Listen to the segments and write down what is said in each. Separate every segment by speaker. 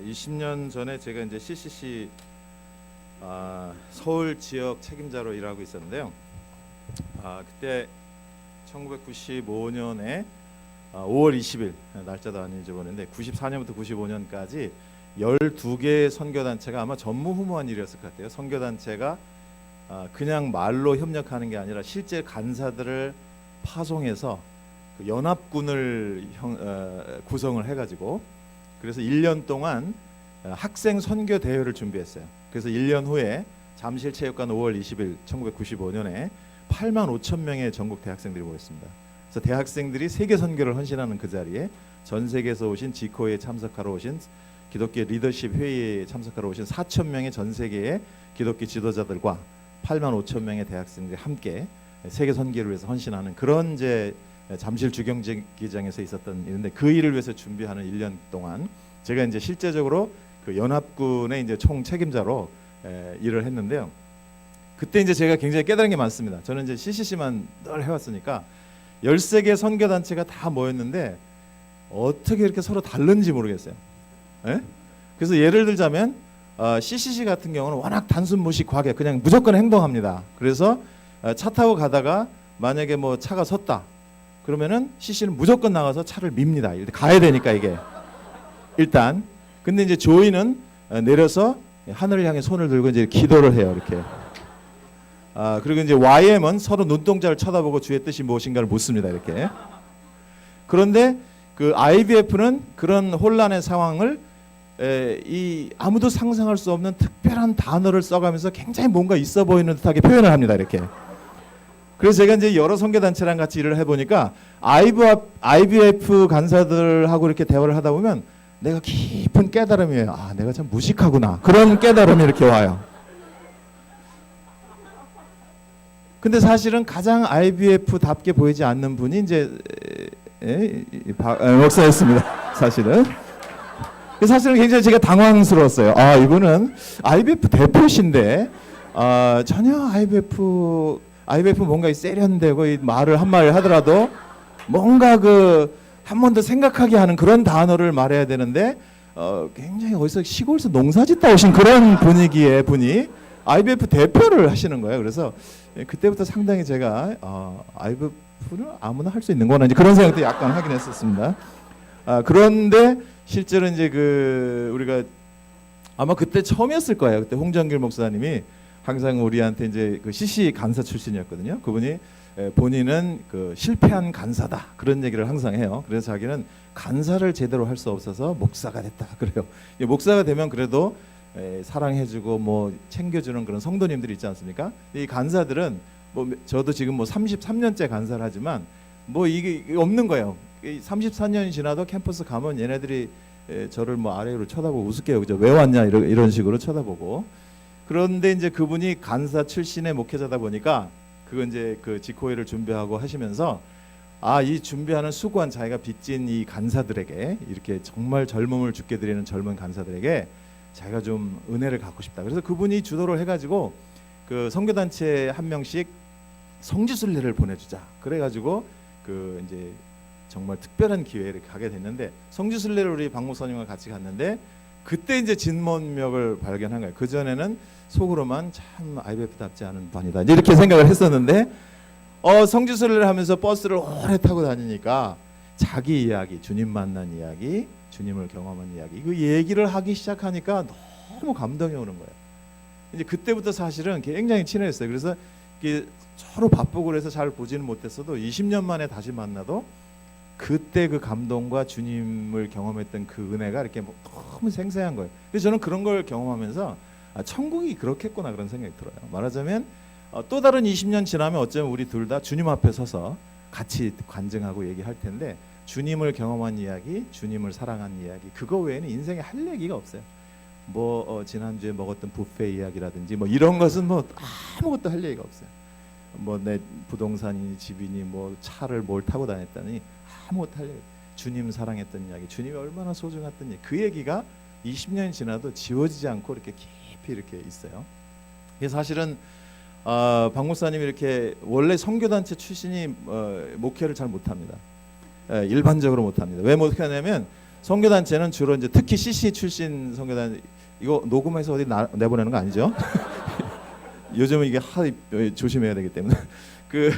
Speaker 1: 20년 전에 제가 이제 CCC 서울 지역 책임자로 일하고 있었는데요. 그때 1995년에 5월 20일 날짜도 안 잊어버렸는데 94년부터 95년까지 12개의 선교단체가 아마 전무후무한 일이었을 것 같아요. 선교단체가 그냥 말로 협력하는 게 아니라 실제 간사들을 파송해서 그 연합군을 구성을 해가지고 그래서 1년 동안 학생 선교 대회를 준비했어요. 그래서 1년 후에 잠실체육관 5월 20일 1995년에 8만 5천 명의 전국 대학생들이 모였습니다. 그래서 대학생들이 세계 선교를 헌신하는 그 자리에 전 세계에서 오신 지코에 참석하러 오신 기독교 리더십 회의에 참석하러 오신 4천 명의 전 세계의 기독교 지도자들과 8만 5천 명의 대학생들이 함께 세계 선교를 위해서 헌신하는 그런 이제 잠실 주경기장에서 있었던 일인데, 그 일을 위해서 준비하는 1년 동안 제가 이제 실제적으로 그 연합군의 이제 총 책임자로 일을 했는데요. 그때 이제 제가 굉장히 깨달은 게 많습니다. 저는 이제 CCC만 늘 해왔으니까 13개 선교 단체가 다 모였는데 어떻게 이렇게 서로 다른지 모르겠어요. 예? 그래서 예를 들자면 CCC 같은 경우는 워낙 단순 무식 과격 그냥 무조건 행동합니다. 그래서 차 타고 가다가 만약에 뭐 차가 섰다 그러면은 CC는 무조건 나가서 차를 밉니다. 가야 되니까 이게 일단. 근데 이제 조이는 내려서 하늘을 향해 손을 들고 이제 기도를 해요. 이렇게. 그리고 이제 YM은 서로 눈동자를 쳐다보고 주의 뜻이 무엇인가를 묻습니다. 이렇게. 그런데 그 IBF는 그런 혼란의 상황을 아무도 상상할 수 없는 특별한 단어를 써가면서 굉장히 뭔가 있어 보이는 듯하게 표현을 합니다. 이렇게. 그래서 제가 이제 여러 선교단체랑 같이 일을 해보니까 IBF 간사들하고 이렇게 대화를 하다 보면 내가 깊은 깨달음이에요. 내가 참 무식하구나. 그런 깨달음이 이렇게 와요. 근데 사실은 가장 IBF답게 보이지 않는 분이 이제 목사였습니다. 사실은. 사실은 굉장히 제가 당황스러웠어요. 이거는 IBF 대표신데 전혀 IBF 뭔가 세련되고 이 말을 한마디 하더라도 뭔가 한 번 더 생각하게 하는 그런 단어를 말해야 되는데 굉장히 어디서 시골에서 농사짓다 오신 그런 분위기의 분이 IBF 대표를 하시는 거예요. 그래서 그때부터 상당히 제가 IBF는 아무나 할 수 있는 거나 이제 그런 생각도 약간 하긴 했었습니다. 그런데 실제로 이제 우리가 아마 그때 처음이었을 거예요. 그때 홍정길 목사님이 항상 우리한테 이제 그 CC 간사 출신이었거든요. 그분이 본인은 그 실패한 간사다 그런 얘기를 항상 해요. 그래서 자기는 간사를 제대로 할 수 없어서 목사가 됐다 그래요. 목사가 되면 그래도 사랑해주고 뭐 챙겨주는 그런 성도님들이 있지 않습니까? 이 간사들은 뭐 저도 지금 뭐 33년째 간사를 하지만 뭐 이게 없는 거예요. 34년이 지나도 캠퍼스 가면 얘네들이 저를 뭐 아래로 쳐다보고 우습게 그죠? 왜 왔냐 이런 식으로 쳐다보고. 그런데 이제 그분이 간사 출신의 목회자다 보니까 그건 이제 그 지코회를 준비하고 하시면서 이 준비하는 수고한 자기가 빚진 이 간사들에게 이렇게 정말 젊음을 죽게 드리는 젊은 간사들에게 자기가 좀 은혜를 갖고 싶다. 그래서 그분이 주도를 해가지고 그 선교단체 한 명씩 성지순례를 보내주자. 그래가지고 그 이제 정말 특별한 기회를 가게 됐는데 성지순례를 우리 박 목사님과 같이 갔는데 그때 이제 진면목을 발견한 거예요. 그 전에는 속으로만 참 IBF답지 않은 반이다 이렇게 생각을 했었는데 성지순례를 하면서 버스를 오래 타고 다니니까 자기 이야기, 주님 만난 이야기, 주님을 경험한 이야기 그 얘기를 하기 시작하니까 너무 감동이 오는 거예요. 이제 그때부터 사실은 굉장히 친해졌어요. 그래서 서로 바쁘고 그래서 잘 보지는 못했어도 20년 만에 다시 만나도 그때 그 감동과 주님을 경험했던 그 은혜가 이렇게 너무 생생한 거예요. 그래서 저는 그런 걸 경험하면서 천국이 그렇겠구나 그런 생각이 들어요. 말하자면 또 다른 20년 지나면 어쩌면 우리 둘 다 주님 앞에 서서 같이 관증하고 얘기할 텐데 주님을 경험한 이야기, 주님을 사랑한 이야기 그거 외에는 인생에 할 얘기가 없어요. 뭐 지난주에 먹었던 뷔페 이야기라든지 뭐 이런 것은 뭐 아무것도 할 얘기가 없어요. 뭐 내 부동산이니 집이니 뭐 차를 뭘 타고 다녔다니 아무것도 할 얘기. 주님 사랑했던 이야기, 주님이 얼마나 소중했던 이야기 그 얘기가 20년이 지나도 지워지지 않고 이렇게 깊이 이렇게 있어요. 그래서 사실은 박 목사님이 이렇게 원래 선교단체 출신이 목회를 잘 못합니다. 일반적으로 못합니다. 왜 못하냐면 선교단체는 주로 이제 특히 CC 출신 선교단, 이거 녹음해서 어디 내보내는 거 아니죠? 요즘은 이게 조심해야 되기 때문에 그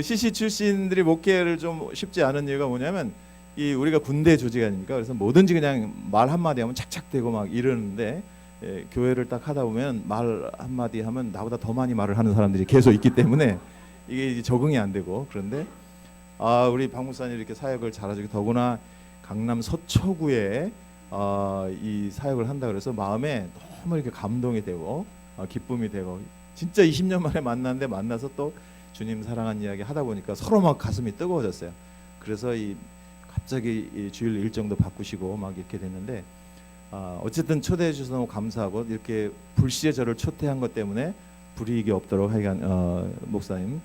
Speaker 1: CC 출신들이 목회를 좀 쉽지 않은 이유가 뭐냐면 이 우리가 군대 조직 아닙니까? 그래서 뭐든지 그냥 말 한마디 하면 착착대고 막 이러는데 교회를 딱 하다 보면 말 한마디 하면 나보다 더 많이 말을 하는 사람들이 계속 있기 때문에 이게 이제 적응이 안 되고, 그런데 우리 박 목사님 이렇게 사역을 잘하시고 더구나 강남 서초구에 이 사역을 한다 그래서 마음에 너무 이렇게 감동이 되고 기쁨이 되고, 진짜 20년 만에 만났는데 만나서 또 주님 사랑한 이야기 하다 보니까 서로 막 가슴이 뜨거워졌어요. 그래서 갑자기 이 주일 일정도 바꾸시고 막 이렇게 됐는데 어쨌든 초대해 주셔서 너무 감사하고, 이렇게 불시에 저를 초대한 것 때문에 불이익이 없도록 하여간 목사님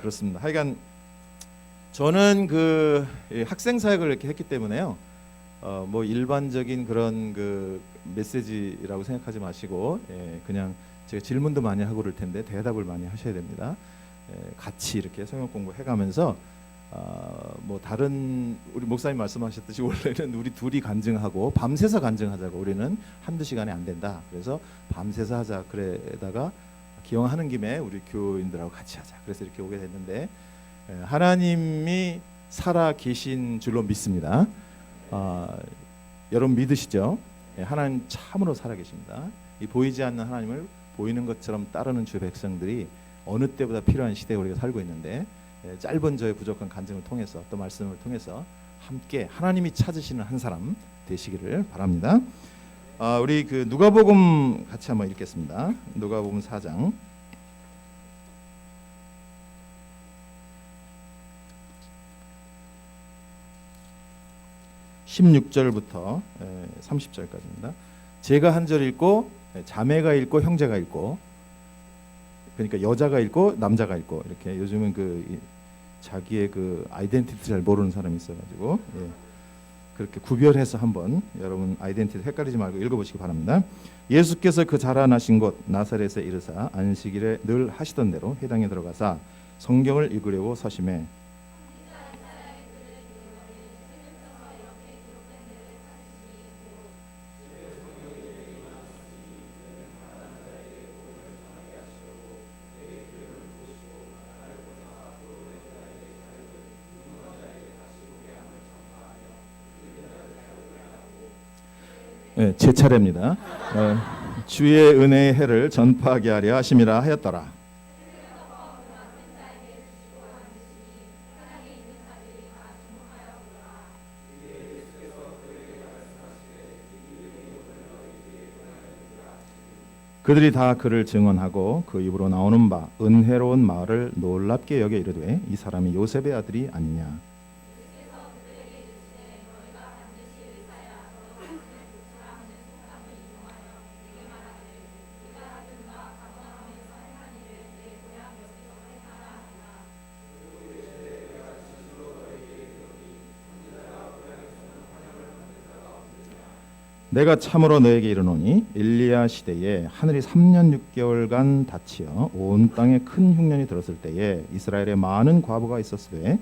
Speaker 1: 그렇습니다. 하여간 저는 학생 사역을 이렇게 했기 때문에요. 뭐 일반적인 그런 그 메시지라고 생각하지 마시고 그냥 제가 질문도 많이 하고 그럴 텐데 대답을 많이 하셔야 됩니다. 같이 이렇게 성경 공부해가면서 뭐 다른 우리 목사님 말씀하셨듯이 원래는 우리 둘이 간증하고 밤새서 간증하자고, 우리는 한두 시간에 안 된다. 그래서 밤새서 하자. 그래다가 기왕하는 김에 우리 교인들하고 같이 하자. 그래서 이렇게 오게 됐는데 하나님이 살아 계신 줄로 믿습니다. 여러분 믿으시죠? 하나님 참으로 살아 계십니다. 이 보이지 않는 하나님을 보이는 것처럼 따르는 주 백성들이 어느 때보다 필요한 시대에 우리가 살고 있는데, 짧은 저의 부족한 간증을 통해서 또 말씀을 통해서 함께 하나님이 찾으시는 한 사람 되시기를 바랍니다. 우리 그 누가복음 같이 한번 읽겠습니다. 누가복음 4장 16절부터 30절까지입니다. 제가 한 절 읽고 자매가 읽고 형제가 읽고, 그러니까 여자가 읽고 남자가 읽고, 이렇게 요즘은 자기의 아이덴티티 잘 모르는 사람이 있어가지고 그렇게 구별해서 한번 여러분 아이덴티티 헷갈리지 말고 읽어보시기 바랍니다. 예수께서 그 자라나신 곳 나사렛에 이르사 안식일에 늘 하시던 대로 회당에 들어가사 성경을 읽으려고 서심해 제 차례입니다. 주의 은혜의 해를 전파하게 하려 하심이라 하였더라. 그들이 다 그를 증언하고 그 입으로 나오는 바 은혜로운 말을 놀랍게 여겨 이르되 이 사람이 요셉의 아들이 아니냐. 내가 참으로 너에게 이르노니 엘리야 시대에 하늘이 3년 6개월간 닫히어 온 땅에 큰 흉년이 들었을 때에 이스라엘에 많은 과부가 있었으되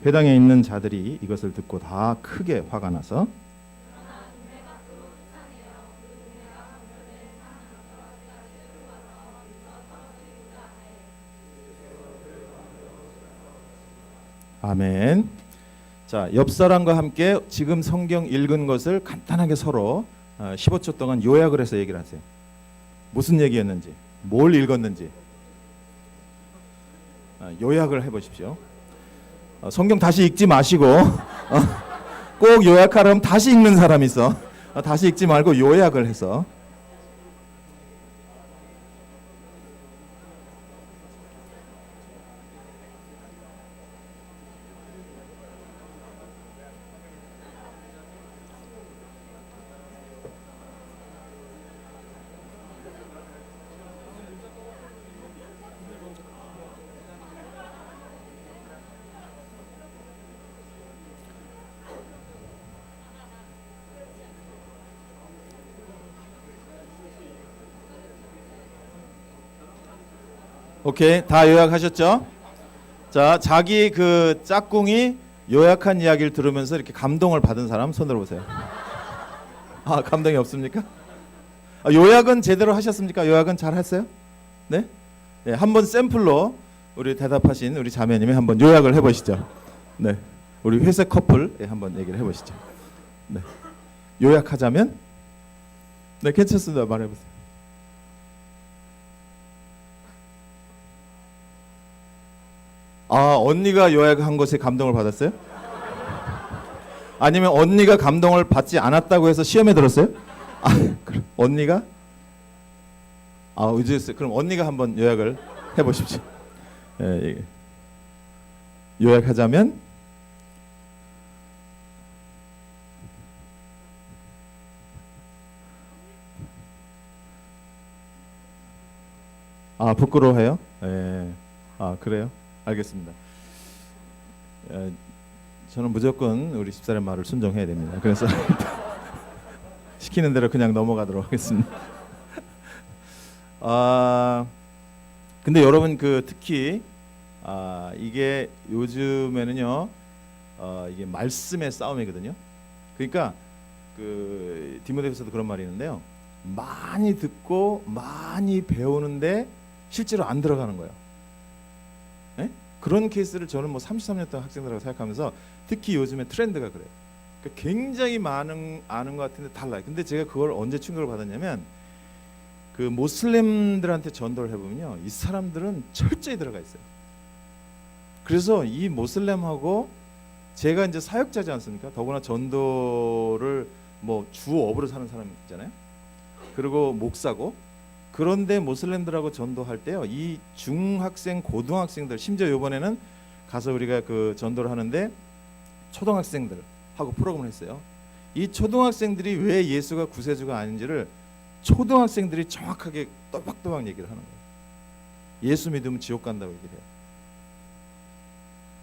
Speaker 1: 회당에 있는 자들이 이것을 듣고 다 크게 화가 나서 아멘. 자, 옆 사람과 함께 지금 성경 읽은 것을 간단하게 서로 15초 동안 요약을 해서 얘기를 하세요. 무슨 얘기였는지, 뭘 읽었는지 요약을 해보십시오. 성경 다시 읽지 마시고 꼭 요약하려면 다시 읽는 사람이 있어. 다시 읽지 말고 요약을 해서. 오케이, 다 요약하셨죠? 자, 자기 그 짝꿍이 요약한 이야기를 들으면서 이렇게 감동을 받은 사람 손 들어보세요. 아, 감동이 없습니까? 아, 요약은 제대로 하셨습니까? 요약은 잘 했어요? 네? 네, 한번 샘플로 우리 대답하신 우리 자매님이 한번 요약을 해보시죠. 네, 우리 회색 커플 한번 얘기를 해보시죠. 네, 요약하자면, 네, 괜찮습니다. 말해보세요. 아, 언니가 요약한 것에 감동을 받았어요? 아니면 언니가 감동을 받지 않았다고 해서 시험에 들었어요? 아, 그럼 언니가? 아, 의지했어요. 그럼 언니가 한번 요약을 해보십시오. 예, 요약하자면, 아, 부끄러워해요? 예. 아, 그래요? 알겠습니다. 예, 저는 무조건 우리 집사람 말을 순종해야 됩니다. 그래서 시키는 대로 그냥 넘어가도록 하겠습니다. 아, 근데 여러분 그 특히 이게 요즘에는요, 이게 말씀의 싸움이거든요. 그러니까 그 디모데후서도 그런 말이 있는데요. 많이 듣고 많이 배우는데 실제로 안 들어가는 거예요. 네? 그런 케이스를 저는 뭐 33년 동안 학생들하고 생각하면서 특히 요즘에 트렌드가 그래요. 그러니까 굉장히 많은 아는 것 같은데 달라요. 근데 제가 그걸 언제 충격을 받았냐면 그 모슬렘들한테 전도를 해보면요, 이 사람들은 철저히 들어가 있어요. 그래서 이 모슬렘하고 제가 이제 사역자지 않습니까? 더구나 전도를 뭐 주업으로 사는 사람 있잖아요. 그리고 목사고. 그런데 모슬렘들하고 전도할 때요, 이 중학생, 고등학생들, 심지어 이번에는 가서 우리가 그 전도를 하는데 초등학생들하고 프로그램을 했어요. 이 초등학생들이 왜 예수가 구세주가 아닌지를 초등학생들이 정확하게 또박또박 얘기를 하는 거예요. 예수 믿으면 지옥 간다고 얘기를 해요.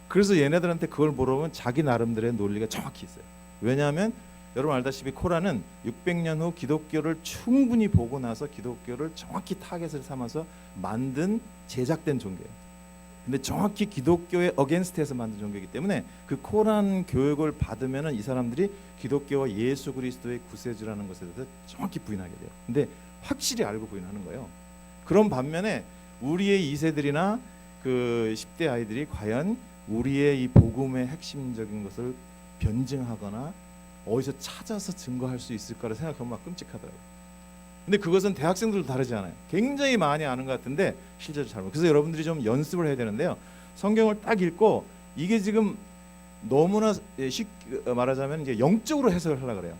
Speaker 1: 그래서 얘네들한테 그걸 물어보면 자기 나름대로의 논리가 정확히 있어요. 왜냐하면 여러분 알다시피 코란은 600년 후 기독교를 충분히 보고 나서 기독교를 정확히 타겟을 삼아서 만든 제작된 종교예요. 근데 정확히 기독교의 어게인스트에서 만든 종교이기 때문에 그 코란 교육을 받으면은 이 사람들이 기독교와 예수 그리스도의 구세주라는 것에 대해서 정확히 부인하게 돼요. 근데 확실히 알고 부인하는 거예요. 그런 반면에 우리의 2세들이나 그 10대 아이들이 과연 우리의 이 복음의 핵심적인 것을 변증하거나 어디서 찾아서 증거할 수 있을까를 생각하면 막 끔찍하더라고요. 근데 그것은 대학생들도 다르지 않아요. 굉장히 많이 아는 것 같은데 실제로 잘 모르고. 그래서 여러분들이 좀 연습을 해야 되는데요. 성경을 딱 읽고 이게 지금 너무나 쉽게 말하자면 이제 영적으로 해석을 하려고 그래요.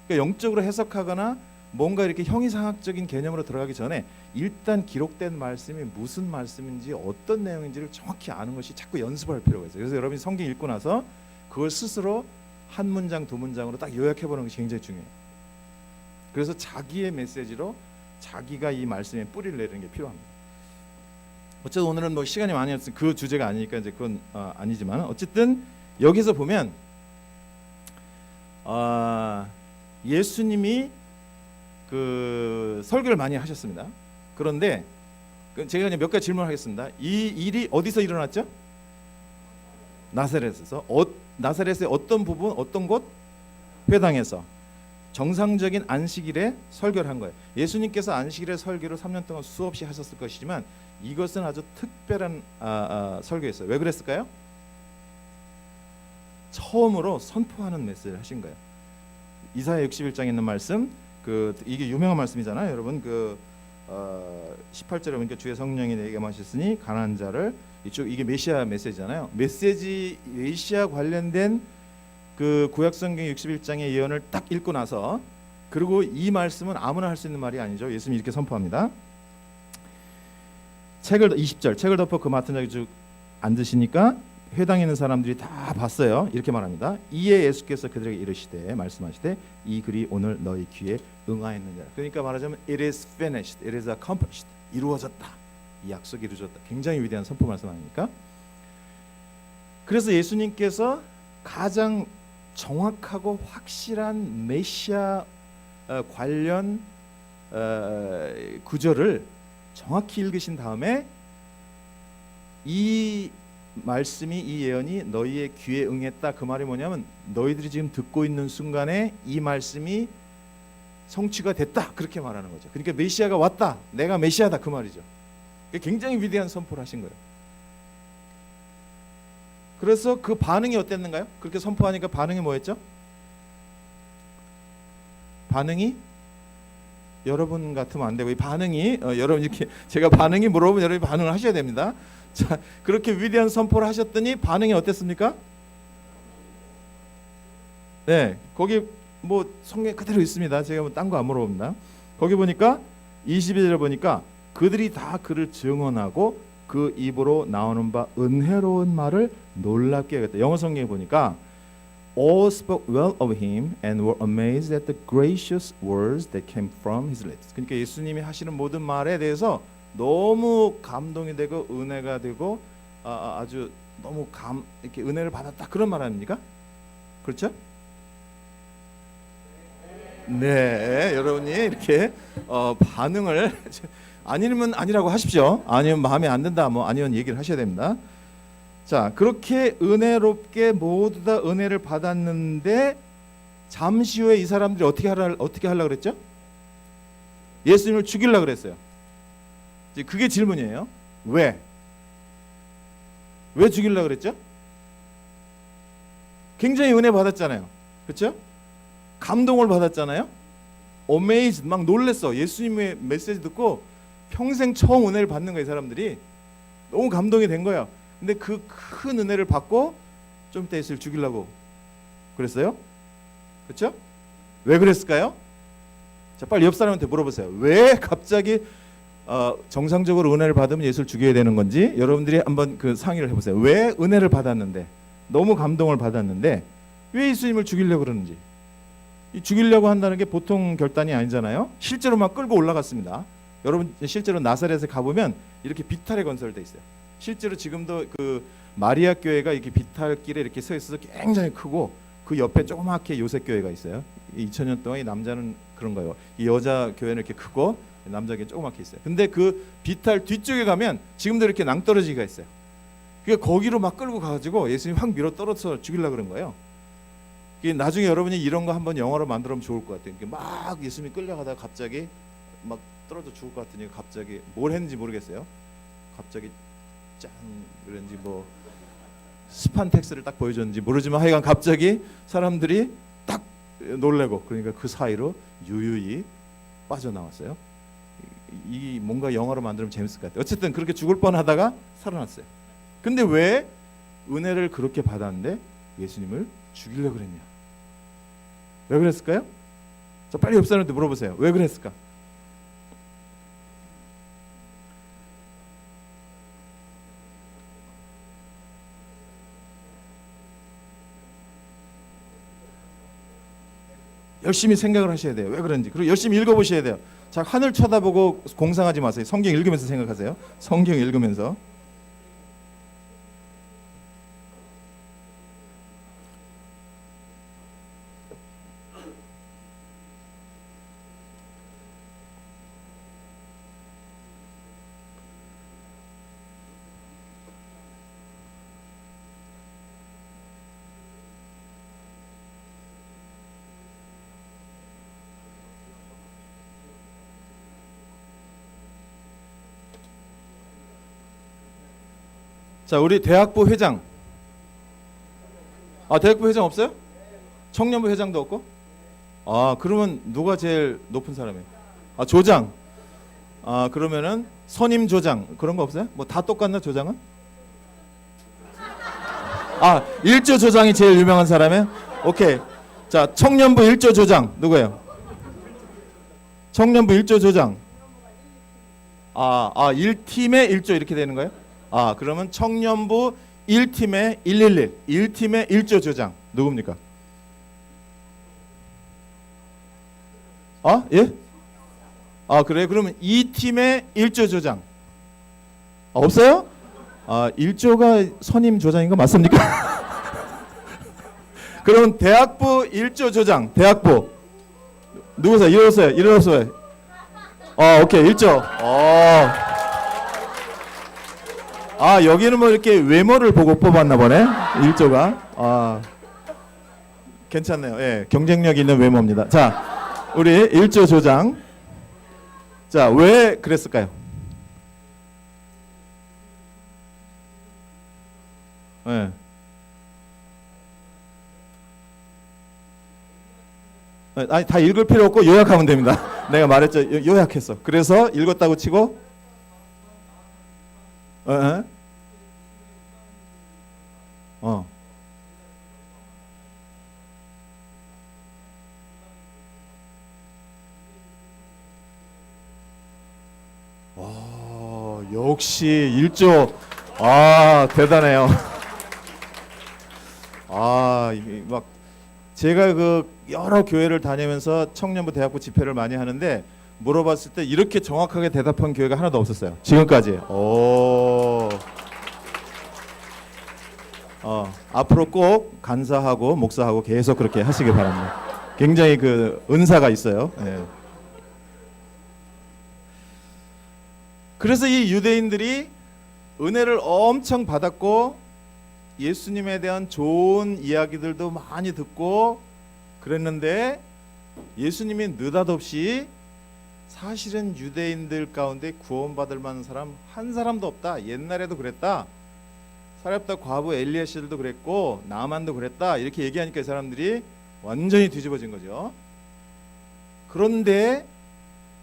Speaker 1: 그러니까 영적으로 해석하거나 뭔가 이렇게 형이상학적인 개념으로 들어가기 전에 일단 기록된 말씀이 무슨 말씀인지 어떤 내용인지를 정확히 아는 것이 자꾸 연습을 할 필요가 있어요. 그래서 여러분이 성경 읽고 나서 그걸 스스로 한 문장 두 문장으로 딱 요약해보는 것이 굉장히 중요해요. 그래서 자기의 메시지로 자기가 이 말씀에 뿌리를 내리는 게 필요합니다. 어쨌든 오늘은 뭐 시간이 많이 없으니 그 주제가 아니니까 이제 그건 아니지만 어쨌든 여기서 보면 예수님이 그 설교를 많이 하셨습니다. 그런데 제가 그냥 몇 가지 질문하겠습니다. 이 일이 어디서 일어났죠? 나사렛에서. 나사렛의 어떤 부분, 어떤 곳? 회당에서. 정상적인 안식일에 설교를 한 거예요. 예수님께서 안식일에 설교를 3년 동안 수없이 하셨을 것이지만 이것은 아주 특별한 설교였어요. 왜 그랬을까요? 처음으로 선포하는 메시지를 하신 거예요. 이사야 61장에 있는 말씀, 이게 유명한 말씀이잖아요, 여러분. 18절에 보니까 주의 성령이 내게 마셨으니 가난한 자를 이게 메시아 메시지잖아요. 메시아 관련된 그 구약성경 61장의 예언을 딱 읽고 나서, 그리고 이 말씀은 아무나 할 수 있는 말이 아니죠. 예수님이 이렇게 선포합니다. 20절 책을 덮어 그 맡은 자에게 쭉 앉으시니까 회당에 있는 사람들이 다 봤어요. 이렇게 말합니다. 이에 예수께서 그들에게 이르시되 말씀하시되 이 글이 오늘 너희 귀에 응하였느니라. 그러니까 말하자면 it is finished, it is accomplished. 이루어졌다. 이 약속이 이루어졌다. 굉장히 위대한 선포 말씀 아닙니까? 그래서 예수님께서 가장 정확하고 확실한 메시아 관련 구절을 정확히 읽으신 다음에 이 말씀이, 이 예언이 너희의 귀에 응했다. 그 말이 뭐냐면 너희들이 지금 듣고 있는 순간에 이 말씀이 성취가 됐다. 그렇게 말하는 거죠. 그러니까 메시아가 왔다. 내가 메시아다. 그 말이죠. 굉장히 위대한 선포를 하신 거예요. 그래서 그 반응이 어땠는가요? 그렇게 선포하니까 반응이 뭐였죠? 반응이 여러분 같으면 안 되고, 이 반응이 여러분 이렇게 제가 반응이 물어보면 여러분이 반응을 하셔야 됩니다. 자, 그렇게 위대한 선포를 하셨더니 반응이 어땠습니까? 네, 거기 뭐 성경 그대로 있습니다. 제가 뭐 딴 거 안 물어봅니다. 거기 보니까 22절에 보니까 그들이 다 그를 증언하고 그 입으로 나오는 바 은혜로운 말을 놀랍게 여겼다. 영어 성경에 보니까 all spoke well of him and were amazed at the gracious words that came from his lips. 그러니까 예수님이 하시는 모든 말에 대해서 너무 감동이 되고 은혜가 되고 아주 너무 이렇게 은혜를 받았다. 그런 말 아닙니까? 그렇죠? 네, 여러분이 이렇게 반응을 아니면 아니라고 하십시오. 아니면 마음에 안 든다, 뭐 아니면 얘기를 하셔야 됩니다. 자, 그렇게 은혜롭게 모두 다 은혜를 받았는데 잠시 후에 이 사람들이 어떻게 하려고 그랬죠? 예수님을 죽이려고 그랬어요. 이제 그게 질문이에요. 왜 죽이려고 그랬죠? 굉장히 은혜 받았잖아요. 그렇죠? 감동을 받았잖아요. amazed, 막 놀랬어. 예수님의 메시지 듣고 평생 처음 은혜를 받는 거예요. 이 사람들이 너무 감동이 된 거예요. 근데 그 큰 은혜를 받고 좀 이따 예수를 죽이려고 그랬어요. 그렇죠? 왜 그랬을까요? 자, 빨리 옆 사람한테 물어보세요. 왜 갑자기 정상적으로 은혜를 받으면 예수를 죽여야 되는 건지 여러분들이 한번 그 상의를 해보세요. 왜 은혜를 받았는데, 너무 감동을 받았는데 왜 예수님을 죽이려고 그러는지. 이 죽이려고 한다는 게 보통 결단이 아니잖아요. 실제로 막 끌고 올라갔습니다. 여러분 실제로 나사렛에 가보면 이렇게 비탈에 건설돼 있어요. 실제로 지금도 그 마리아 교회가 이렇게 비탈길에 이렇게 서 있어서 굉장히 크고 그 옆에 조그맣게 요셉 교회가 있어요. 2000년 동안 이 남자는 그런 거예요. 이 여자 교회는 이렇게 크고 남자 교회는 조그맣게 있어요. 근데 그 비탈 뒤쪽에 가면 지금도 이렇게 낭떠러지가 있어요. 그러니까 거기로 막 끌고 가가지고 예수님 확 밀어 떨어져 죽이려고 그런 거예요. 나중에 여러분이 이런 거 한번 영화로 만들면 좋을 것 같아요. 막 예수님이 끌려가다가 갑자기 막 떨어져 죽을 것 같으니 갑자기 뭘 했는지 모르겠어요. 갑자기 짠 그런지 뭐 스판텍스를 딱 보여줬는지 모르지만 하여간 갑자기 사람들이 딱 놀래고, 그러니까 그 사이로 유유히 빠져나왔어요. 이 뭔가 영화로 만들면 재밌을 것 같아요. 어쨌든 그렇게 죽을 뻔하다가 살아났어요. 근데 왜 은혜를 그렇게 받았는데 예수님을 죽이려고 그랬냐? 왜 그랬을까요? 자, 빨리 옆 사람한테 물어보세요. 왜 그랬을까? 열심히 생각을 하셔야 돼요. 왜 그런지. 그리고 열심히 읽어보셔야 돼요. 자, 하늘 쳐다보고 공상하지 마세요. 성경 읽으면서 생각하세요. 성경 읽으면서. 자, 우리 대학부 회장. 대학부 회장 없어요? 청년부 회장도 없고? 그러면 누가 제일 높은 사람이에요? 조장. 그러면은 선임 조장 그런 거 없어요? 뭐 다 똑같나 조장은? 1조 조장이 제일 유명한 사람이에요? 오케이. 자, 청년부 1조 조장 누구예요? 청년부 1조 조장. 1팀에 1조 이렇게 되는 거예요? 그러면 청년부 1팀에 111, 1팀에 1조 조장 누굽니까? 예? 그래요? 그러면 2팀에 1조 조장 없어요? 1조가 선임 조장인 거 맞습니까? 그러면 대학부 1조 조장, 대학부 누구세요? 일어나세요. 오케이, 1조. 아, 여기는 뭐 이렇게 외모를 보고 뽑았나 보네. 일조가. 아, 괜찮네요. 예, 경쟁력 있는 외모입니다. 자, 우리 일조 조장. 자, 왜 그랬을까요? 예. 아니, 다 읽을 필요 없고 요약하면 됩니다. 내가 말했죠. 요약했어. 그래서 읽었다고 치고, 어, 어. 역시 일조. 아, 대단해요. 아, 이게 막 제가 그 여러 교회를 다니면서 청년부 대학부 집회를 많이 하는데 물어봤을 때 이렇게 정확하게 대답한 교회가 하나도 없었어요. 지금까지. 오. 앞으로 꼭 간사하고 목사하고 계속 그렇게 하시길 바랍니다. 굉장히 그 은사가 있어요. 예. 그래서 이 유대인들이 은혜를 엄청 받았고 예수님에 대한 좋은 이야기들도 많이 듣고 그랬는데 예수님이 느닷없이 사실은 유대인들 가운데 구원받을 만한 사람 한 사람도 없다. 옛날에도 그랬다. 사렙다 과부 엘리야실도 그랬고 나만도 그랬다. 이렇게 얘기하니까 이 사람들이 완전히 뒤집어진 거죠. 그런데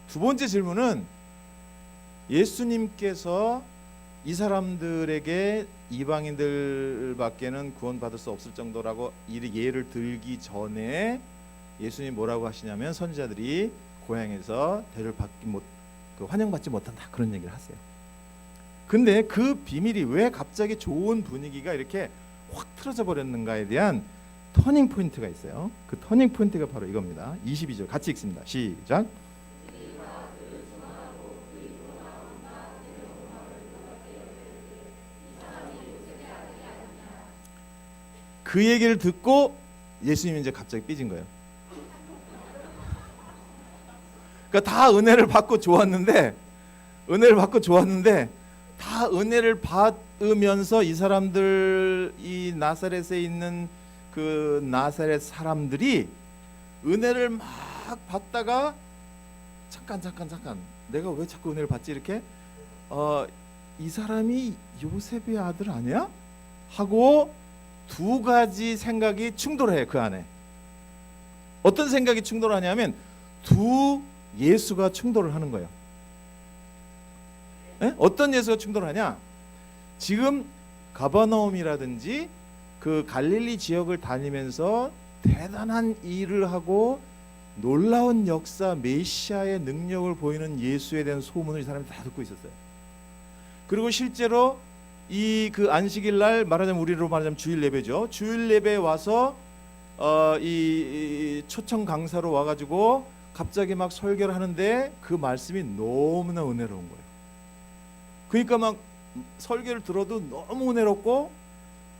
Speaker 1: 두 번째 질문은 예수님께서 이 사람들에게 이방인들밖에는 구원받을 수 없을 정도라고 이 예를 들기 전에 예수님 뭐라고 하시냐면 선지자들이 고향에서 대를 받기 못, 환영받지 못한다 그런 얘기를 하세요. 근데 그 비밀이 왜 갑자기 좋은 분위기가 이렇게 확 틀어져 버렸는가에 대한 터닝 포인트가 있어요. 그 터닝 포인트가 바로 이겁니다. 22절 같이 읽습니다. 시작. 그 얘기를 듣고 예수님이 이제 갑자기 삐진 거예요. 그러니까 다 은혜를 받고 좋았는데 다 은혜를 받으면서 이 사람들 이 나사렛에 있는 그 나사렛 사람들이 은혜를 막 받다가 잠깐 내가 왜 자꾸 은혜를 받지 이렇게 이 사람이 요셉의 아들 아니야? 하고 두 가지 생각이 충돌해요. 그 안에 어떤 생각이 충돌하냐면 두 예수가 충돌을 하는 거예요. 네? 어떤 예수가 충돌하냐? 지금 가버나움이라든지 그 갈릴리 지역을 다니면서 대단한 일을 하고 놀라운 역사 메시아의 능력을 보이는 예수에 대한 소문을 이 사람이 다 듣고 있었어요. 그리고 실제로 이 그 안식일 날 말하자면 우리로 말하자면 주일 예배죠. 주일 예배에 와서 이 초청 강사로 와가지고 갑자기 막 설교를 하는데 그 말씀이 너무나 은혜로운 거예요. 그러니까 막 설교를 들어도 너무 은혜롭고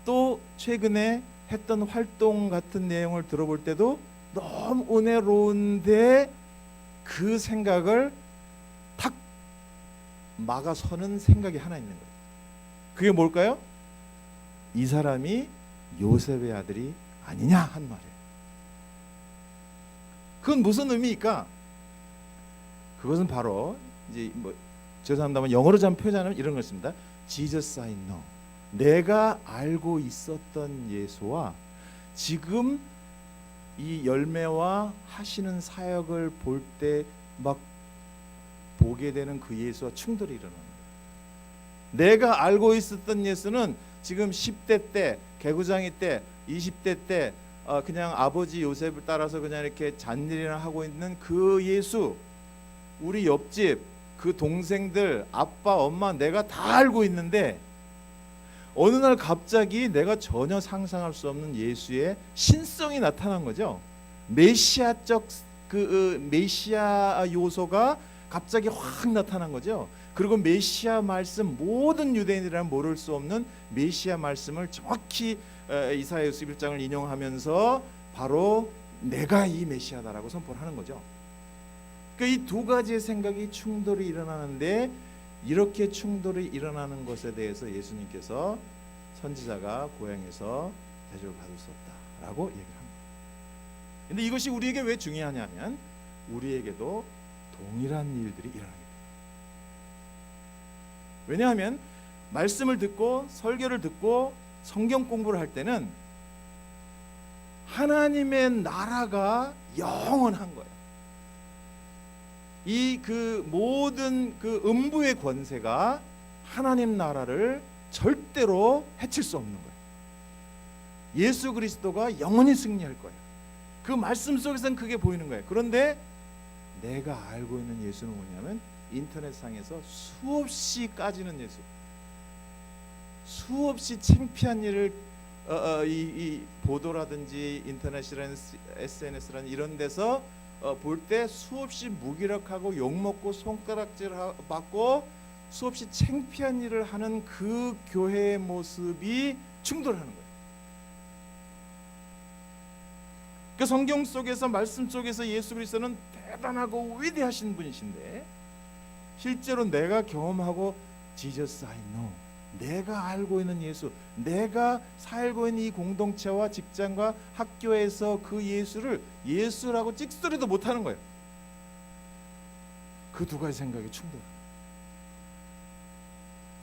Speaker 1: 또 최근에 했던 활동 같은 내용을 들어볼 때도 너무 은혜로운데 그 생각을 탁 막아서는 생각이 하나 있는 거예요. 그게 뭘까요? 이 사람이 요셉의 아들이 아니냐 한 말이에요. 그건 무슨 의미일까? 그것은 바로 이제 뭐 죄송합니다만 영어로 좀 표현하면 이런 걸 씁니다. Jesus I know. 내가 알고 있었던 예수와 지금 이 열매와 하시는 사역을 볼 때 막 보게 되는 그 예수와 충돌이 일어나는 거예요. 내가 알고 있었던 예수는 지금 10대 때, 개구장이 때, 20대 때 그냥 아버지 요셉을 따라서 그냥 이렇게 잔일이나 하고 있는 그 예수, 우리 옆집 그 동생들, 아빠, 엄마 내가 다 알고 있는데 어느 날 갑자기 내가 전혀 상상할 수 없는 예수의 신성이 나타난 거죠. 메시아적 그 메시아 요소가 갑자기 확 나타난 거죠. 그리고 메시아 말씀 모든 유대인이라면 모를 수 없는 메시아 말씀을 정확히 이사야 61장을 인용하면서 바로 내가 이 메시아다라고 선포를 하는 거죠. 그러니까 이 두 가지의 생각이 충돌이 일어나는데 이렇게 충돌이 일어나는 것에 대해서 예수님께서 선지자가 고향에서 대접을 받을 수 없다라고 얘기를 합니다. 근데 이것이 우리에게 왜 중요하냐면 우리에게도 동일한 일들이 일어나게 돼요. 왜냐하면 말씀을 듣고 설교를 듣고 성경 공부를 할 때는 하나님의 나라가 영원한 거예요. 이 그 모든 그 음부의 권세가 하나님 나라를 절대로 해칠 수 없는 거예요. 예수 그리스도가 영원히 승리할 거예요. 그 말씀 속에서는 그게 보이는 거예요. 그런데 내가 알고 있는 예수는 뭐냐면 인터넷상에서 수없이 까지는 예수, 수없이 창피한 일을 이 보도라든지 인터넷이라는 SNS라는 이런 데서 볼 때 수없이 무기력하고 욕먹고 손가락질 받고 수없이 창피한 일을 하는 그 교회의 모습이 충돌하는 거예요. 그 성경 속에서 말씀 속에서 예수 그리스도는 대단하고 위대하신 분이신데 실제로 내가 경험하고 Jesus I know, 내가 알고 있는 예수, 내가 살고 있는 이 공동체와 직장과 학교에서 그 예수를 예수라고 찍소리도 못하는 거예요. 그 두 가지 생각이 충돌.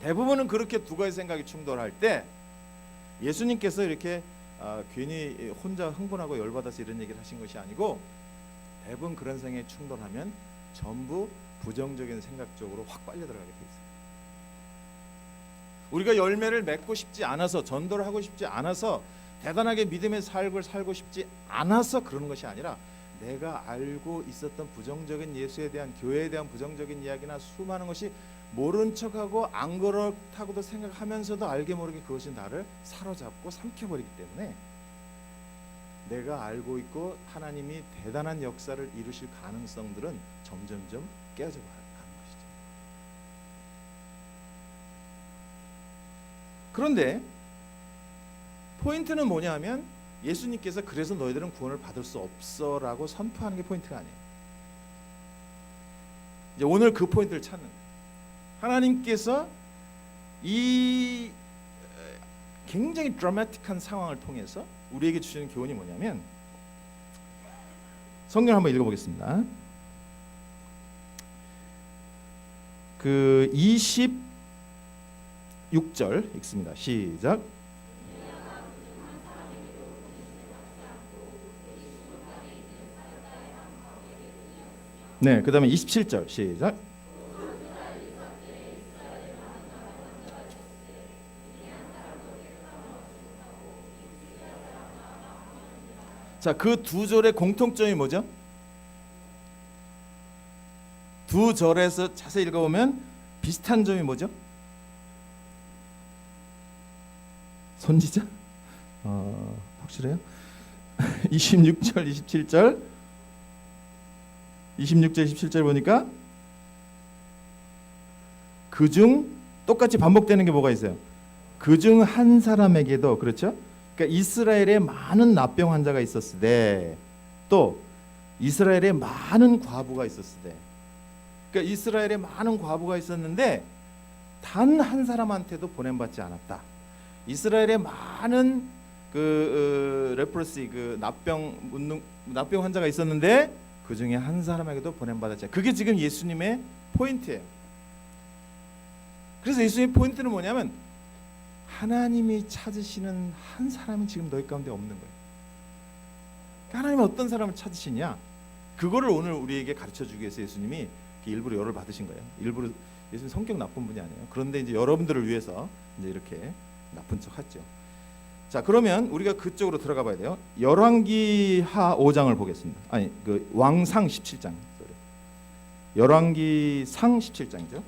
Speaker 1: 대부분은 그렇게 두 가지 생각이 충돌할 때 예수님께서 이렇게 괜히 혼자 흥분하고 열받아서 이런 얘기를 하신 것이 아니고 대부분 그런 생각이 충돌하면 전부 부정적인 생각 쪽으로 확 빨려 들어가게 돼 있어요. 우리가 열매를 맺고 싶지 않아서, 전도를 하고 싶지 않아서, 대단하게 믿음의 삶을 살고 싶지 않아서 그러는 것이 아니라 내가 알고 있었던 부정적인 예수에 대한, 교회에 대한 부정적인 이야기나 수많은 것이 모른 척하고 안 그렇다고도 생각하면서도 알게 모르게 그것이 나를 사로잡고 삼켜버리기 때문에 내가 알고 있고 하나님이 대단한 역사를 이루실 가능성들은 점점점 깨어져 가는 것이죠. 그런데 포인트는 뭐냐면 예수님께서 그래서 너희들은 구원을 받을 수 없어라고 선포하는 게 포인트가 아니에요. 이제 오늘 그 포인트를 찾는 거예요. 하나님께서 이 굉장히 드라마틱한 상황을 통해서 우리에게 주시는 교훈이 뭐냐면 성경 한번 읽어보겠습니다. 그 26절 읽습니다. 시작. 네, 그 다음에 27절 시작. 자, 그 두 절의 공통점이 뭐죠? 두 절에서 자세히 읽어보면 비슷한 점이 뭐죠? 선지자? 확실해요? 26절, 27절 26절, 27절 보니까 그중 똑같이 반복되는 게 뭐가 있어요? 그중 한 사람에게도, 그렇죠? 그러니까 이스라엘에 많은 납병 환자가 있었을 때, 또 이스라엘에 많은 과부가 있었을 때, 그러니까 이스라엘에 많은 과부가 있었는데 단 한 사람한테도 보냄받지 않았다. 이스라엘에 많은 그 레프러시, 그 납병 환자가 있었는데 그 중에 한 사람에게도 보냄받았지. 그게 지금 예수님의 포인트예요. 그래서 예수님의 포인트는 뭐냐면 하나님이 찾으시는 한 사람이 지금 너희 가운데 없는 거예요. 하나님은 어떤 사람을 찾으시냐? 그거를 오늘 우리에게 가르쳐주기 위해서 예수님이 일부러 열을 받으신 거예요. 일부러. 예수님 성격 나쁜 분이 아니에요. 그런데 이제 여러분들을 위해서 이제 이렇게 나쁜 척하죠. 자, 그러면 우리가 그쪽으로 들어가 봐야 돼요. 열왕기하 5장을 보겠습니다. 아니, 그 왕상 17장. 열왕기상 17장이죠.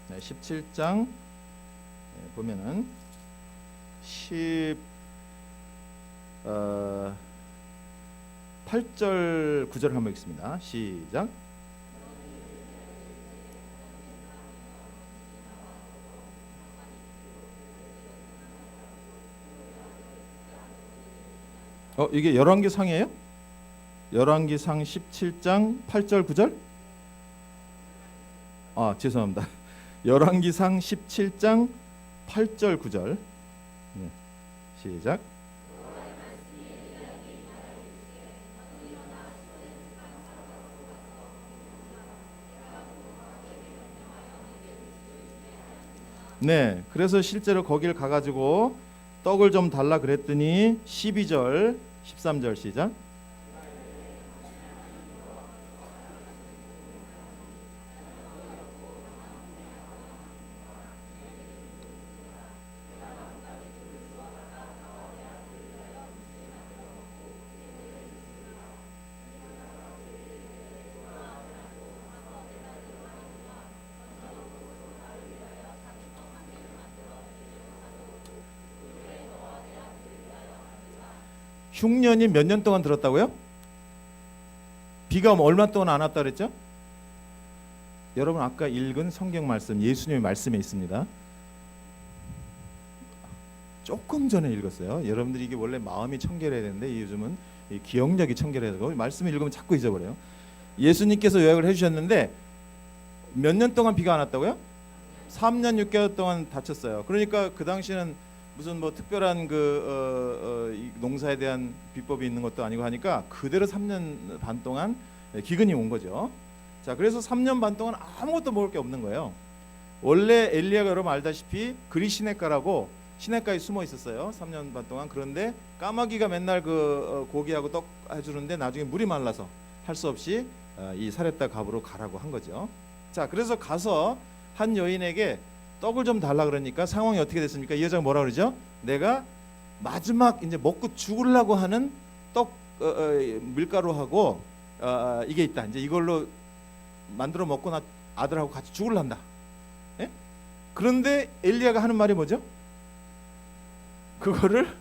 Speaker 1: 네, 17장 보면은 8절 9절 한번 읽습니다. 시작. 이게 열왕기상이에요? 열왕기상 17장 8절 9절? 죄송합니다. 열왕기상 17장 8절 9절. 네. 시작. 네, 그래서 실제로 거길 가가지고 떡을 좀 달라 그랬더니 12절 13절 시작. 흉년이 몇 년 동안 들었다고요? 비가 얼마 동안 안 왔다 그랬죠? 여러분 아까 읽은 성경 말씀 예수님의 말씀에 있습니다. 조금 전에 읽었어요. 여러분들이 이게 원래 마음이 청결해야 되는데 요즘은 이 기억력이 청결해서 말씀을 읽으면 자꾸 잊어버려요. 예수님께서 요약을 해주셨는데 몇 년 동안 비가 안 왔다고요? 3년 6개월 동안 다쳤어요. 그러니까 그 당시에는 무슨 뭐 특별한 이 농사에 대한 비법이 있는 것도 아니고 하니까 그대로 3년 반 동안 기근이 온 거죠. 자, 그래서 3년 반 동안 아무것도 먹을 게 없는 거예요. 원래 엘리야가 여러분 알다시피 그리 시냇가라고 시냇가에 숨어 있었어요. 3년 반 동안. 그런데 까마귀가 맨날 고기하고 떡 해주는데 나중에 물이 말라서 할 수 없이 이 사렙다 갑으로 가라고 한 거죠. 자, 그래서 가서 한 여인에게 떡을 좀 달라 그러니까 상황이 어떻게 됐습니까? 이 여자가 뭐라 그러죠? 내가 마지막 이제 먹고 죽으려고 하는 떡 밀가루하고 이게 있다. 이제 이걸로 만들어 먹고 나 아들하고 같이 죽을란다. 예? 그런데 엘리야가 하는 말이 뭐죠? 그거를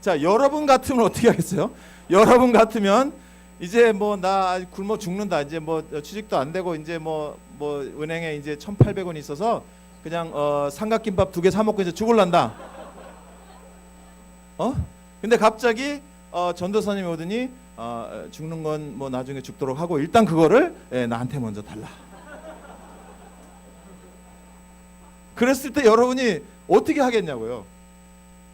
Speaker 1: 자, 여러분 같으면 어떻게 하겠어요? 여러분 같으면 이제 뭐 나 굶어 죽는다. 이제 뭐 취직도 안 되고 이제 뭐 은행에 이제 1,800원 있어서 그냥 삼각김밥 2개 사 먹고 이제 죽을란다. 근데 갑자기 전도사님이 오더니 죽는 건 뭐 나중에 죽도록 하고 일단 그거를 나한테 먼저 달라. 그랬을 때 여러분이 어떻게 하겠냐고요?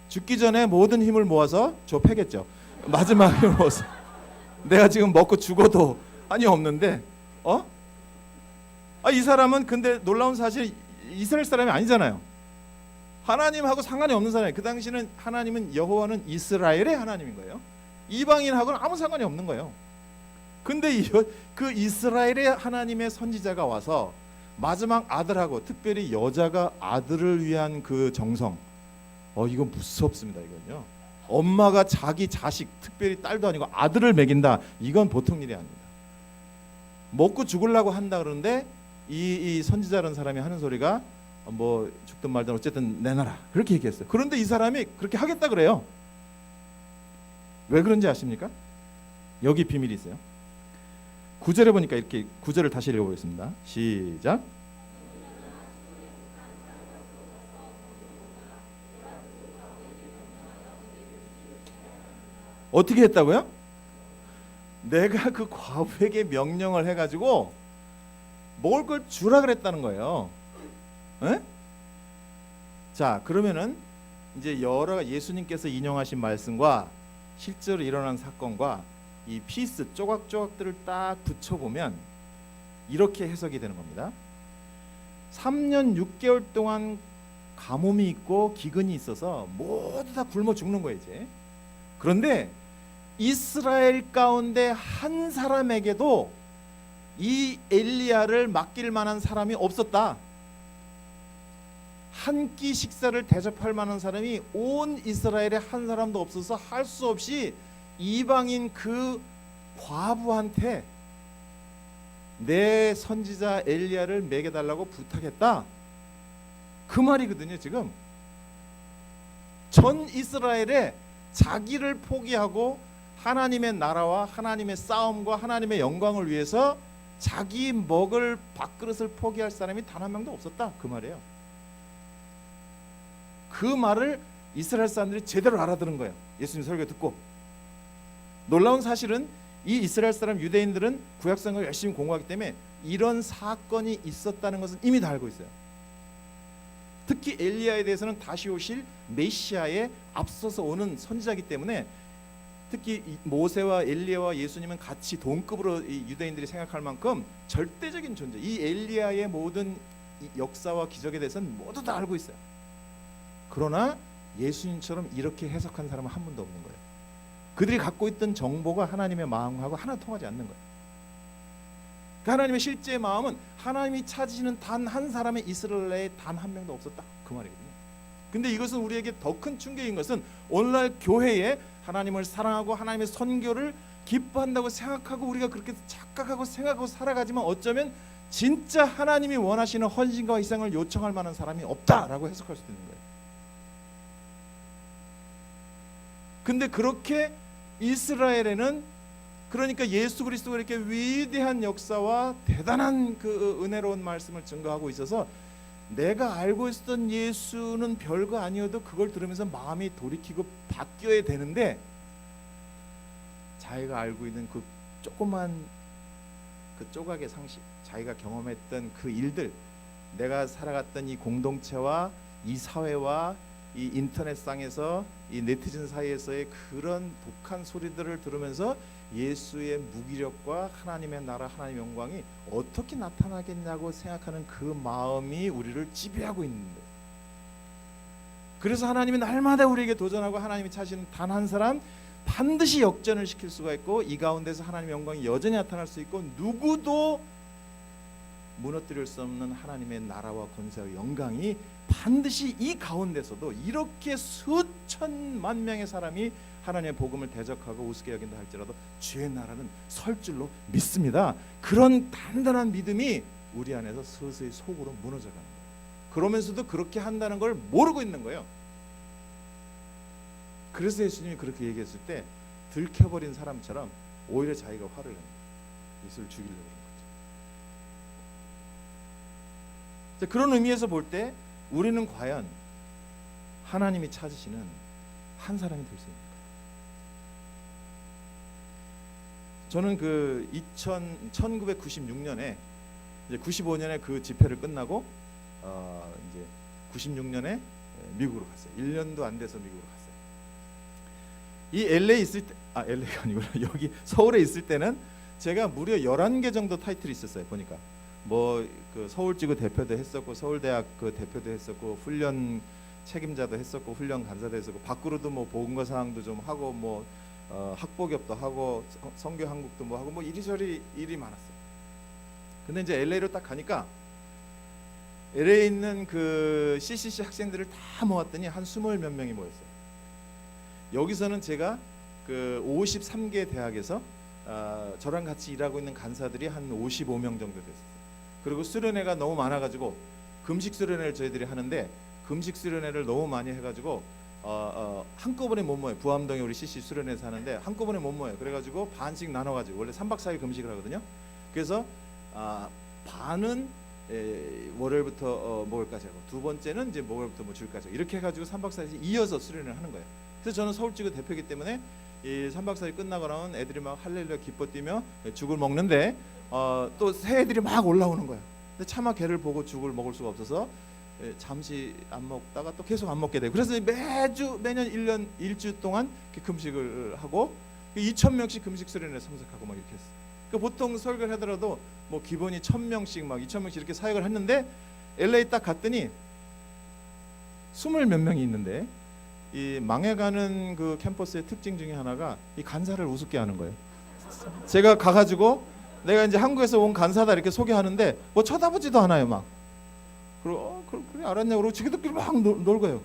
Speaker 1: 죽기 전에 모든 힘을 모아서 저 패겠죠. 마지막 힘을 모아서 내가 지금 먹고 죽어도 한이 없는데 이 사람은 근데 놀라운 사실 이스라엘 사람이 아니잖아요. 하나님하고 상관이 없는 사람이에요. 그 당시는 하나님은 여호와는 이스라엘의 하나님인 거예요. 이방인하고는 아무 상관이 없는 거예요. 근데 그 이스라엘의 하나님의 선지자가 와서 마지막 아들하고 특별히 여자가 아들을 위한 그 정성 이건 무섭습니다. 이건요. 엄마가 자기 자식 특별히 딸도 아니고 아들을 먹인다. 이건 보통 일이 아닙니다. 먹고 죽으려고 한다 그러는데 이 선지자라는 사람이 하는 소리가 뭐 죽든 말든 어쨌든 내놔라 그렇게 얘기했어요. 그런데 이 사람이 그렇게 하겠다 그래요. 왜 그런지 아십니까? 여기 비밀이 있어요. 9절에 보니까 이렇게 9절을 다시 읽어보겠습니다. 시작. 어떻게 했다고요? 내가 그 과부에게 명령을 해가지고 먹을 걸 주라 그랬다는 거예요. 에? 자, 그러면은 이제 여러 예수님께서 인용하신 말씀과 실제로 일어난 사건과 이 피스 조각조각들을 딱 붙여보면 이렇게 해석이 되는 겁니다. 3년 6개월 동안 가뭄이 있고 기근이 있어서 모두 다 굶어 죽는 거예요 이제. 그런데 이스라엘 가운데 한 사람에게도 이 엘리야를 맡길 만한 사람이 없었다. 한 끼 식사를 대접할 만한 사람이 온 이스라엘에 한 사람도 없어서 할 수 없이 이방인 그 과부한테 내 선지자 엘리야를 먹여달라고 부탁했다. 그 말이거든요. 지금 전 이스라엘에 자기를 포기하고 하나님의 나라와 하나님의 싸움과 하나님의 영광을 위해서 자기 먹을 밥그릇을 포기할 사람이 단 한 명도 없었다. 그 말이에요. 그 말을 이스라엘 사람들이 제대로 알아들은 거예요. 예수님 설교 듣고. 놀라운 사실은 이 이스라엘 사람 유대인들은 구약성경을 열심히 공부하기 때문에 이런 사건이 있었다는 것은 이미 다 알고 있어요. 특히 엘리야에 대해서는 다시 오실 메시아에 앞서서 오는 선지자이기 때문에 특히 모세와 엘리야와 예수님은 같이 동급으로 이 유대인들이 생각할 만큼 절대적인 존재, 이 엘리야의 모든 역사와 기적에 대해서는 모두 다 알고 있어요. 그러나 예수님처럼 이렇게 해석한 사람은 한 분도 없는 거예요. 그들이 갖고 있던 정보가 하나님의 마음하고 하나 통하지 않는 거예요. 그 하나님의 실제 마음은 하나님이 찾으시는 단 한 사람의 이스라엘에 단 한 명도 없었다, 그 말이거든요. 근데 이것은 우리에게 더 큰 충격인 것은 오늘날 교회에 하나님을 사랑하고 하나님의 선교를 기뻐한다고 생각하고 우리가 그렇게 착각하고 생각하고 살아가지만 어쩌면 진짜 하나님이 원하시는 헌신과 희생을 요청할 만한 사람이 없다라고 해석할 수도 있는 거예요. 근데 그렇게 이스라엘에는, 그러니까 예수 그리스도가 이렇게 위대한 역사와 대단한 그 은혜로운 말씀을 증거하고 있어서 내가 알고 있었던 예수는 별거 아니어도 그걸 들으면서 마음이 돌이키고 바뀌어야 되는데, 자기가 알고 있는 그 조그만 그 조각의 상식, 자기가 경험했던 그 일들, 내가 살아갔던 이 공동체와 이 사회와 이 인터넷상에서 이 네티즌 사이에서의 그런 독한 소리들을 들으면서 예수의 무기력과 하나님의 나라, 하나님의 영광이 어떻게 나타나겠냐고 생각하는 그 마음이 우리를 지배하고 있는 거예요. 그래서 하나님이 날마다 우리에게 도전하고 하나님이 찾으시는 단 한 사람 반드시 역전을 시킬 수가 있고, 이 가운데서 하나님의 영광이 여전히 나타날 수 있고, 누구도 무너뜨릴 수 없는 하나님의 나라와 권세와 영광이 반드시 이 가운데서도 이렇게 수천만 명의 사람이 하나님의 복음을 대적하고 우습게 여긴다 할지라도 주의 나라는 설 줄로 믿습니다. 그런 단단한 믿음이 우리 안에서 서서히 속으로 무너져가는 거예요. 그러면서도 그렇게 한다는 걸 모르고 있는 거예요. 그래서 예수님이 그렇게 얘기했을 때 들켜버린 사람처럼 오히려 자기가 화를 냅니다. 예수를 죽이려고 그런 거죠. 자, 그런 의미에서 볼 때 우리는 과연 하나님이 찾으시는 한 사람이 될 수 있을까? 저는 그 1996년에 이제 95년에 그 집회를 끝나고 이제 96년에 미국으로 갔어요. 1년도 안 돼서 미국으로 갔어요. 이 LA 있을 때, LA가 아니구나. 여기 서울에 있을 때는 제가 무려 11개 정도 타이틀이 있었어요. 보니까 뭐 그 서울지구 대표도 했었고, 서울대학 그 대표도 했었고, 훈련 책임자도 했었고, 훈련 간사도 했었고, 밖으로도 뭐 보건과 사항도 좀 하고, 뭐 학보겹도 하고, 선교 한국도 뭐 하고, 뭐 이리저리 일이 많았어요. 근데 이제 LA로 딱 가니까 LA에 있는 그 CCC 학생들을 다 모았더니 한 20 몇 명이 모였어요. 여기서는 제가 그 53개 대학에서 저랑 같이 일하고 있는 간사들이 한 55명 정도 됐어요. 그리고 수련회가 너무 많아가지고 금식 수련회를 저희들이 하는데, 금식 수련회를 너무 많이 해가지고 한꺼번에 못 모여요. 부암동에 우리 CC 수련회에서 하는데 한꺼번에 못 모여요. 그래가지고 반씩 나눠가지고 원래 3박 4일 금식을 하거든요. 그래서 반은 월요일부터 목요일까지 하고, 두 번째는 이제 목요일부터 뭐 주일까지 하고, 이렇게 해가지고 3박 4일 이어서 수련을 하는 거예요. 그래서 저는 서울지구 대표이기 때문에 이 3박 4일 끝나고 나면 애들이 막 할렐루야 기뻐 뛰며 죽을 먹는데 또 새 애들이 막 올라오는 거예요. 근데 차마 걔를 보고 죽을 먹을 수가 없어서 잠시 안 먹다가 또 계속 안 먹게 되고, 그래서 매년 1년 일주 동안 금식을 하고 2,000명씩 금식 수련회 참석하고 막 이렇게 했어요. 그러니까 보통 설교를 하더라도 뭐 기본이 1,000명씩 막 2,000명씩 이렇게 사역을 했는데, LA 딱 갔더니 20 몇 명이 있는데, 이 망해가는 그 캠퍼스의 특징 중에 하나가 이 간사를 우습게 하는 거예요. 제가 가가지고 내가 이제 한국에서 온 간사다 이렇게 소개하는데 뭐 쳐다보지도 않아요. 막 그리고 그래 알았냐 그러고 지들끼리 막 놀고요.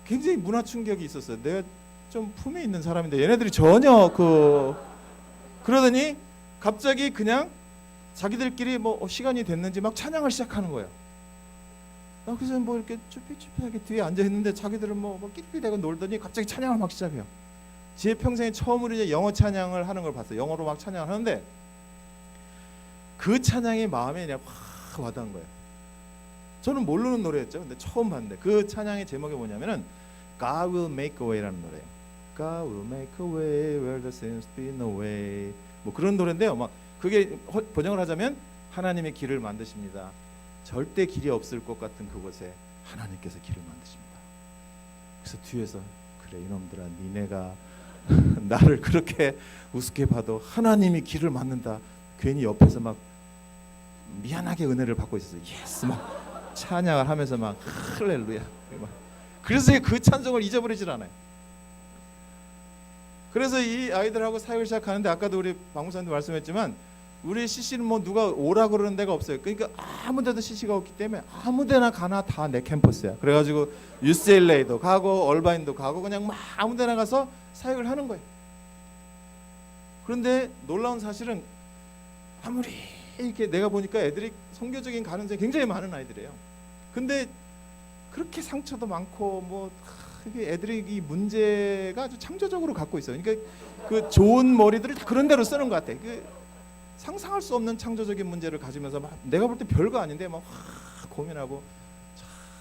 Speaker 1: 굉장히 문화 충격이 있었어요. 내가 좀 품에 있는 사람인데 얘네들이 전혀 그러더니 갑자기 그냥 자기들끼리 뭐 시간이 됐는지 막 찬양을 시작하는 거예요. 그래서 뭐 이렇게 쭈삣쭈삣하게 뒤에 앉아 있는데 자기들은 뭐 끼리끼리대고 놀더니 갑자기 찬양을 막 시작해요. 제 평생에 처음으로 이제 영어 찬양을 하는 걸 봤어요. 영어로 막 찬양을 하는데 그 찬양이 마음에 그냥 확 와닿은 거예요. 저는 모르는 노래였죠. 근데 처음 봤는데 그 찬양의 제목이 뭐냐면은 God will make a way라는 노래예요. God will make a way where there seems to be no way. 뭐 그런 노래인데요. 막 그게 번역을 하자면 하나님의 길을 만드십니다. 절대 길이 없을 것 같은 그곳에 하나님께서 길을 만드십니다. 그래서 뒤에서 그래 이놈들아 니네가 나를 그렇게 우습게 봐도 하나님이 길을 만든다. 괜히 옆에서 막 미안하게 은혜를 받고 있었어요. 예스 막 찬양을 하면서 막 할렐루야. 그래서 그 찬송을 잊어버리질 않아요. 그래서 이 아이들하고 사역을 시작하는데 아까도 우리 박무사님도 말씀했지만 우리 CC는 뭐 누가 오라 그러는 데가 없어요. 그러니까 아무데도 CC가 없기 때문에 아무데나 가나 다 내 캠퍼스야. 그래가지고 UCLA도 가고 얼바인도 가고 그냥 막 아무데나 가서 사역을 하는 거예요. 그런데 놀라운 사실은 아무리 이렇게 내가 보니까 애들이 선교적인 가능성이 굉장히 많은 아이들이에요. 근데 그렇게 상처도 많고 뭐 이게 애들이 이 문제가 아주 창조적으로 갖고 있어요. 그러니까 그 좋은 머리들을 다 그런 대로 쓰는 것 같아. 그 상상할 수 없는 창조적인 문제를 가지면서 막 내가 볼 때 별거 아닌데 막 고민하고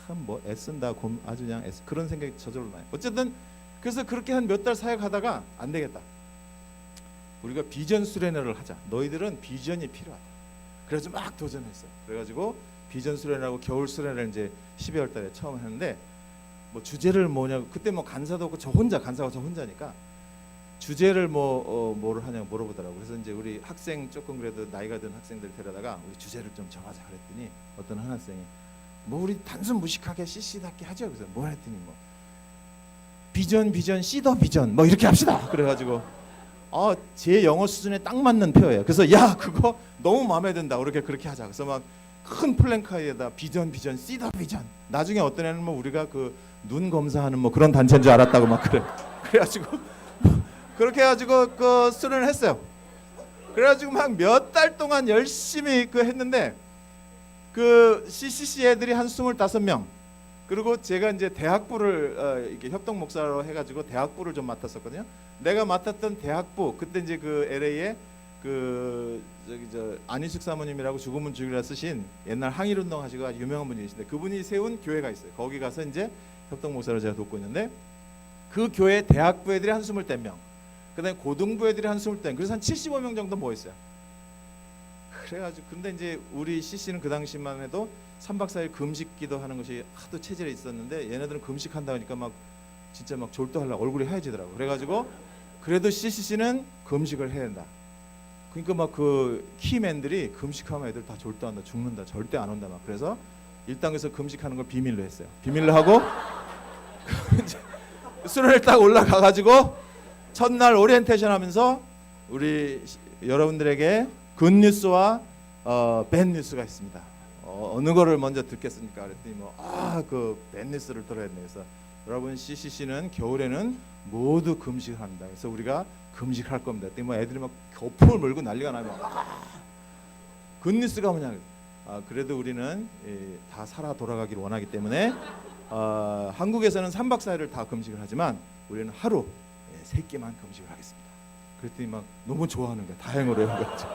Speaker 1: 참 뭐 애쓴다 아주 그냥 그런 생각이 저절로 나요. 어쨌든 그래서 그렇게 한 몇 달 사역하다가 안 되겠다. 우리가 비전 수련회를 하자. 너희들은 비전이 필요하다. 그래서 막 도전했어요. 그래가지고 비전 수련회하고 겨울 수련회를 이제 12월 달에 처음 했는데 뭐 주제를 뭐냐고 그때 뭐 간사도 없고 간사가 저 혼자니까 주제를 뭐를 하냐고 물어보더라고. 그래서 이제 우리 학생 조금 그래도 나이가 든 학생들 데려다가 우리 주제를 좀 정하자 그랬더니 어떤 한 학생이 뭐 우리 단순 무식하게 CC답게 하죠. 그래서 뭐 했더니 뭐 비전 시더 비전 뭐 이렇게 합시다. 그래가지고 제 영어 수준에 딱 맞는 표예요. 그래서 야 그거 너무 마음에 든다. 그렇게 하자. 그래서 막 큰 플랜카드에다 비전 시더 비전. 나중에 어떤 애는 뭐 우리가 그 눈 검사하는 뭐 그런 단체인 줄 알았다고 막 그래. 그래가지고 그렇게 해가지고 그 수련을 했어요. 그래가지고 막 몇 달 동안 열심히 그 했는데 그 CCC 애들이 한 25명 그리고 제가 이제 대학부를 이렇게 협동 목사로 해가지고 대학부를 좀 맡았었거든요. 내가 맡았던 대학부 그때 이제 그 LA에 그 안희숙 사모님이라고 죽으면 죽이라 쓰신 옛날 항일운동 하시고 아주 유명한 분이 계신데 그분이 세운 교회가 있어요. 거기 가서 이제 협동 목사로 제가 돕고 있는데 그 교회 대학부 애들이 한 20명 그다음에 고등부 애들이 한 20명 그래서 한 75명 정도 모였어요. 그래가지고 근데 이제 우리 CC는 그 당시만 해도 3박 4일 금식 기도하는 것이 하도 체질에 있었는데 얘네들은 금식한다 하니까 막 진짜 막 졸도하려고 얼굴이 하얘지더라고. 그래가지고 그래도 CCC는 금식을 해야 된다. 그러니까 막 그 키맨들이 금식하면 애들 다 졸도한다 죽는다 절대 안 온다 막 그래서 일당에서 금식하는 걸 비밀로 했어요. 비밀로 하고 수련회 딱 올라가가지고 첫날 오리엔테이션 하면서 우리 여러분들에게 굿뉴스와 밴뉴스가 있습니다. 어느 거를 먼저 듣겠습니까? 그랬더니 그 밴뉴스를 들어야 돼. 그래서 여러분 CCC는 겨울에는 모두 금식한다. 그래서 우리가 금식할 겁니다. 그랬더니 뭐 애들이 막 거품을 물고 난리가 나면 굿뉴스가 뭐냐? 그래도 우리는 다 살아 돌아가기를 원하기 때문에 한국에서는 3박 4일을 다 금식을 하지만 우리는 하루 3끼만 금식을 하겠습니다. 그랬더니 막 너무 좋아하는 거야. 다행으로 해가지고.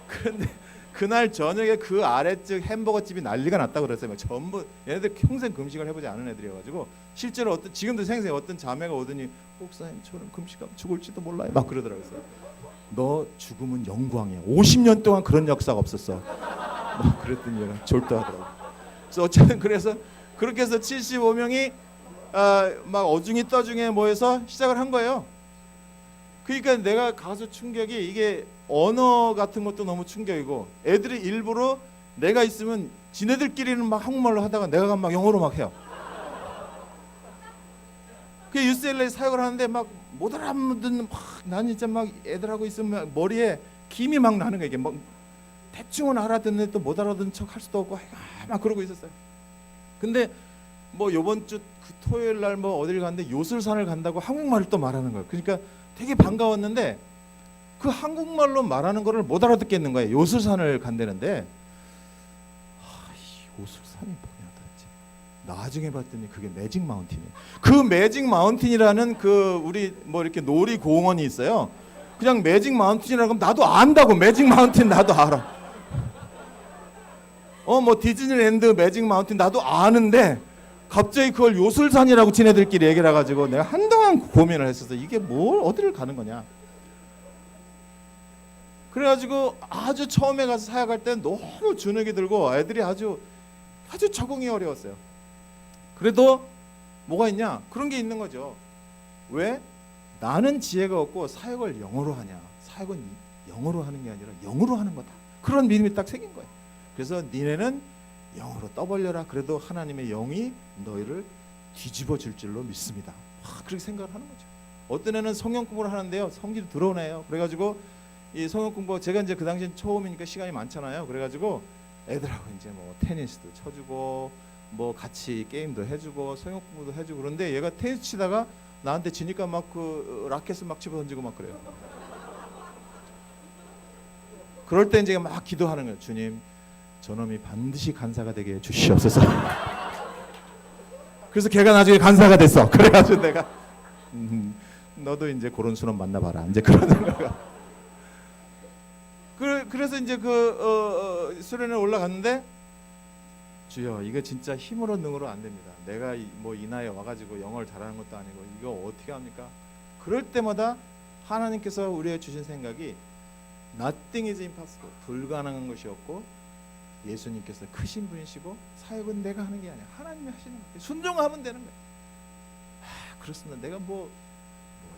Speaker 1: 그런데 그날 저녁에 그 아래쪽 햄버거 집이 난리가 났다고 그랬어요. 막 전부 얘네들 평생 금식을 해보지 않은 애들이어가지고 실제로 지금도 생생히 어떤 자매가 오더니 목사님 저는 금식하면 죽을지도 몰라요. 막 그러더라고요. 너 죽으면 영광이야. 50년 동안 그런 역사가 없었어. 막 그랬더니 얘가 졸도하더라고. 그래서 어쨌든 그래서 그렇게 해서 75명이 막 어중이 떠중에 모여서 시작을 한 거예요. 그러니까 내가 가서 충격이 이게 언어 같은 것도 너무 충격이고 애들이 일부러 내가 있으면 지네들끼리는 막 한국말로 하다가 내가 가면 막 영어로 막 해요. 그 UCLA 사역을 하는데 막 못 알아듣는 난 진짜 막 애들하고 있으면 머리에 김이 막 나는 거야. 이게 막 대충은 알아듣는데 또 못 알아듣는 척 할 수도 없고 막 그러고 있었어요. 근데 뭐 요번 주 그 토요일 날 뭐 어딜 갔는데 요술산을 간다고 한국말을 또 말하는 거예요. 그러니까 되게 반가웠는데 그 한국말로 말하는 거를 못 알아듣겠는 거예요. 요술산을 간다는데 이 요술산이 뭐냐 도대체. 나중에 봤더니 그게 매직 마운틴이에요. 그 매직 마운틴이라는 그 우리 뭐 이렇게 놀이공원이 있어요. 그냥 매직 마운틴이라고 하면 나도 안다고. 매직 마운틴 나도 알아. 뭐 디즈니랜드 매직 마운틴 나도 아는데 갑자기 그걸 요술산이라고 지네들끼리 얘기를 해가지고 내가 한동안 고민을 했었어. 이게 뭘 어디를 가는 거냐. 그래가지고 아주 처음에 가서 사역할 때 너무 주눅이 들고 애들이 아주 적응이 어려웠어요. 그래도 뭐가 있냐? 그런 게 있는 거죠. 왜? 나는 지혜가 없고 사역을 영어로 하냐? 사역은 영어로 하는 게 아니라 영어로 하는 거다. 그런 믿음이 딱 생긴 거예요. 그래서 니네는 영어로 떠벌려라. 그래도 하나님의 영이 너희를 뒤집어 줄 줄로 믿습니다. 그렇게 생각을 하는 거죠. 어떤 애는 성경 공부를 하는데요, 성질이 더러운 애예요. 그래가지고 이 성경 공부, 제가 이제 그 당시엔 처음이니까 시간이 많잖아요. 그래가지고 애들하고 이제 뭐 테니스도 쳐주고 뭐 같이 게임도 해주고 성경 공부도 해주고. 그런데 얘가 테니스 치다가 나한테 지니까 막 그 라켓을 막 집어 던지고 막 그래요. 그럴 때 이제 막 기도하는 거예요. 주님, 저놈이 반드시 간사가 되게 해주시옵소서. 그래서 걔가 나중에 간사가 됐어. 그래가지고 내가 너도 이제 그런 수놈 만나봐라. 이제 그런 생각을. 그래서 이제 수련회 올라갔는데, 주여, 이거 진짜 힘으로 능으로 안 됩니다. 내가 뭐 이 나이에 와가지고 영어를 잘하는 것도 아니고 이거 어떻게 합니까? 그럴 때마다 하나님께서 우리에게 주신 생각이 Nothing is impossible. 불가능한 것이 없고 예수님께서 크신 분이시고 사역은 내가 하는 게 아니야. 하나님이 하시는 거예요. 순종하면 되는 거예요. 그렇습니다. 내가 뭐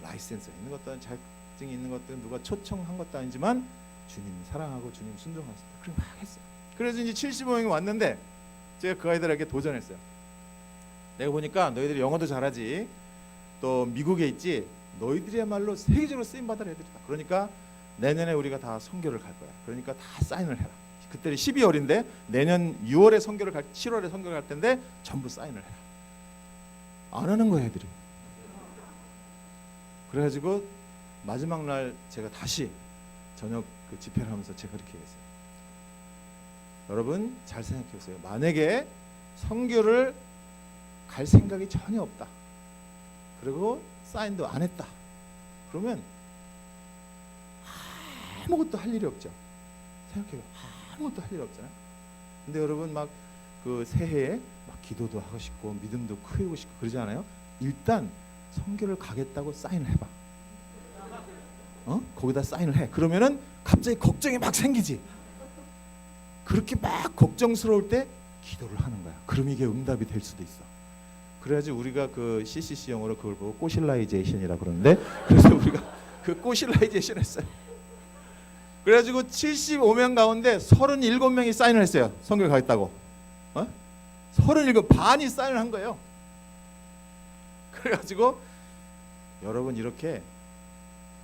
Speaker 1: 라이센스가 있는 것도 아니고 자격증이 있는 것도 누가 초청한 것도 아니지만 주님 사랑하고 주님 순종하겠습니다. 그럼 막 했어요. 그래서 이제 75명이 왔는데 제가 그 아이들에게 도전했어요. 내가 보니까 너희들이 영어도 잘하지, 또 미국에 있지, 너희들이야말로 세계적으로 쓰임받을 애들이다. 그러니까 내년에 우리가 다 선교를 갈 거야. 그러니까 다 사인을 해라. 그때 12월인데 내년 6월에 선교를 7월에 선교를 갈 텐데 전부 사인을 해라. 안 하는 거야 애들이. 그래가지고 마지막 날 제가 다시 저녁 그 집회를 하면서 제가 그렇게 얘기했어요. 여러분 잘 생각해 보세요. 만약에 선교를 갈 생각이 전혀 없다, 그리고 사인도 안 했다, 그러면 아무것도 할 일이 없죠. 생각해요. 아무것도 할 일이 없잖아요. 근데 여러분 막 그 새해에 막 기도도 하고 싶고 믿음도 크고 싶고 그러지 않아요? 일단 선교를 가겠다고 사인을 해봐. 거기다 사인을 해. 그러면은 갑자기 걱정이 막 생기지. 그렇게 막 걱정스러울 때 기도를 하는 거야. 그럼 이게 응답이 될 수도 있어. 그래야지 우리가 그 CCC 영어로 그걸 보고 꼬실라이제이션이라 그러는데, 그래서 우리가 그 꼬실라이제이션 했어요. 그래가지고 75명 가운데 37명이 사인을 했어요. 선교 가겠다고. 37 반이 사인을 한 거예요. 그래가지고 여러분 이렇게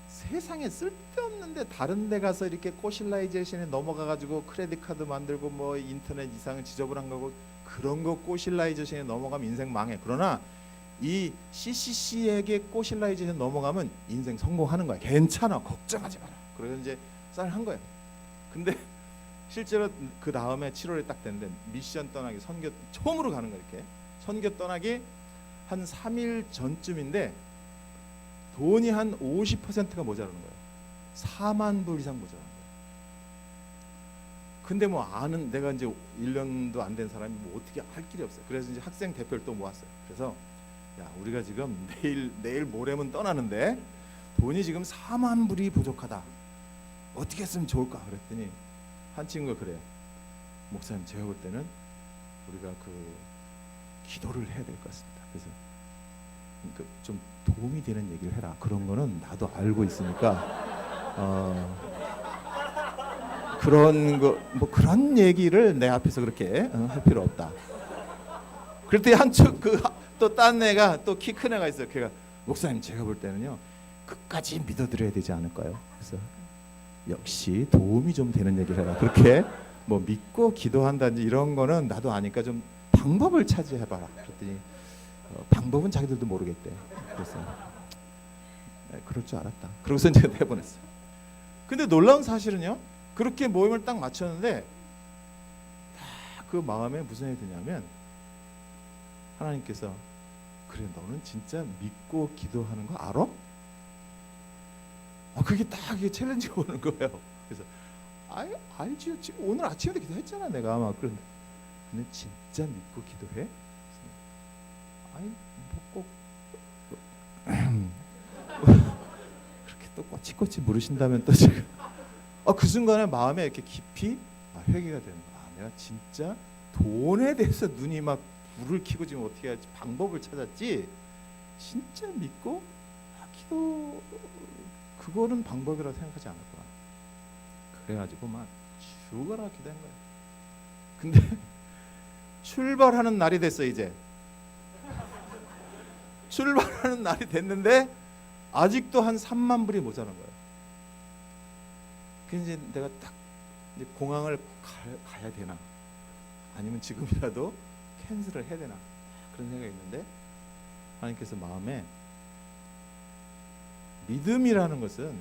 Speaker 1: 세상에 쓸데없는데 다른 데 가서 이렇게 꼬실라이제이션에 넘어가가지고 크레딧 카드 만들고 뭐 인터넷 이상은 지저분한 거고 그런 거 꼬실라이제이션에 넘어가면 인생 망해. 그러나 이 CCC에게 꼬실라이제이션 넘어가면 인생 성공하는 거야. 괜찮아, 걱정하지 마라. 그래서 이제 사인한 거예요. 근데 실제로 그 다음에 7월에 딱 됐는데 미션 떠나기, 선교 처음으로 가는 거예요. 이렇게 선교 떠나기 한 3일 전쯤인데 돈이 한 50%가 모자라는 거예요. 4만 불 이상 모자라는 거예요. 근데 뭐 아는, 내가 이제 1년도 안 된 사람이 뭐 어떻게 할 길이 없어요. 그래서 이제 학생 대표를 또 모았어요. 그래서 야, 우리가 지금 내일 모레면 떠나는데 돈이 지금 4만 불이 부족하다. 어떻게 했으면 좋을까? 그랬더니 한 친구가 그래요. 목사님, 제가 볼 때는 우리가 그 기도를 해야 될 것 같습니다. 그래서 좀 도움이 되는 얘기를 해라. 그런 거는 나도 알고 있으니까 그런 거 뭐 그런 얘기를 내 앞에서 그렇게 할 필요 없다. 그랬더니 한쪽 또 딴 애가 또 키 큰 애가 있어요. 걔가 목사님, 제가 볼 때는요 끝까지 믿어드려야 되지 않을까요? 그래서 역시 도움이 좀 되는 얘기를 해라. 그렇게 뭐 믿고 기도한다든지 이런 거는 나도 아니까 좀 방법을 찾아해봐라. 그랬더니 방법은 자기들도 모르겠대. 그래서 그럴 줄 알았다. 그러고서 이제 내보냈어요. 근데 놀라운 사실은요, 그렇게 모임을 딱 마쳤는데 그 마음에 무슨 일이 드냐면 하나님께서 그래, 너는 진짜 믿고 기도하는 거 알아? 그게 딱 챌린지가 오는 거예요. 그래서 알지요. 지금 오늘 아침에도 기도했잖아 내가. 막 그런데 근데 진짜 믿고 기도해? 아니 뭐꼭 그렇게 또 꼬치꼬치 물으신다면 또 제가 그 순간에 마음에 이렇게 깊이 회개가 되는 거야. 내가 진짜 돈에 대해서 눈이 막 불을 켜고 지금 어떻게 할지 방법을 찾았지. 진짜 믿고 기도 그거는 방법이라고 생각하지 않을 거야. 그래가지고 막 죽어라 기도한 거야. 근데 출발하는 날이 됐어. 이제 출발하는 날이 됐는데 아직도 한 3만 불이 모자란 거예요. 그래서 이제 내가 딱 이제 공항을 가야 되나 아니면 지금이라도 캔슬을 해야 되나 그런 생각이 있는데 하나님께서 마음에 믿음이라는 것은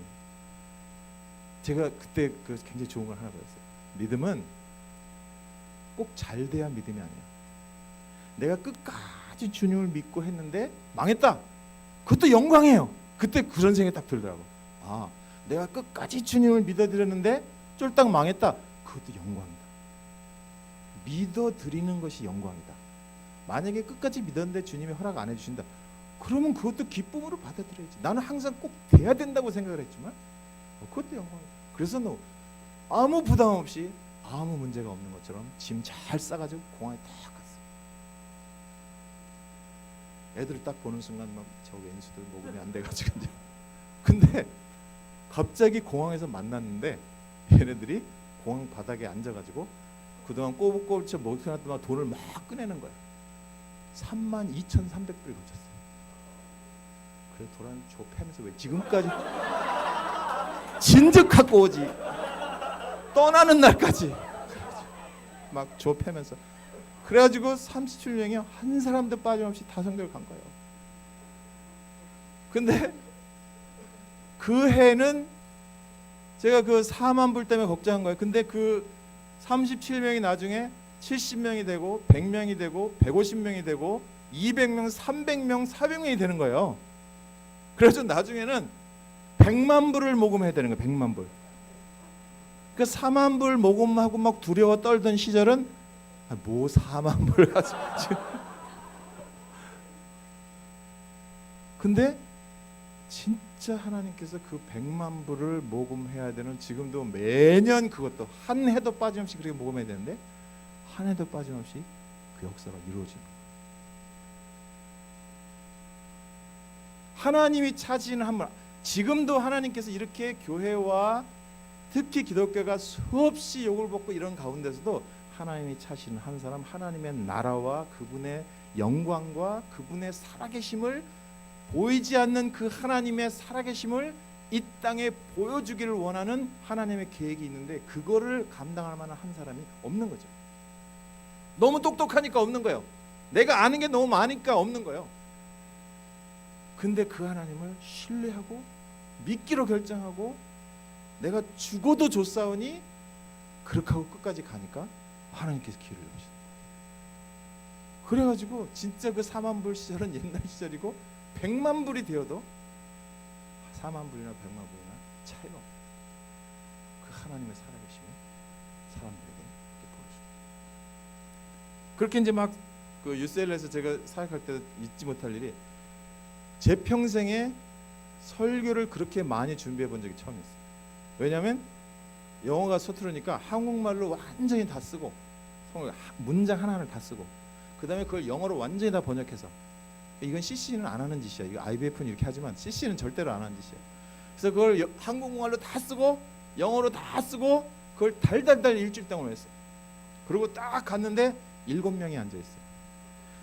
Speaker 1: 제가 그때 굉장히 좋은 걸 하나 배웠어요. 믿음은 꼭 잘 돼야 믿음이 아니야. 내가 끝까지 주님을 믿고 했는데 망했다. 그것도 영광이에요. 그때 그런 생각이 딱 들더라고. 내가 끝까지 주님을 믿어드렸는데 쫄딱 망했다. 그것도 영광이다. 믿어드리는 것이 영광이다. 만약에 끝까지 믿었는데 주님이 허락 안 해주신다. 그러면 그것도 기쁨으로 받아들여야지. 나는 항상 꼭 돼야 된다고 생각을 했지만 그것도 영광이다. 그래서 너 아무 부담 없이 아무 문제가 없는 것처럼 짐 잘 싸가지고 공항에 딱 갔어. 애들을 딱 보는 순간 막 저 왼수들 녹음이 안 돼가지고 이제 근데 갑자기 공항에서 만났는데 얘네들이 공항 바닥에 앉아가지고 그동안 꼬불꼬불 먹혀놨던 돈을 막 꺼내는 거야. 32,300불이 거쳤어. 그래 도란 줘 패면서 왜 지금까지 진즉 갖고 오지. 떠나는 날까지 막 줘 패면서 그래가지고 37명이 한 사람도 빠짐없이 다 성교를 간 거예요. 근데 그 해는 제가 그 4만 불 때문에 걱정한 거예요. 근데 그 37명이 나중에 70명이 되고 100명이 되고 150명이 되고 200명, 300명, 400명이 되는 거예요. 그래서 나중에는 100만 불을 모금해야 되는 거예요. 100만 불. 그 4만 불 모금하고 막 두려워 떨던 시절은 뭐 4만 불 가지고 근데 진짜 하나님께서 그 100만 불을 모금해야 되는 지금도 매년 그것도 한 해도 빠짐없이 그렇게 모금해야 되는데 한 해도 빠짐없이 그 역사가 이루어지는 거예요. 하나님이 차지는 한 번 지금도 하나님께서 이렇게 교회와 특히 기독교가 수없이 욕을 먹고 이런 가운데서도 하나님이 차시는 한 사람 하나님의 나라와 그분의 영광과 그분의 살아계심을 보이지 않는 그 하나님의 살아계심을 이 땅에 보여주기를 원하는 하나님의 계획이 있는데 그거를 감당할 만한 한 사람이 없는 거죠. 너무 똑똑하니까 없는 거예요. 내가 아는 게 너무 많으니까 없는 거예요. 근데 그 하나님을 신뢰하고 믿기로 결정하고 내가 죽어도 좋사오니 그렇게 하고 끝까지 가니까 하나님께서 기회를 주시는 거예요. 그래가지고 진짜 그 4만 불 시절은 옛날 시절이고 100만 불이 되어도 4만 불이나 100만 불이나 차이가 없어요. 그 하나님의 살아계심이 사람들에게 보여줍니다. 그렇게 이제 막 그 UCLA에서 제가 사역할 때 잊지 못할 일이 제 평생에 설교를 그렇게 많이 준비해 본 적이 처음이었어요. 왜냐하면 영어가 서투르니까 한국말로 완전히 다 쓰고 문장 하나하나를 다 쓰고 그 다음에 그걸 영어로 완전히 다 번역해서 이건 CC는 안 하는 짓이야. 이거 IBF는 이렇게 하지만 CC는 절대로 안 하는 짓이야. 그래서 그걸 한국말로 다 쓰고 영어로 다 쓰고 그걸 달달달 일주일 동안 했어요. 그리고 딱 갔는데 7명이 앉아있어요.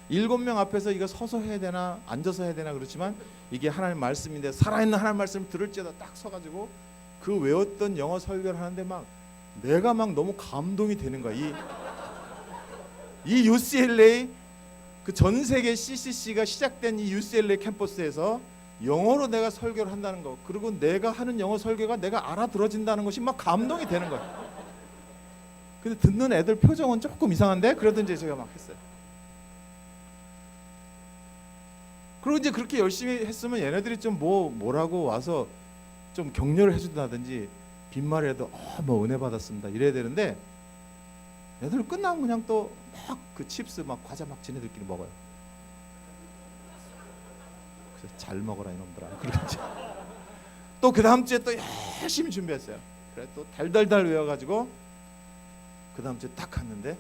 Speaker 1: 7명 앞에서 이거 서서 해야 되나 앉아서 해야 되나 그렇지만 이게 하나님 말씀인데 살아있는 하나님 말씀을 들을지어다 딱 서가지고 그 외웠던 영어 설교를 하는데 막 내가 막 너무 감동이 되는 거야. 이 UCLA 그 전 세계 CCC가 시작된 이 UCLA 캠퍼스에서 영어로 내가 설교를 한다는 거 그리고 내가 하는 영어 설교가 내가 알아들어진다는 것이 막 감동이 되는 거야. 근데 듣는 애들 표정은 조금 이상한데 그래도 이제 제가 막 했어요. 그리고 이제 그렇게 열심히 했으면 얘네들이 좀 뭐라고 와서 좀 격려를 해준다든지 빈말이라도 뭐 은혜 받았습니다 이래야 되는데 애들 끝나면 그냥 또 막 그 칩스 막 과자 막 지네들끼리 먹어요. 그래서 잘 먹어라 이놈들아. 그러지. 또 그 다음 주에 또 열심히 준비했어요. 그래 또 달달달 외워가지고 그 다음 주에 딱 갔는데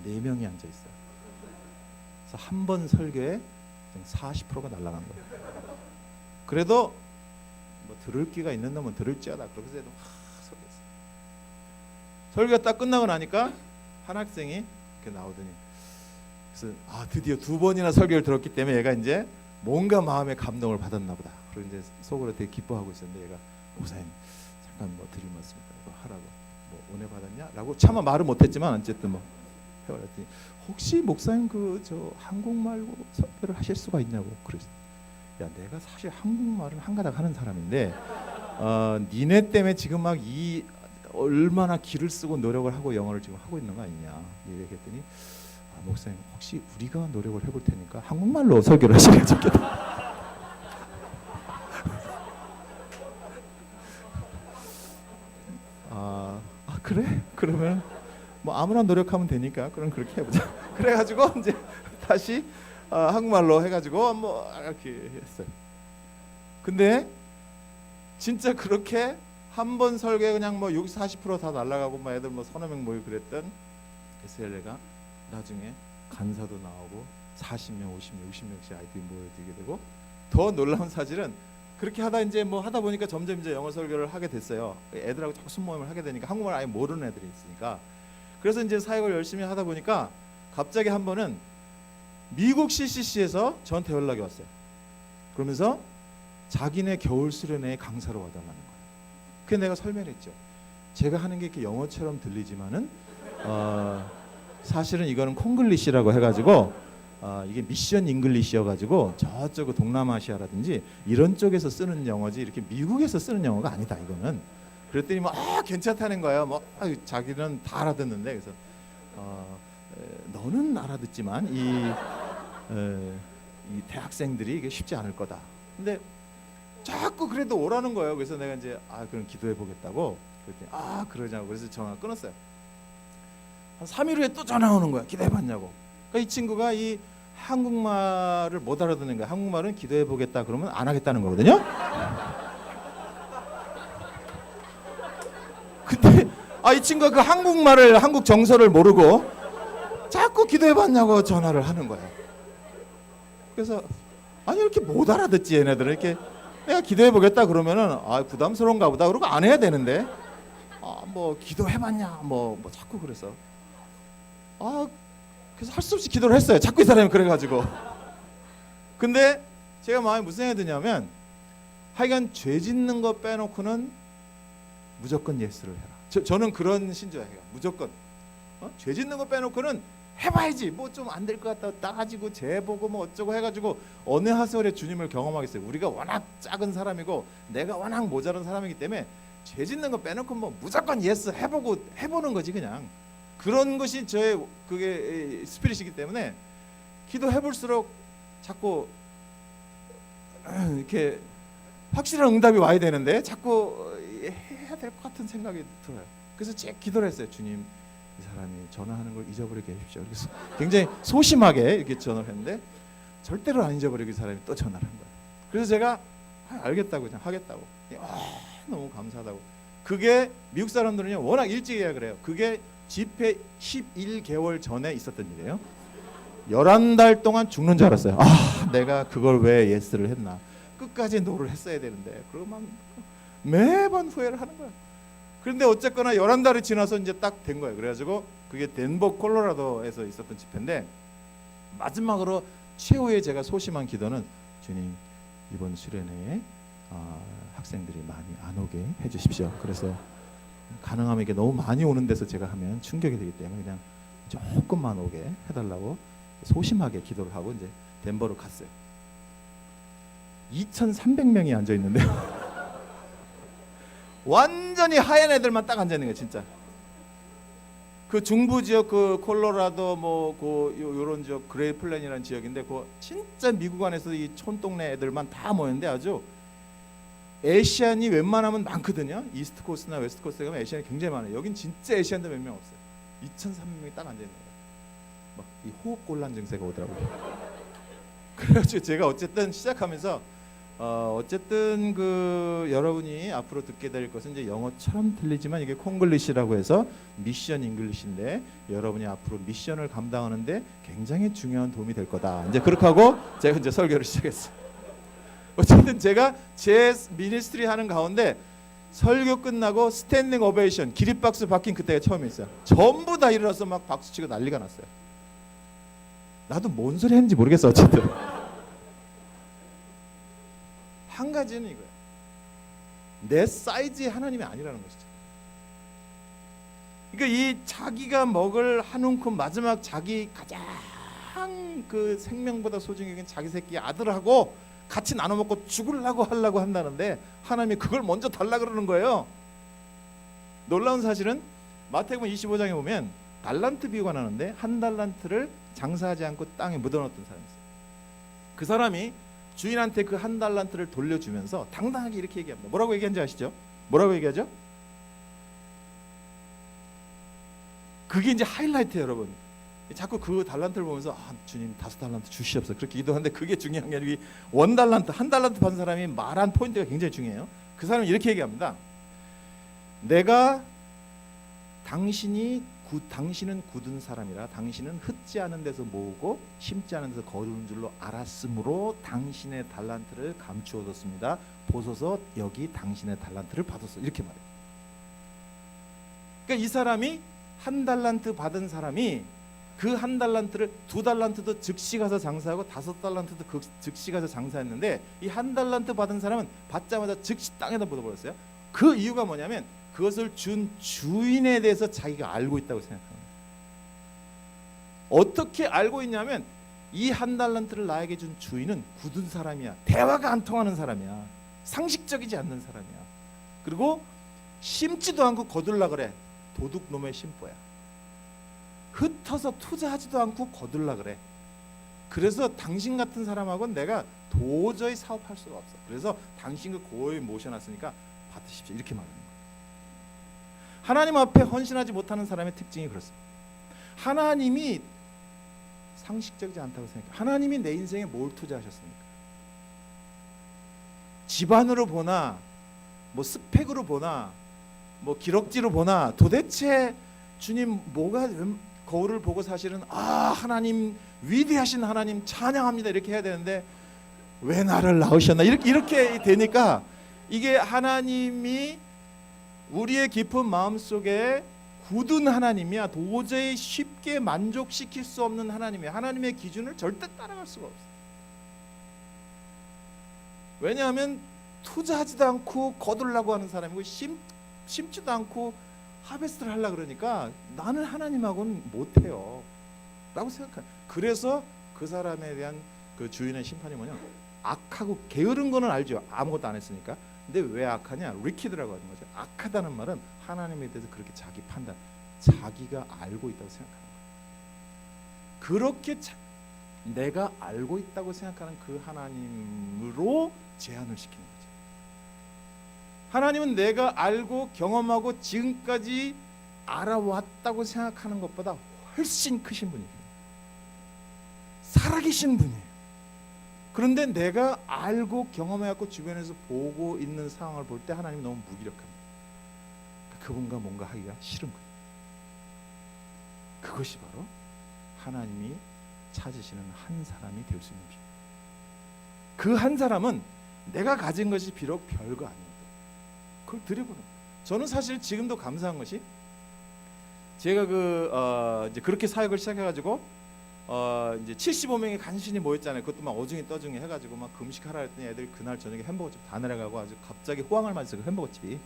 Speaker 1: 4명이 앉아 있어요. 그래서 한 번 설교에 40%가 날아간 거예요. 그래도 뭐 들을 기가 있는 놈은 들을지어다. 그러면서 해도 설교했어요. 설교가 딱 끝나고 나니까 한 학생이 이렇게 나오더니 그래서 드디어 2번이나 설교를 들었기 때문에 얘가 이제 뭔가 마음의 감동을 받았나 보다. 그리고 이제 속으로 되게 기뻐하고 있었는데 얘가 목사님 잠깐 뭐 드릴 말씀이다. 이거 하라고. 뭐 은혜 받았냐? 라고 차마 말을 못했지만 어쨌든 뭐 해버렸더니 혹시 목사님 그 저 한국말로 설교를 하실 수가 있냐고 그랬어. 야 내가 사실 한국말은 한가닥 하는 사람인데 니네 때문에 지금 막 이 얼마나 기를 쓰고 노력을 하고 영어를 지금 하고 있는 거 아니냐 얘기했더니 목사님 혹시 우리가 노력을 해볼 테니까 한국말로 설교를 하시면 좋겠다. 그래? 그러면 뭐 아무나 노력하면 되니까 그럼 그렇게 해보자. 그래가지고 이제 다시 한국말로 해가지고 뭐 이렇게 했어요. 근데 진짜 그렇게 한 번 설교에 그냥 뭐 40% 다 날라가고 막 애들 뭐 서너 명 모이고 그랬던 SLA가 나중에 간사도 나오고 40명, 50명, 60명씩 아이들이 모여들게 되고 더 놀라운 사실은 그렇게 하다 이제 뭐 하다 보니까 점점 이제 영어 설교를 하게 됐어요. 애들하고 자꾸 순모임을 하게 되니까 한국말 아예 모르는 애들이 있으니까. 그래서 이제 사역을 열심히 하다 보니까 갑자기 한 번은 미국 CCC에서 저한테 연락이 왔어요. 그러면서 자기네 겨울 수련회 강사로 와달라는 거예요. 그래서 내가 설명을 했죠. 제가 하는 게 이렇게 영어처럼 들리지만은 사실은 이거는 콩글리시라고 해가지고 이게 미션 잉글리시여가지고 저쪽 동남아시아라든지 이런 쪽에서 쓰는 영어지 이렇게 미국에서 쓰는 영어가 아니다 이거는. 그랬더니 뭐 괜찮다는 거예요. 뭐 자기는 다 알아듣는데 그래서 너는 알아듣지만 이 대학생들이 이게 쉽지 않을 거다. 근데 자꾸 그래도 오라는 거예요. 그래서 내가 이제 그럼 기도해 보겠다고 그랬더니 그러냐고. 그래서 전화 끊었어요. 한 3일 후에 또 전화 오는 거야. 기도해 봤냐고. 그러니까 이 친구가 이 한국말을 못 알아듣는 거야. 한국말은 기도해 보겠다 그러면 안 하겠다는 거거든요. 근데 이 친구가 그 한국말을 한국 정서를 모르고 자꾸 기도해 봤냐고 전화를 하는 거야. 그래서 아니 이렇게 못 알아듣지 얘네들은. 이렇게 내가 기도해 보겠다 그러면은 부담스러운가 보다 그러고 안 해야 되는데 뭐 기도해 봤냐 뭐 자꾸 그래서 그래서 할 수 없이 기도를 했어요. 자꾸 이 사람이 그래가지고. 근데 제가 마음에 무슨 생각이 드냐면 하여간 죄 짓는 거 빼놓고는 무조건 예스를 해라. 저는 그런 신조예요. 무조건 죄 짓는 거 빼놓고는 해봐야지. 뭐 좀 안 될 것 같다 따가지고 재보고 뭐 어쩌고 해가지고 어느 하설에 주님을 경험하겠어요. 우리가 워낙 작은 사람이고 내가 워낙 모자란 사람이기 때문에 죄 짓는 거 빼놓고 뭐 무조건 예스 해보는 거지 그냥. 그런 것이 저의 그게 스피릿이기 때문에 기도해볼수록 자꾸 이렇게 확실한 응답이 와야 되는데 자꾸 해야 될 것 같은 생각이 들어요. 그래서 제 기도를 했어요. 주님 이 사람이 전화하는 걸 잊어버리게 해주십시오. 그래서 굉장히 소심하게 이렇게 전화를 했는데 절대로 안 잊어버리고 이 사람이 또 전화를 한 거예요. 그래서 제가 알겠다고 그냥 하겠다고. 너무 감사하다고. 그게 미국 사람들은요 워낙 일찍 예약을 해요. 그게 집회 11개월 전에 있었던 일이에요. 11달 동안 죽는 줄 알았어요. 내가 그걸 왜 예스를 했나. 끝까지 노를 했어야 되는데. 그러고 막 매번 후회를 하는 거야. 그런데 어쨌거나 11달이 지나서 이제 딱 된 거예요. 그래가지고 그게 덴버 콜로라도에서 있었던 집회인데 마지막으로 최후의 제가 소심한 기도는 주님 이번 수련회에 학생들이 많이 안 오게 해주십시오. 그래서 가능하면 이게 너무 많이 오는 데서 제가 하면 충격이 되기 때문에 그냥 조금만 오게 해달라고 소심하게 기도를 하고 이제 덴버로 갔어요. 2,300명이 앉아 있는데요. 완전히 하얀 애들만 딱 앉아 있는 거예요, 진짜. 그 중부 지역 그 콜로라도 뭐 요런 지역 그레이플랜이라는 지역인데 그 진짜 미국 안에서 이 촌동네 애들만 다 모였는데 아주 에시안이 웬만하면 많거든요. 이스트 코스트나 웨스트 코스트에 가면 에시안이 굉장히 많아요. 여긴 진짜 에시안도 몇 명 없어요. 2,300명이 딱 앉아 있는 거예요. 막 이 호흡곤란 증세가 오더라고요. 그래가지고 제가 어쨌든 시작하면서 어쨌든 그 여러분이 앞으로 듣게 될 것은 이제 영어처럼 들리지만 이게 콩글리시라고 해서 미션 잉글리시인데 여러분이 앞으로 미션을 감당하는데 굉장히 중요한 도움이 될 거다. 이제 그렇게 하고 제가 이제 설교를 시작했어요. 어쨌든 제가 제 미니스트리 하는 가운데 설교 끝나고 스탠딩 오베이션 기립박수 박힌 그때가 처음이었어요. 전부 다 일어나서 막 박수치고 난리가 났어요. 나도 뭔 소리 했는지 모르겠어. 어쨌든 한 가지는 이거야. 내 사이즈의 하나님이 아니라는 것이죠. 그러니까 이 자기가 먹을 한 움큼 마지막 자기 가장 그 생명보다 소중히 여긴 자기 새끼 아들하고 같이 나눠 먹고 죽으려고 하려고 한다는데 하나님이 그걸 먼저 달라 그러는 거예요. 놀라운 사실은 마태복음 25장에 보면 달란트 비유가 나는데 한 달란트를 장사하지 않고 땅에 묻어놨던 사람이 있어요. 그 사람이 주인한테 그 한 달란트를 돌려주면서 당당하게 이렇게 얘기합니다. 뭐라고 얘기한지 아시죠? 뭐라고 얘기하죠? 그게 이제 하이라이트예요, 여러분. 자꾸 그 달란트를 보면서 주님 5달란트 주시옵소서 그렇게 기도하는데 그게 중요한 게 아니고 원 달란트, 한 달란트 받은 사람이 말한 포인트가 굉장히 중요해요. 그 사람은 이렇게 얘기합니다. 내가 당신은 굳은 사람이라 당신은 흙지 않은 데서 모으고 심지 않은 데서 거두는 줄로 알았으므로 당신의 달란트를 감추어뒀습니다. 보소서 여기 당신의 달란트를 받았어. 이렇게 말해요. 그러니까 이 사람이 한 달란트 받은 사람이 그 한 달란트를 2달란트도 즉시 가서 장사하고 5달란트도 즉시 가서 장사했는데 이 한 달란트 받은 사람은 받자마자 즉시 땅에다 묻어버렸어요. 그 이유가 뭐냐면 그것을 준 주인에 대해서 자기가 알고 있다고 생각합니다. 어떻게 알고 있냐면 이 한 달란트를 나에게 준 주인은 굳은 사람이야. 대화가 안 통하는 사람이야. 상식적이지 않는 사람이야. 그리고 심지도 않고 거둘라 그래. 도둑놈의 심보야. 흩어서 투자하지도 않고 거둘라 그래. 그래서 당신 같은 사람하고는 내가 도저히 사업할 수가 없어. 그래서 당신을 고이 모셔놨으니까 받으십시오. 이렇게 말하는 거예요. 하나님 앞에 헌신하지 못하는 사람의 특징이 그렇습니다. 하나님이 상식적이지 않다고 생각해요. 하나님이 내 인생에 뭘 투자하셨습니까? 집안으로 보나 뭐 스펙으로 보나 뭐 기럭지로 보나 도대체 주님 뭐가 거울을 보고 사실은 하나님 위대하신 하나님 찬양합니다 이렇게 해야 되는데 왜 나를 낳으셨나 이렇게 되니까 이게 하나님이 우리의 깊은 마음속에 굳은 하나님이야. 도저히 쉽게 만족시킬 수 없는 하나님이야. 하나님의 기준을 절대 따라갈 수가 없어. 왜냐하면 투자하지도 않고 거두려고 하는 사람이고 심지도 않고 하베스트를 하려고 그러니까 나는 하나님하고는 못해요 라고 생각해. 그래서 그 사람에 대한 그 주인의 심판이 뭐냐, 악하고 게으른 거는 알죠. 아무것도 안 했으니까. 근데 왜 악하냐? 리퀴드라고 하는 거죠. 악하다는 말은 하나님에 대해서 그렇게 자기 판단, 자기가 알고 있다고 생각하는 거예요. 그렇게 내가 알고 있다고 생각하는 그 하나님으로 제한을 시키는 거죠. 하나님은 내가 알고 경험하고 지금까지 알아왔다고 생각하는 것보다 훨씬 크신 분이에요. 살아계신 분이에요. 그런데 내가 알고 경험해갖고 주변에서 보고 있는 상황을 볼 때 하나님이 너무 무기력합니다. 그분과 뭔가 하기가 싫은 거예요. 그것이 바로 하나님이 찾으시는 한 사람이 될 수 있는 비밀. 그 한 사람은 내가 가진 것이 비록 별거 아니어도 그걸 드려보는 거예요. 저는 사실 지금도 감사한 것이 제가 이제 그렇게 사역을 시작해가지고 이제 75명이 간신히 모였잖아요. 그것도 막 어중이 떠중이 해가지고 막 금식하라 했더니 애들 그날 저녁에 햄버거집 다 내려가고 아주 갑자기 호황을 맞았어 그 햄버거집이.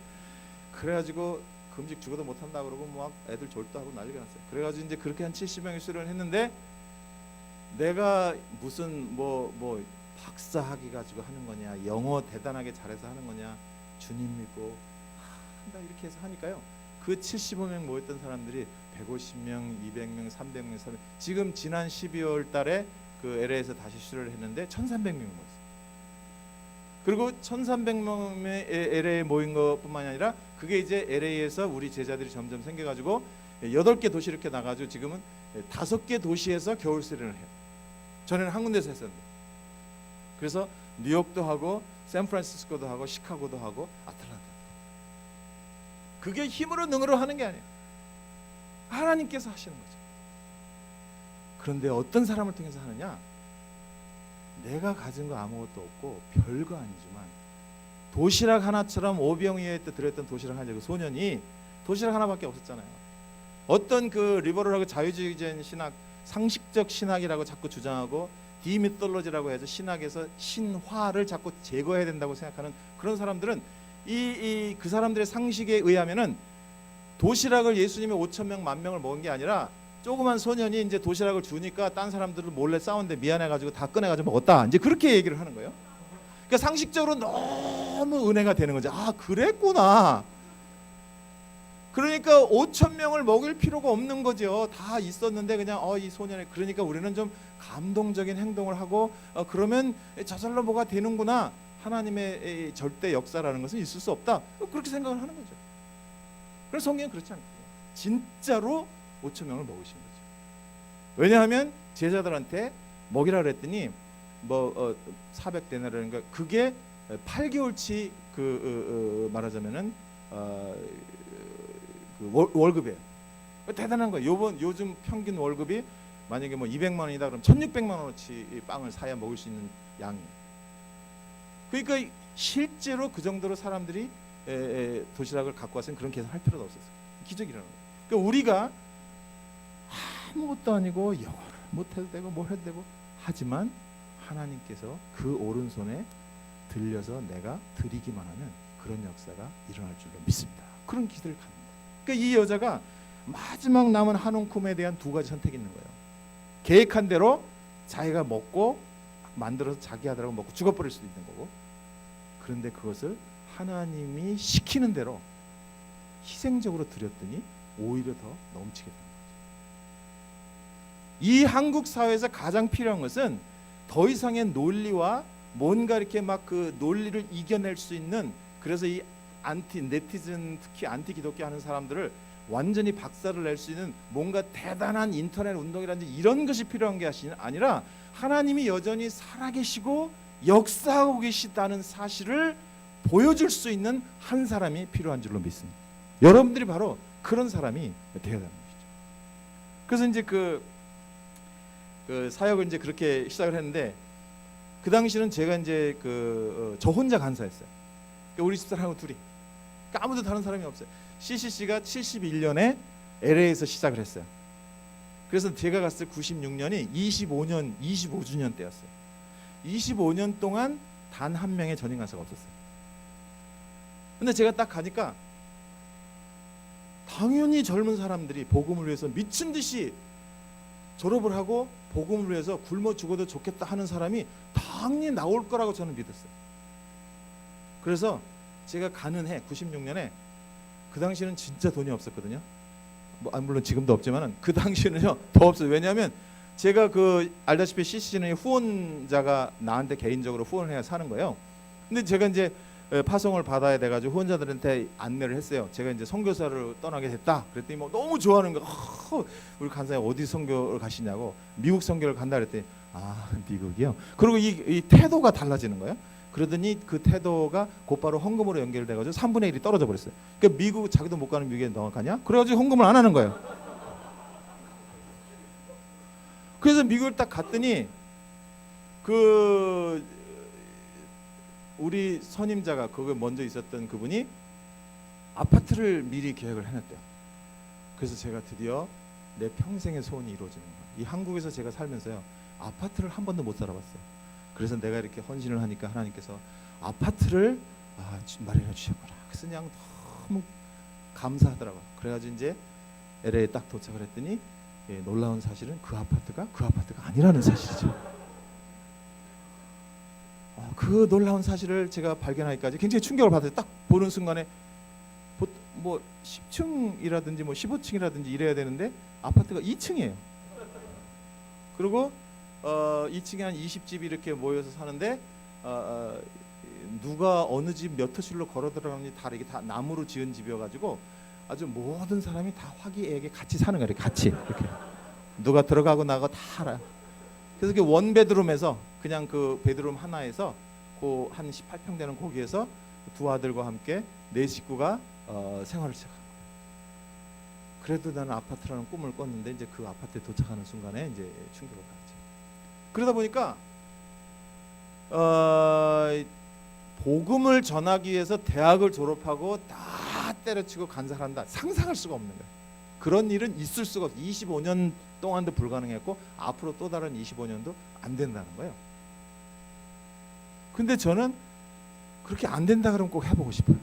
Speaker 1: 그래가지고 금식 죽어도 못한다 그러고 막 애들 졸도하고 난리가 났어요. 그래가지고 이제 그렇게 한 70명이 수련을 했는데 내가 무슨 뭐 박사 학위 가지고 하는 거냐, 영어 대단하게 잘해서 하는 거냐, 주님 믿고 한다 이렇게 해서 하니까요. 그 75명 모였던 사람들이 150명, 200명, 300명, 300명. 지금 지난 12월 달에 그 LA에서 다시 수료를 했는데 1,300명이 모였어요. 그리고 1,300명의 LA에 모인 것뿐만이 아니라 그게 이제 LA에서 우리 제자들이 점점 생겨가지고 8개 도시 이렇게 나가지고 지금은 5개 도시에서 겨울 수련을 해요. 전에는 한 군데서 했었는데 그래서 뉴욕도 하고 샌프란시스코도 하고 시카고도 하고 아틀란타. 그게 힘으로 능으로 하는 게 아니에요. 하나님께서 하시는 거죠. 그런데 어떤 사람을 통해서 하느냐? 내가 가진 거 아무것도 없고 별거 아니지만 도시락 하나처럼 오병이어에 때 들었던 도시락 하나, 그 소년이 도시락 하나밖에 없었잖아요. 어떤 그 리버럴하고 자유주의적인 신학, 상식적 신학이라고 자꾸 주장하고 디미톨로지라고 해서 신학에서 신화를 자꾸 제거해야 된다고 생각하는 그런 사람들은 그 사람들의 상식에 의하면은 도시락을 예수님이 5,000명, 10,000명을 먹은 게 아니라 조그만 소년이 이제 도시락을 주니까 딴 사람들을 몰래 싸우는데 미안해가지고 다 꺼내가지고 먹었다. 이제 그렇게 얘기를 하는 거예요. 그러니까 상식적으로 너무 은혜가 되는 거죠. 아, 그랬구나. 그러니까 5,000명을 먹일 필요가 없는 거죠. 다 있었는데 그냥 이 소년이, 그러니까 우리는 좀 감동적인 행동을 하고 그러면 저절로 뭐가 되는구나. 하나님의 절대 역사라는 것은 있을 수 없다. 그렇게 생각을 하는 거죠. 그래서 성경은 그렇지 않거든요. 진짜로 5,000명을 먹으신 거죠. 왜냐하면 제자들한테 먹이라 그랬더니 400데나리온인가, 그게 8개월치 말하자면은 월급이에요. 대단한 거예요. 요즘 평균 월급이 만약에 200만 원이다 그러면 1,600만 원어치 빵을 사야 먹을 수 있는 양이에요. 그러니까 실제로 그 정도로 사람들이 도시락을 갖고 왔으면 그런 계산할 필요도 없었어요. 기적이 일어나는 거예요. 그러니까 우리가 아무것도 아니고 영어를 못해도 되고 뭘 해도 되고 하지만 하나님께서 그 오른손에 들려서 내가 드리기만 하면 그런 역사가 일어날 줄로 믿습니다. 그런 기도를 갖는 거예요. 그러니까 이 여자가 마지막 남은 한 움큼에 대한 두 가지 선택이 있는 거예요. 계획한 대로 자기가 먹고 만들어서 자기 하더라고 먹고 죽어버릴 수도 있는 거고, 그런데 그것을 하나님이 시키는 대로 희생적으로 드렸더니 오히려 더 넘치게 되는 거죠. 이 한국 사회에서 가장 필요한 것은 더 이상의 논리와 뭔가 이렇게 막 그 논리를 이겨낼 수 있는, 그래서 이 네티즌 특히 안티 기독교 하는 사람들을 완전히 박살을 낼 수 있는 뭔가 대단한 인터넷 운동이라든지 이런 것이 필요한 게 아니라 하나님이 여전히 살아계시고 역사하고 계시다는 사실을 보여줄 수 있는 한 사람이 필요한 줄로 믿습니다. 여러분들이 바로 그런 사람이 되어야 하는 것이죠. 그래서 이제 그 사역을 이제 그렇게 시작을 했는데, 그 당시는 제가 이제 저 혼자 간사했어요. 그러니까 우리 집사람하고 둘이, 그러니까 아무도 다른 사람이 없어요. CCC가 71년에 LA에서 시작을 했어요. 그래서 제가 갔을 96년이 25주년 때였어요. 25년 동안 단 한 명의 전임 간사가 없었어요. 근데 제가 딱 가니까 당연히 젊은 사람들이 복음을 위해서 미친 듯이 졸업을 하고 복음을 위해서 굶어 죽어도 좋겠다 하는 사람이 당연히 나올 거라고 저는 믿었어요. 그래서 제가 가는 해 96년에, 그 당시에는 진짜 돈이 없었거든요. 물론 지금도 없지만은 그 당시에는요 더 없어요. 왜냐하면 제가 알다시피 CCC는 후원자가 나한테 개인적으로 후원을 해야 사는 거예요. 근데 제가 이제 파송을 받아야 돼가지고 후원자들한테 안내를 했어요. 제가 이제 선교사를 떠나게 됐다. 그랬더니 너무 좋아하는 거. 우리 간사님 어디 선교를 가시냐고. 미국 선교를 간다 그랬더니 미국이요. 그리고 이 태도가 달라지는 거예요. 그러더니 그 태도가 곧바로 헌금으로 연결돼가지고 3분의 1이 떨어져 버렸어요. 그러니까 미국, 자기도 못 가는 미국에 너 가냐? 그래가지고 헌금을 안 하는 거예요. 그래서 미국을 딱 갔더니 우리 선임자가 거기 먼저 있었던 그분이 아파트를 미리 계획을 해놨대요. 그래서 제가 드디어 내 평생의 소원이 이루어지는 거예요. 이 한국에서 제가 살면서요 아파트를 한 번도 못 살아봤어요. 그래서 내가 이렇게 헌신을 하니까 하나님께서 아파트를 마련해 주셨구나. 그래서 그냥 너무 감사하더라고요. 그래가지고 이제 LA에 딱 도착을 했더니 놀라운 사실은 그 아파트가 아니라는 사실이죠. 그 놀라운 사실을 제가 발견하기까지 굉장히 충격을 받았어요. 딱 보는 순간에 10층이라든지 15층이라든지 이래야 되는데 아파트가 2층이에요. 그리고 2층에 한 20집이 이렇게 모여서 사는데 누가 어느 집 몇 호실로 걸어 들어가는지 다 이게 다 나무로 지은 집이어가지고 아주 모든 사람이 다 화기애애하게 같이 사는 거예요. 같이 이렇게 누가 들어가고 나가 다 알아요. 그래서 그 원베드룸에서 그냥 그 베드룸 하나에서 그 한 18평 되는 거기에서 두 아들과 함께 네 식구가 생활을 시작한 거예요. 그래도 나는 아파트라는 꿈을 꿨는데 이제 그 아파트에 도착하는 순간에 이제 충격을 받았죠. 그러다 보니까 복음을 전하기 위해서 대학을 졸업하고 다 때려치고 간살한다. 상상할 수가 없는 거예요. 그런 일은 있을 수가 없어요. 25년 동안도 불가능했고 앞으로 또 다른 25년도 안 된다는 거예요. 근데 저는 그렇게 안 된다 그러면 꼭 해보고 싶어요.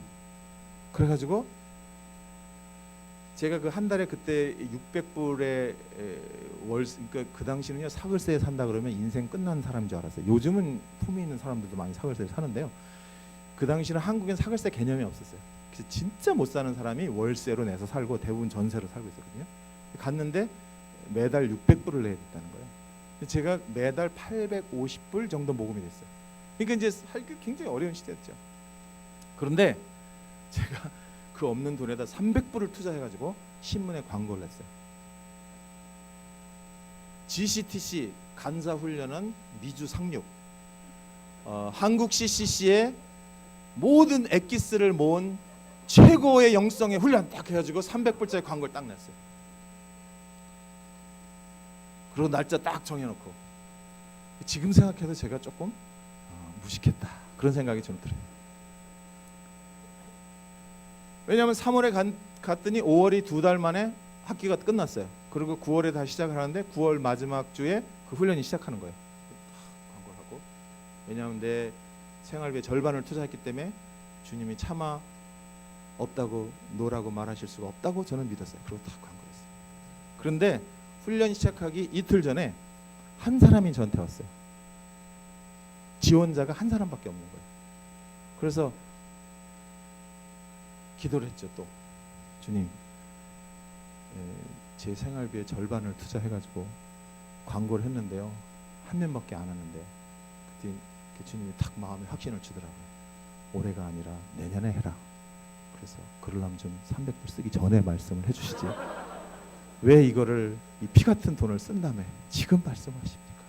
Speaker 1: 그래가지고 제가 그 한 달에 그때 600불에 그러니까 그 당시는요 사글세에 산다 그러면 인생 끝난 사람인 줄 알았어요. 요즘은 품위 있는 사람들도 많이 사글세에 사는데요. 그 당시는 한국엔 사글세 개념이 없었어요. 그래서 진짜 못 사는 사람이 월세로 내서 살고 대부분 전세로 살고 있었거든요. 갔는데 매달 600불을 내야 됐다는 거예요. 제가 매달 850불 정도 모금이 됐어요. 그러니까 이제 살기 굉장히 어려운 시대였죠. 그런데 제가 그 없는 돈에다 300불을 투자해가지고 신문에 광고를 냈어요. GCTC 간사 훈련은 미주 상륙, 한국 CCC의 모든 엑기스를 모은 최고의 영성의 훈련 딱 해가지고 300불짜리 광고를 딱 냈어요. 그리고 날짜 딱 정해놓고 지금 생각해도 제가 조금 무식했다 그런 생각이 좀 들어요. 왜냐하면 3월에 갔더니 5월이 2달 만에 학기가 끝났어요. 그리고 9월에 다시 시작을 하는데 9월 마지막 주에 그 훈련이 시작하는 거예요. 광고를 하고 왜냐하면 내 생활비의 절반을 투자했기 때문에 주님이 차마 없다고 노라고 말하실 수가 없다고 저는 믿었어요. 그리고 딱 광고했어요. 그런데 훈련 시작하기 이틀 전에 한 사람이 저한테 왔어요. 지원자가 한 사람밖에 없는 거예요. 그래서 기도를 했죠. 또 주님, 제 생활비의 절반을 투자해가지고 광고를 했는데요. 한 명밖에 안 하는데 그때 주님이 딱 마음에 확신을 주더라고요. 올해가 아니라 내년에 해라. 그래서 그러려면 좀 300불 쓰기 전에 말씀을 해주시지. 왜 이거를 이 피 같은 돈을 쓴다며 지금 말씀하십니까?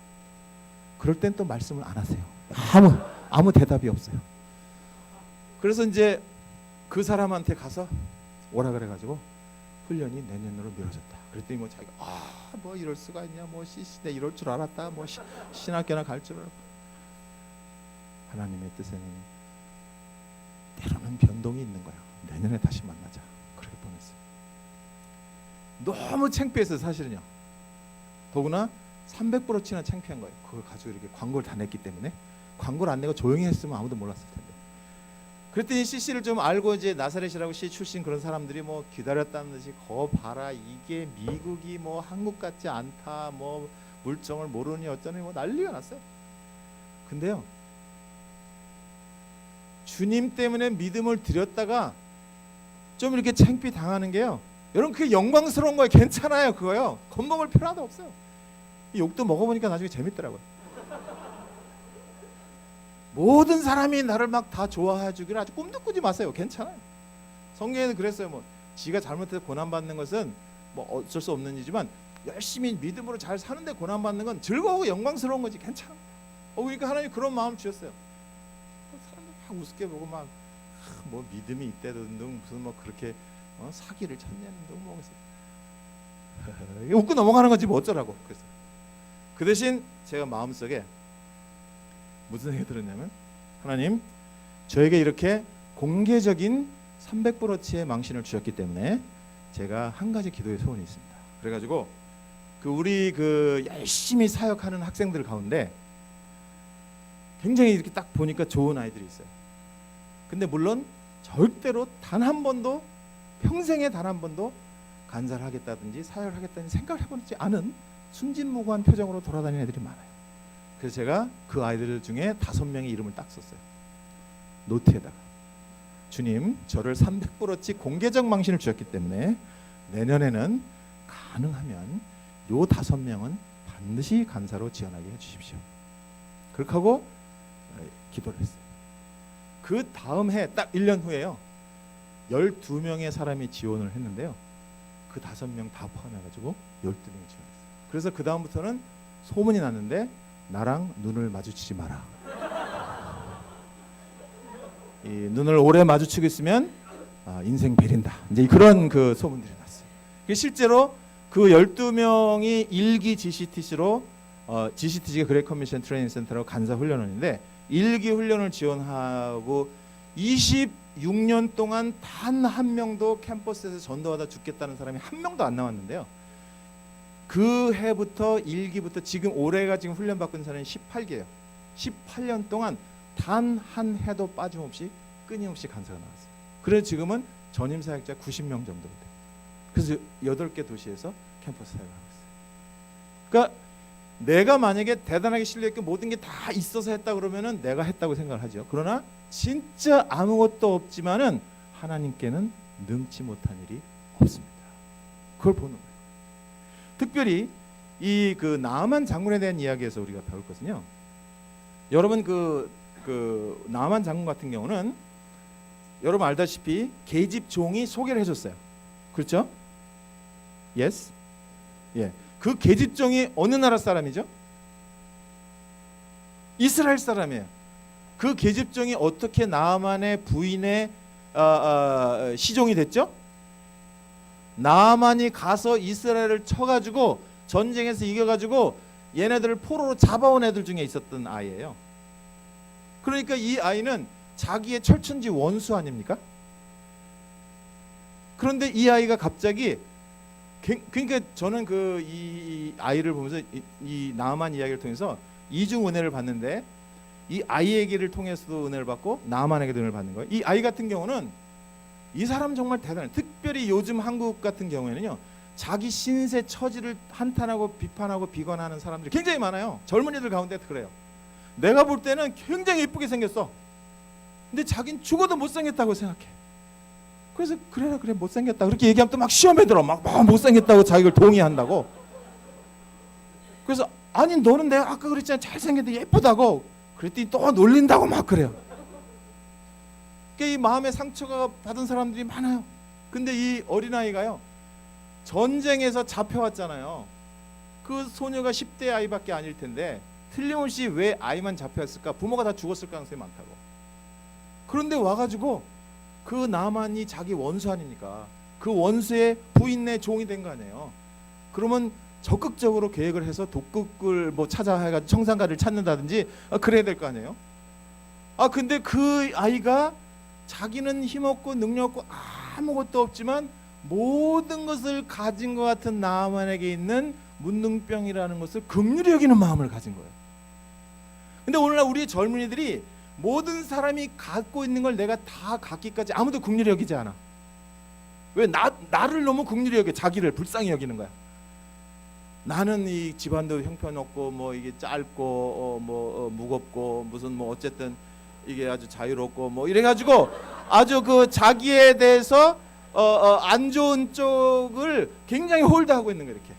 Speaker 1: 그럴 땐 또 말씀을 안 하세요. 아무 대답이 없어요. 그래서 이제 그 사람한테 가서 오라 그래가지고 훈련이 내년으로 미뤄졌다. 그랬더니 뭐 자기가 뭐 이럴 수가 있냐, 뭐 내 이럴 줄 알았다, 뭐 신학교나 갈 줄 알았다. 하나님의 뜻에는 때로는 변동이 있는 거야. 내년에 다시 만나자. 그렇게 보냈어요. 너무 창피했어요, 사실은요. 더구나 300%치나 창피한 거예요. 그걸 가지고 이렇게 광고를 다 냈기 때문에. 광고를 안 내고 조용히 했으면 아무도 몰랐을 텐데. 그랬더니 CC를 좀 알고 이제 나사렛이라고 C 출신 그런 사람들이 뭐 기다렸다는 듯이 거 봐라, 이게 미국이 뭐 한국 같지 않다, 뭐 물정을 모르니 어쩌니 뭐 난리가 났어요. 근데요, 주님 때문에 믿음을 드렸다가 좀 이렇게 창피 당하는 게요, 여러분 그게 영광스러운 거예요. 괜찮아요. 그거요 겁먹을 필요 하나도 없어요. 이 욕도 먹어보니까 나중에 재밌더라고요. 모든 사람이 나를 막 다 좋아해 주기를 아주 꿈도 꾸지 마세요. 괜찮아요. 성경에는 그랬어요. 뭐 지가 잘못해서 고난받는 것은 뭐 어쩔 수 없는 일이지만 열심히 믿음으로 잘 사는데 고난받는 건 즐거우고 영광스러운 거지. 괜찮아. 그러니까 하나님이 그런 마음 주셨어요. 사람들 막 우습게 보고 막 뭐 믿음이 있대든 무슨 뭐 그렇게 사기를 쳤냐는 둥 뭐 웃고 넘어가는 거지 뭐 어쩌라고. 그래서 그 대신 제가 마음속에 무슨 생각이 들었냐면, 하나님 저에게 이렇게 공개적인 300%치의 망신을 주셨기 때문에 제가 한 가지 기도의 소원이 있습니다. 그래가지고 우리 열심히 사역하는 학생들 가운데 굉장히 이렇게 딱 보니까 좋은 아이들이 있어요. 근데 물론 절대로 단 한 번도 평생에 단 한 번도 간사를 하겠다든지 사역을 하겠다든지 생각을 해보지 않은 순진무구한 표정으로 돌아다니는 애들이 많아요. 그래서 제가 그 아이들 중에 5명의 이름을 딱 썼어요. 노트에다가. 주님, 저를 300%치 공개적 망신을 주셨기 때문에 내년에는 가능하면 요 5명은 반드시 간사로 지원하게 해주십시오. 그렇게 하고 기도를 했어요. 그 다음 해 딱 1년 후에요, 12명의 사람이 지원을 했는데요, 그 5명 다 포함해가지고 12명이 지원했어요. 그래서 그 다음부터는 소문이 났는데 나랑 눈을 마주치지 마라. 이 눈을 오래 마주치고 있으면 인생 베린다. 이제 그런 그 소문들이 났어요. 실제로 그 12명이 일기 GCTC로 GCTC가 그레이트 커미션 트레이닝 센터라고 간사 훈련원인데 일기 훈련을 지원하고 26년 동안 단 한 명도 캠퍼스에서 전도하다 죽겠다는 사람이 한 명도 안 나왔는데요. 그 해부터 일기부터 지금 올해가 지금 훈련 받고 있는 사람이 18개예요. 18년 동안 단 한 해도 빠짐없이 끊임없이 간사가 나왔어요. 그래서 지금은 전임 사역자 90명 정도 돼요. 그래서 8개 도시에서 캠퍼스 사역을 하고 있어요. 그러니까 내가 만약에 대단하게 실력있고 모든 게 다 있어서 했다 그러면은 내가 했다고 생각을 하죠. 그러나 진짜 아무것도 없지만은 하나님께는 능치 못한 일이 없습니다. 그걸 보는 거예요. 특별히 이 그 나아만 장군에 대한 이야기에서 우리가 배울 것은요. 여러분 그 나아만 장군 같은 경우는 여러분 알다시피 계집 종이 소개를 해줬어요. 그렇죠? Yes? 예. 그 계집 종이 어느 나라 사람이죠? 이스라엘 사람이에요. 그 계집 종이 어떻게 나아만의 부인의 시종이 됐죠? 나아만이 가서 이스라엘을 쳐가지고 전쟁에서 이겨가지고 얘네들을 포로로 잡아온 애들 중에 있었던 아이예요. 그러니까 이 아이는 자기의 철천지 원수 아닙니까? 그런데 이 아이가 갑자기 그러니까 저는 이 아이를 보면서 이 나아만 이야기를 통해서 이중 은혜를 받는데 이 아이에게를 통해서도 은혜를 받고 나아만에게도 은혜를 받는 거예요. 이 아이 같은 경우는 이 사람 정말 대단해. 특별히 요즘 한국 같은 경우에는요. 자기 신세 처지를 한탄하고 비판하고 비관하는 사람들이 굉장히 많아요. 젊은이들 가운데도 그래요. 내가 볼 때는 굉장히 예쁘게 생겼어. 근데 자긴 죽어도 못생겼다고 생각해. 그래서 그래 못생겼다 그렇게 얘기하면 또 막 시험에 들어 막 못생겼다고 자기를 동의한다고. 그래서 아니 너는 내가 아까 그랬잖아 잘생겼는데 예쁘다고 그랬더니 또 놀린다고 막 그래요. 이 마음에 상처가 받은 사람들이 많아요. 근데 이 어린아이가요 전쟁에서 잡혀왔잖아요. 그 소녀가 10대 아이밖에 아닐 텐데 틀림없이 왜 아이만 잡혀왔을까? 부모가 다 죽었을 가능성이 많다고. 그런데 와가지고 그 나만이 자기 원수 아닙니까? 그 원수의 부인의 종이 된 거 아니에요. 그러면 적극적으로 계획을 해서 독극을 뭐 찾아 해가지고 청산가를 찾는다든지 그래야 될 거 아니에요. 근데 그 아이가 자기는 힘없고 능력없고 아무것도 없지만 모든 것을 가진 것 같은 나아만에게 있는 문둥병이라는 것을 긍휼히 여기는 마음을 가진 거예요. 근데 오늘날 우리 젊은이들이 모든 사람이 갖고 있는 걸 내가 다 갖기까지 아무도 긍휼히 여기지 않아. 왜? 나를 너무 긍휼히 여겨. 자기를 불쌍히 여기는 거야. 나는 이 집안도 형편없고 뭐 이게 짧고 무겁고 무슨 뭐 어쨌든 이게 아주 자유롭고 뭐 이래가지고 아주 그 자기에 대해서 안 좋은 쪽을 굉장히 홀드하고 있는 거예요. 이렇게.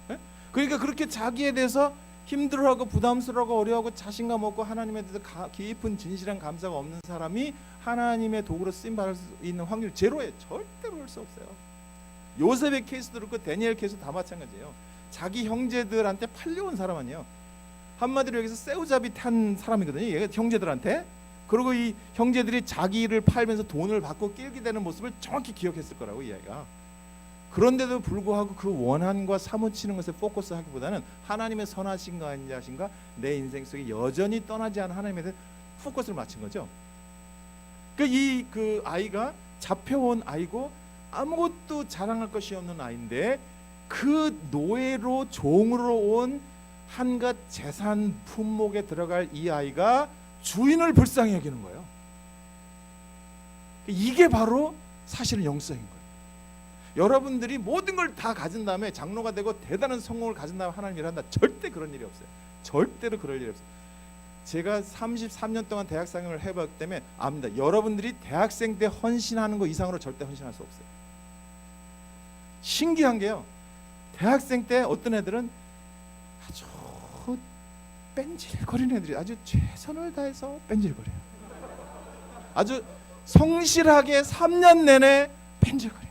Speaker 1: 네? 그러니까 그렇게 자기에 대해서 힘들어하고 부담스러워하고 어려워하고 자신감 없고 하나님에 대해서 깊은 진실한 감사가 없는 사람이 하나님의 도구로 쓰임받을 수 있는 확률 제로예요. 절대로 그럴 수 없어요. 요셉의 케이스도 그렇고 다니엘 케이스도 다 마찬가지예요. 자기 형제들한테 팔려온 사람 아니에요. 한마디로 여기서 새우잡이 탄 사람이거든요. 얘가 형제들한테. 그리고 이 형제들이 자기를 팔면서 돈을 받고 끌게 되는 모습을 정확히 기억했을 거라고 이 아이가. 그런데도 불구하고 그 원한과 사무치는 것에 포커스하기보다는 하나님의 선하신가 아니하신가 내 인생 속에 여전히 떠나지 않은 하나님에 대해 포커스를 맞춘 거죠. 그 아이가 잡혀온 아이고 아무것도 자랑할 것이 없는 아이인데 그 노예로 종으로 온 한갓 재산 품목에 들어갈 이 아이가 주인을 불쌍히 여기는 거예요. 이게 바로 사실은 영성인 거예요. 여러분들이 모든 걸 다 가진 다음에 장로가 되고 대단한 성공을 가진 다음에 하나님 일을 한다. 절대 그런 일이 없어요. 절대로 그럴 일이 없어요. 제가 33년 동안 대학 상영을 해봤기 때문에 압니다. 여러분들이 대학생 때 헌신하는 거 이상으로 절대 헌신할 수 없어요. 신기한 게요. 대학생 때 어떤 애들은 아주 뺀질거리는 애들이 아주 최선을 다해서 뺀질거려요. 아주 성실하게 3년 내내 뺀질거려요.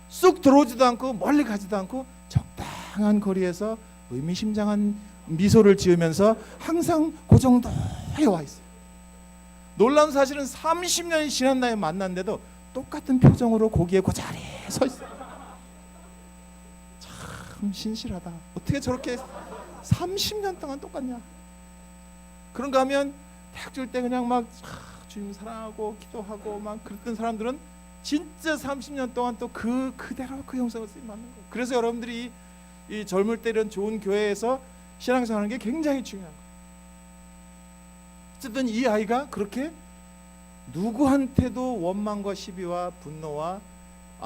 Speaker 1: 쑥 들어오지도 않고 멀리 가지도 않고 적당한 거리에서 의미심장한 미소를 지으면서 항상 그 정도에 와 있어요. 놀라운 사실은 30년이 지난 나에 만났는데도 똑같은 표정으로 거기에 그 자리에 서 있어요. 참 신실하다. 어떻게 저렇게 30년 동안 똑같냐. 그런가 하면 대학교 때 그냥 막 주님 사랑하고 기도하고 막 그랬던 사람들은 진짜 30년 동안 또 그대로 그 형상을 쓰임 맞는 거예요. 그래서 여러분들이 이 젊을 때 이런 좋은 교회에서 신앙생활하는 게 굉장히 중요한 거예요. 어쨌든 이 아이가 그렇게 누구한테도 원망과 시비와 분노와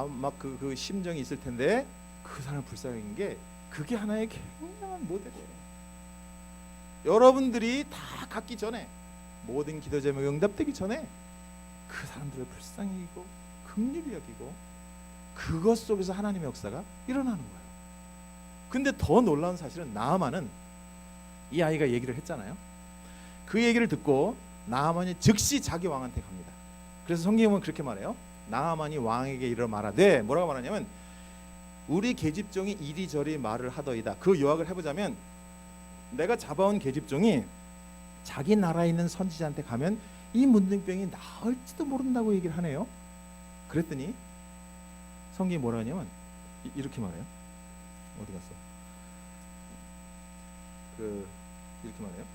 Speaker 1: 막 그 심정이 있을 텐데 그 사람 불쌍한 게 그게 하나의 굉장한 모델이에요. 여러분들이 다 갖기 전에 모든 기도 제목이 응답되기 전에 그 사람들을 불쌍히 여기고 긍휼히 여기고 그것 속에서 하나님의 역사가 일어나는 거예요. 근데 더 놀라운 사실은 나아만은 이 아이가 얘기를 했잖아요. 그 얘기를 듣고 나아만이 즉시 자기 왕한테 갑니다. 그래서 성경은 그렇게 말해요. 나아만이 왕에게 이르러 말하되 뭐라고 말하냐면 우리 계집종이 이리저리 말을 하더이다. 그 요약을 해보자면 내가 잡아온 계집종이 자기 나라에 있는 선지자한테 가면 이 문둥병이 나을지도 모른다고 얘기를 하네요. 그랬더니 성경이 뭐라 하냐면 이렇게 말해요. 어디 갔어? 이렇게 말해요.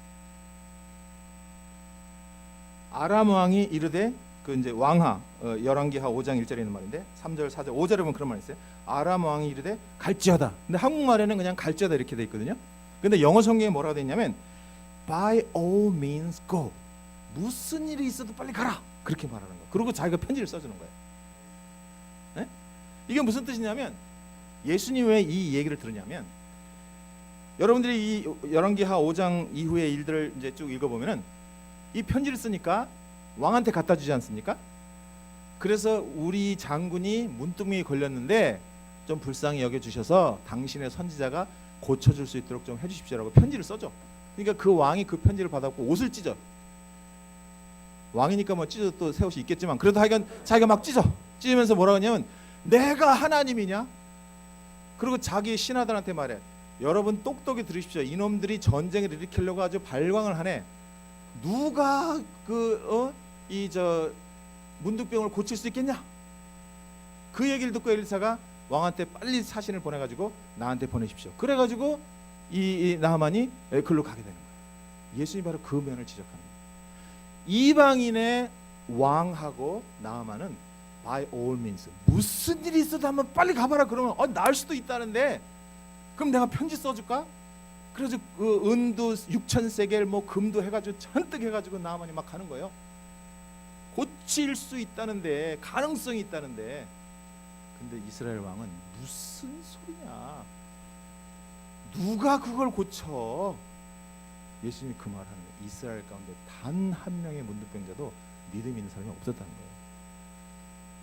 Speaker 1: 아람 왕이 이르되 그 이제 왕하 열왕기하 5장 1절에 있는 말인데 3절 4절 5절에 보면 그런 말이 있어요. 아람 왕이 이르되 갈지어다. 근데 한국말에는 그냥 갈지어다 이렇게 돼 있거든요. 근데 영어 성경에 뭐라고 돼 있냐면 by all means go. 무슨 일이 있어도 빨리 가라. 그렇게 말하는 거예요. 그리고 자기가 편지를 써주는 거예요. 네? 이게 무슨 뜻이냐면 예수님 왜 이 얘기를 들으냐면 여러분들이 이 열왕기하 5장 이후의 일들을 이제 쭉 읽어보면은 이 편지를 쓰니까 왕한테 갖다 주지 않습니까? 그래서 우리 장군이 문둥병이 걸렸는데 좀 불쌍히 여겨주셔서 당신의 선지자가 고쳐줄 수 있도록 좀 해주십시오라고 편지를 써줘. 그러니까 그 왕이 그 편지를 받았고 옷을 찢어. 왕이니까 뭐 찢어도 또 새 옷이 있겠지만 그래도 하여간 자기가 막 찢으면서 뭐라고 하냐면 내가 하나님이냐? 그리고 자기 신하들한테 말해. 여러분 똑똑히 들으십시오. 이놈들이 전쟁을 일으키려고 아주 발광을 하네. 누가 이 문둥병을 고칠 수 있겠냐? 그 얘기를 듣고 엘리사가 왕한테 빨리 사신을 보내가지고 나한테 보내십시오. 그래가지고 이 나하만이 글로 가게 되는 거예요. 예수님이 바로 그 면을 지적합니다. 이방인의 왕하고 나하만은 by all means 무슨 일이 있어도 한번 빨리 가봐라. 그러면 나을 수도 있다는데 그럼 내가 편지 써줄까? 그래서 그 은도 6,000세겔 뭐 금도 해가지고 잔뜩 해가지고 나하만이 막 가는 거예요. 고칠 수 있다는데 가능성이 있다는데 근데 이스라엘 왕은 무슨 소리냐? 누가 그걸 고쳐? 예수님이 그 말하는 거예요. 이스라엘 가운데 단 한 명의 문둥병자도 믿음 있는 사람이 없었다는 거예요.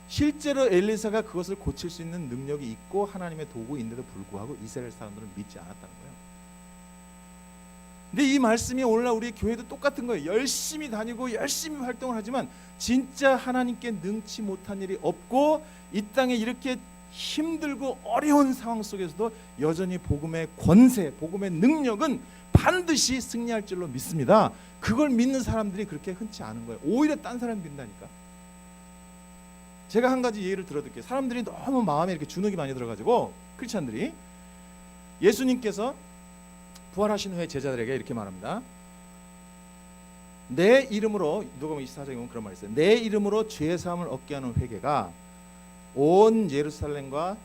Speaker 1: 실제로 엘리사가 그것을 고칠 수 있는 능력이 있고 하나님의 도구인데도 불구하고 이스라엘 사람들은 믿지 않았다는 거예요. 근데 이 말씀이 오늘날 우리 교회도 똑같은 거예요. 열심히 다니고 열심히 활동을 하지만 진짜 하나님께 능치 못한 일이 없고 이 땅에 이렇게 힘들고 어려운 상황 속에서도 여전히 복음의 권세, 복음의 능력은 반드시 승리할 줄로 믿습니다. 그걸 믿는 사람들이 그렇게 흔치 않은 거예요. 오히려 딴 사람이 믿는다니까. 제가 한 가지 예를 들어드릴게요. 사람들이 너무 마음에 이렇게 주눅이 많이 들어가지고 크리스찬들이 예수님께서 부활하신 후에 제자들에게 이렇게 말합니다. 내 이름으로 누가복음 24장에 보면 그런 말이 있어요. 내 이름으로 죄 사함을 얻게 하는 회개가 온 예루살렘과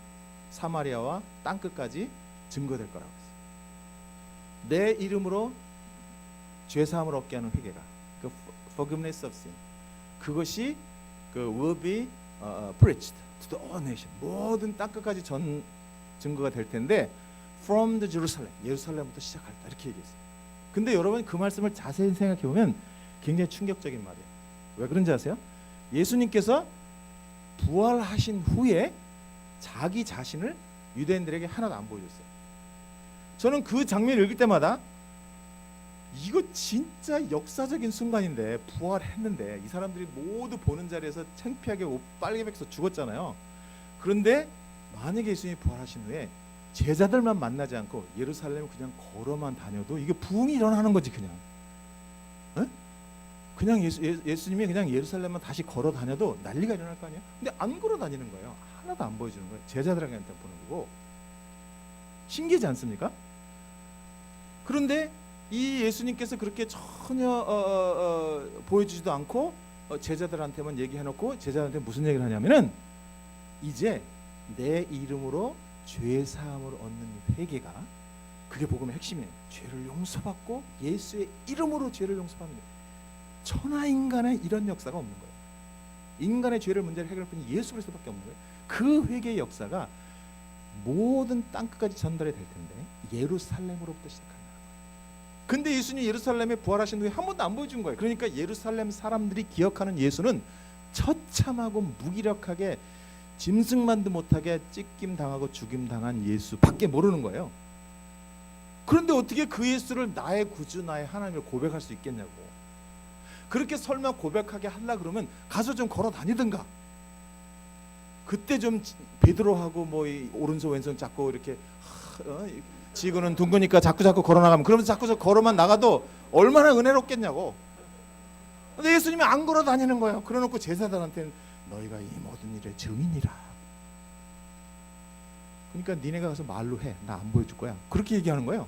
Speaker 1: 사마리아와 땅끝까지 증거될 거라고 했어요. 내 이름으로 죄 사함을 얻게 하는 회개가 그 forgiveness of sin 그것이 그 will be preached to the all nation 모든 땅끝까지 증거가 될 텐데 from the Jerusalem 예루살렘부터 시작할다 이렇게 얘기했어요. 근데 여러분 그 말씀을 자세히 생각해 보면 굉장히 충격적인 말이에요. 왜 그런지 아세요? 예수님께서 부활하신 후에 자기 자신을 유대인들에게 하나도 안 보여줬어요. 저는 그 장면을 읽을 때마다 이거 진짜 역사적인 순간인데 부활했는데 이 사람들이 모두 보는 자리에서 창피하게 옷 빨개 벗겨서 죽었잖아요. 그런데 만약에 예수님이 부활하신 후에 제자들만 만나지 않고 예루살렘을 그냥 걸어만 다녀도 이게 부흥이 일어나는 거지. 그냥 그냥 예수님이 그냥 예루살렘만 다시 걸어 다녀도 난리가 일어날 거 아니에요. 근데 안 걸어 다니는 거예요. 하나도 안 보여주는 거예요. 제자들한테 보는 거고. 신기하지 않습니까? 그런데 이 예수님께서 그렇게 전혀 보여주지도 않고 제자들한테만 얘기해놓고 제자들한테 무슨 얘기를 하냐면은 이제 내 이름으로 죄 사함을 얻는 회개가, 그게 복음의 핵심이에요. 죄를 용서받고 예수의 이름으로 죄를 용서받는 거예요. 천하 인간에 이런 역사가 없는 거예요. 인간의 죄를 문제를 해결할 분이 예수 그리스도밖에 없는 거예요. 그 회개의 역사가 모든 땅끝까지 전달이 될 텐데 예루살렘으로부터 시작하는 거예요. 근데 예수님 예루살렘에 부활하신 후에 한 번도 안 보여준 거예요. 그러니까 예루살렘 사람들이 기억하는 예수는 처참하고 무기력하게 짐승만도 못하게 찢김 당하고 죽임 당한 예수밖에 모르는 거예요. 그런데 어떻게 그 예수를 나의 구주, 나의 하나님을 고백할 수 있겠냐고. 그렇게 설마 고백하게 하려 그러면 가서 좀 걸어 다니든가. 그때 좀 베드로하고 뭐 오른손 왼손 잡고 이렇게 지구는 둥그니까 자꾸 걸어 나가면, 그러면서 자꾸 걸어만 나가도 얼마나 은혜롭겠냐고. 근데 예수님이 안 걸어 다니는 거예요. 그래놓고 제자들한테는 너희가 이 모든 일의 증인이라. 그러니까 니네가 가서 말로 해. 나 안 보여줄 거야. 그렇게 얘기하는 거예요.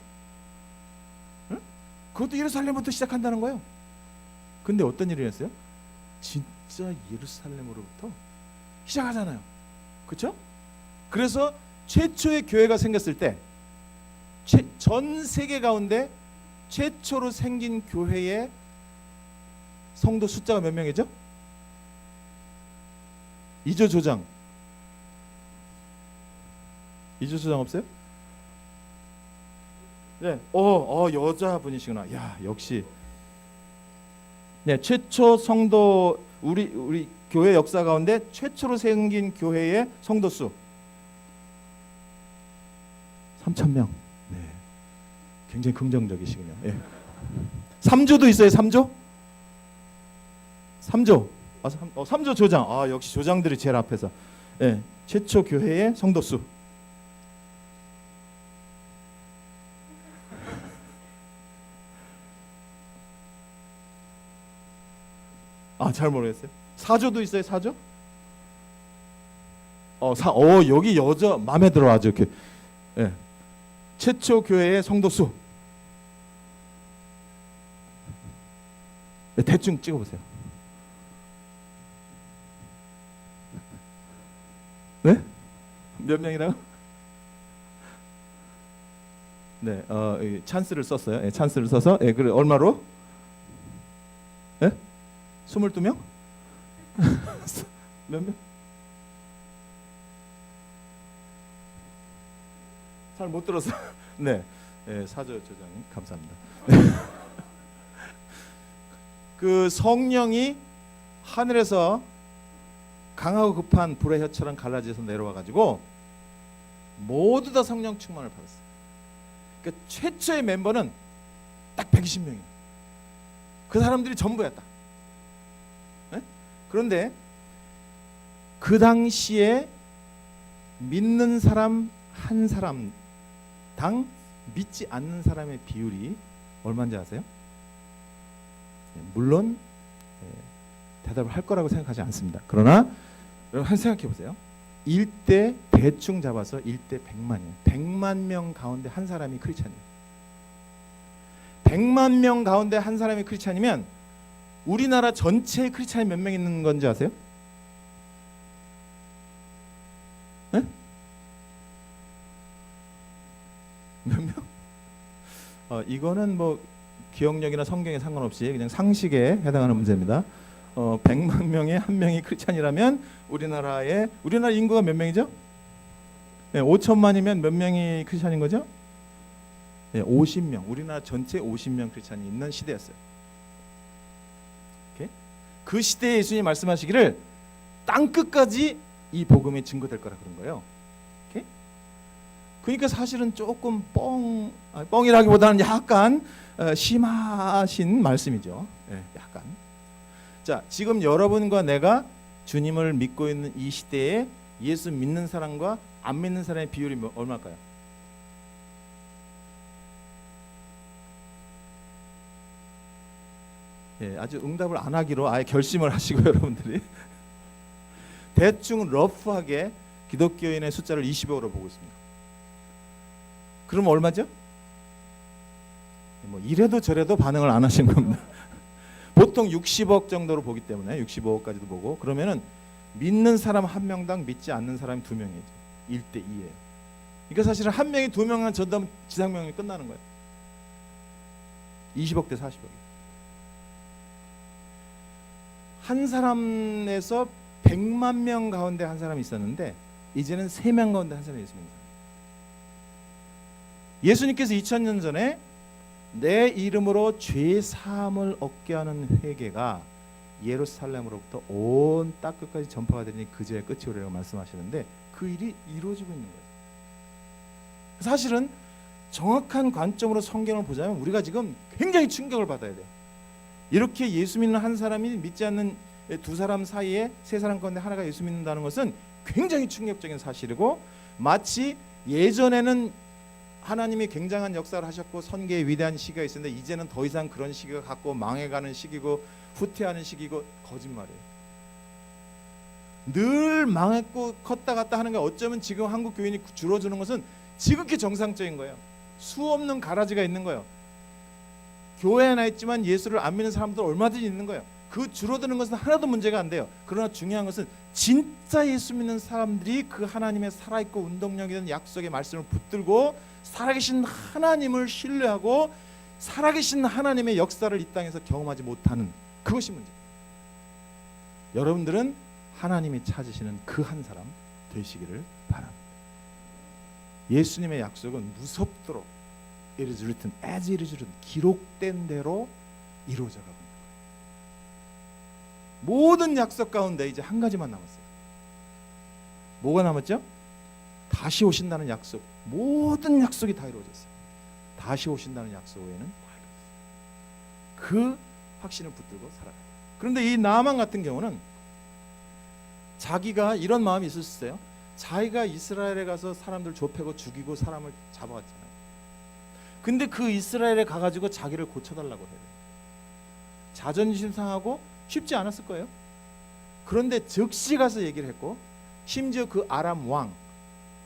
Speaker 1: 응? 그것도 예루살렘부터 시작한다는 거예요. 근데 어떤 일이 일어났어요? 진짜 예루살렘으로부터 시작하잖아요. 그렇죠? 그래서 최초의 교회가 생겼을 때 전 세계 가운데 최초로 생긴 교회의 성도 숫자가 몇 명이죠? 2조 조장. 2조 조장 없어요? 네. 여자분이시구나. 야, 역시. 네, 최초 성도, 우리 교회 역사 가운데 최초로 생긴 교회의 성도 수 3,000명. 네, 굉장히 긍정적이시군요. 예. 3조도 있어요. 3조? 3조. 3조 조장. 역시 조장들이 제일 앞에서. 예, 최초 교회의 성도 수. 잘 모르겠어요. 4조도 있어요. 4조? 여기 여자 마음에 들어 아주 이렇게. 예. 최초 교회의 성도 수. 네, 대충 찍어 보세요. 네? 몇 명이라고? 네, 찬스를 썼어요. 예, 찬스를 써서 그래 얼마로? 예? 22명? 몇 명? 잘 못 들었어. 네, 사조 조장님 감사합니다. 그 성령이 하늘에서 강하고 급한 불의 혀처럼 갈라져서 내려와 가지고 모두 다 성령 충만을 받았어요. 그러니까 최초의 멤버는 딱 120명이에요. 그 사람들이 전부였다. 네? 그런데 그 당시에 믿는 사람 한 사람당 믿지 않는 사람의 비율이 얼마인지 아세요? 물론 대답을 할 거라고 생각하지 않습니다. 그러나 여러분 생각해 보세요. 1대 대충 잡아서 1대 100만이에요. 100만 명 가운데 한 사람이 크리스찬이에요. 100만 명 가운데 한 사람이 크리스찬이면 우리나라 전체에 크리스찬이 몇 명 있는 건지 아세요? 네? 몇 명? 이거는 뭐 기억력이나 성경에 상관없이 그냥 상식에 해당하는 문제입니다. 100만 명에 한 명이 크리스찬이라면 우리나라 인구가 몇 명이죠? 네, 5천만이면 몇 명이 크리스찬인 거죠? 네, 50명. 우리나라 전체 50명 크리스찬이 있는 시대였어요. 오케이? 그 시대에 예수님이 말씀하시기를 땅 끝까지 이 복음이 증거될 거라 그런 거예요. 오케이? 그러니까 사실은 조금 뻥이라기보다는 약간 심하신 말씀이죠. 네, 약간. 자, 지금 여러분과 내가 주님을 믿고 있는 이 시대에 예수 믿는 사람과 안 믿는 사람의 비율이 얼마일까요? 아주 응답을 안 하기로 아예 결심을 하시고 여러분들이 대충 러프하게 기독교인의 숫자를 20억으로 보고 있습니다. 그럼 얼마죠? 뭐 이래도 저래도 반응을 안 하신 겁니다. 보통 60억 정도로 보기 때문에 65억까지도 보고, 그러면은 믿는 사람 한 명당 믿지 않는 사람이 2명이죠. 1대 2예요. 그러니까 사실은 한 명이 2명만 전담 지상명령이 끝나는 거예요. 20억 대 40억이에요. 한 사람에서 100만 명 가운데 한 사람이 있었는데 이제는 3명 가운데 한 사람이 있습니다. 예수님께서 2000년 전에 내 이름으로 죄 사함을 얻게 하는 회개가 예루살렘으로부터 온 땅끝까지 전파가 되니 그제야 끝이 오리라고 말씀하시는데 그 일이 이루어지고 있는 거예요. 사실은 정확한 관점으로 성경을 보자면 우리가 지금 굉장히 충격을 받아야 돼요. 이렇게 예수 믿는 한 사람이 믿지 않는 두 사람 사이에 세 사람 가운데 하나가 예수 믿는다는 것은 굉장히 충격적인 사실이고, 마치 예전에는 하나님이 굉장한 역사를 하셨고 선교의 위대한 시기가 있었는데 이제는 더 이상 그런 시기가 갖고 망해가는 시기고 후퇴하는 시기고, 거짓말이에요. 늘 망했고 컸다 갔다 하는 게, 어쩌면 지금 한국 교인이 줄어드는 것은 지극히 정상적인 거예요. 수 없는 가라지가 있는 거예요. 교회에 나 있지만 예수를 안 믿는 사람들 얼마든지 있는 거예요. 그 줄어드는 것은 하나도 문제가 안 돼요. 그러나 중요한 것은 진짜 예수 믿는 사람들이 그 하나님의 살아있고 운동력이 된 약속의 말씀을 붙들고 살아계신 하나님을 신뢰하고 살아계신 하나님의 역사를 이 땅에서 경험하지 못하는, 그것이 문제예요. 여러분들은 하나님이 찾으시는 그 한 사람 되시기를 바랍니다. 예수님의 약속은 무섭도록 It is written, as it is written, 기록된 대로 이루어져 가고 있는 거예요. 모든 약속 가운데 이제 한 가지만 남았어요. 뭐가 남았죠? 다시 오신다는 약속. 모든 약속이 다 이루어졌어요. 다시 오신다는 약속 외에는 다 이루어졌어요. 그 확신을 붙들고 살아가요. 그런데 이 나만 같은 경우는 자기가 이런 마음이 있을 수 있어요. 자기가 이스라엘에 가서 사람들 좁히고 죽이고 사람을 잡아왔잖아요. 근데 그 이스라엘에 가가지고 자기를 고쳐달라고 해요. 자존심 상하고 쉽지 않았을 거예요. 그런데 즉시 가서 얘기를 했고, 심지어 그 아람 왕,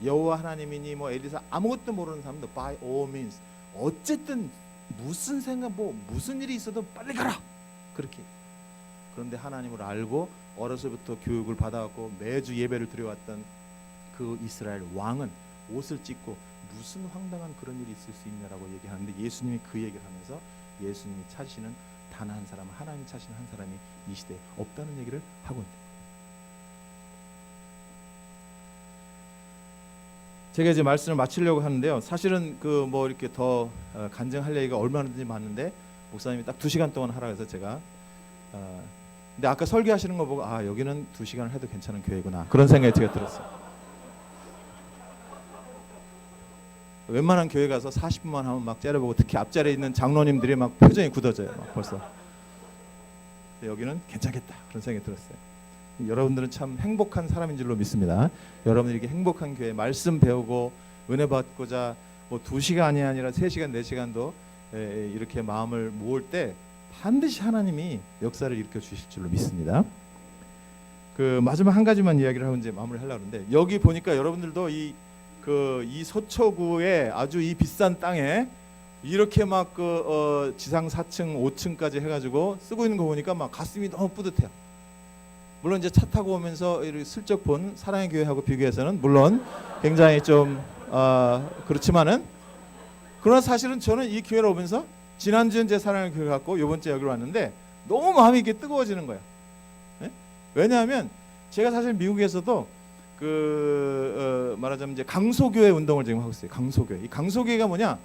Speaker 1: 여호와 하나님이니 뭐 엘리사 아무것도 모르는 사람도 by all means, 어쨌든 무슨 생각 무슨 일이 있어도 빨리 가라, 그렇게. 그런데 하나님을 알고 어려서부터 교육을 받아왔고 매주 예배를 드려왔던 그 이스라엘 왕은 옷을 찢고 무슨 황당한 그런 일이 있을 수 있냐라고 얘기하는데, 예수님이 그 얘기를 하면서 예수님이 찾으시는 단 한 사람, 하나님 찾으시는 한 사람이 이 시대에 없다는 얘기를 하고 있는 거예요. 제가 이제 말씀을 마치려고 하는데요. 사실은 그 뭐 이렇게 더 간증할 얘기가 얼마든지 많은데 목사님이 딱 2시간 동안 하라 해서 제가 근데 아까 설교하시는 거 보고 여기는 2시간을 해도 괜찮은 교회구나, 그런 생각이 제가 들었어요. 웬만한 교회 가서 40분만 하면 막 째려보고, 특히 앞자리에 있는 장로님들이 막 표정이 굳어져요. 막 벌써. 여기는 괜찮겠다, 그런 생각이 들었어요. 여러분들은 참 행복한 사람인 줄로 믿습니다. 여러분들이 이렇게 행복한 교회 말씀 배우고 은혜 받고자 뭐 2시간이 아니라 3시간 4시간도 이렇게 마음을 모을 때 반드시 하나님이 역사를 일으켜 주실 줄로 믿습니다. 그 마지막 한 가지만 이야기를 하고 이제 마무리하려고 하는데, 여기 보니까 여러분들도 이 서초구에 아주 이 비싼 땅에 이렇게 막 지상 4층 5층까지 해가지고 쓰고 있는 거 보니까 막 가슴이 너무 뿌듯해요. 물론 이제 차 타고 오면서 이렇게 슬쩍 본 사랑의 교회하고 비교해서는 물론 굉장히 좀 그렇지만은, 그러나 사실은 저는 이 교회를 오면서 지난주엔 제 사랑의 교회 갔고 이번 주에 여기로 왔는데 너무 마음이 이렇게 뜨거워지는 거예요. 네? 왜냐하면 제가 사실 미국에서도 말하자면 이제 강소교회 운동을 지금 하고 있어요. 강소교회. 이 강소교회가 뭐냐?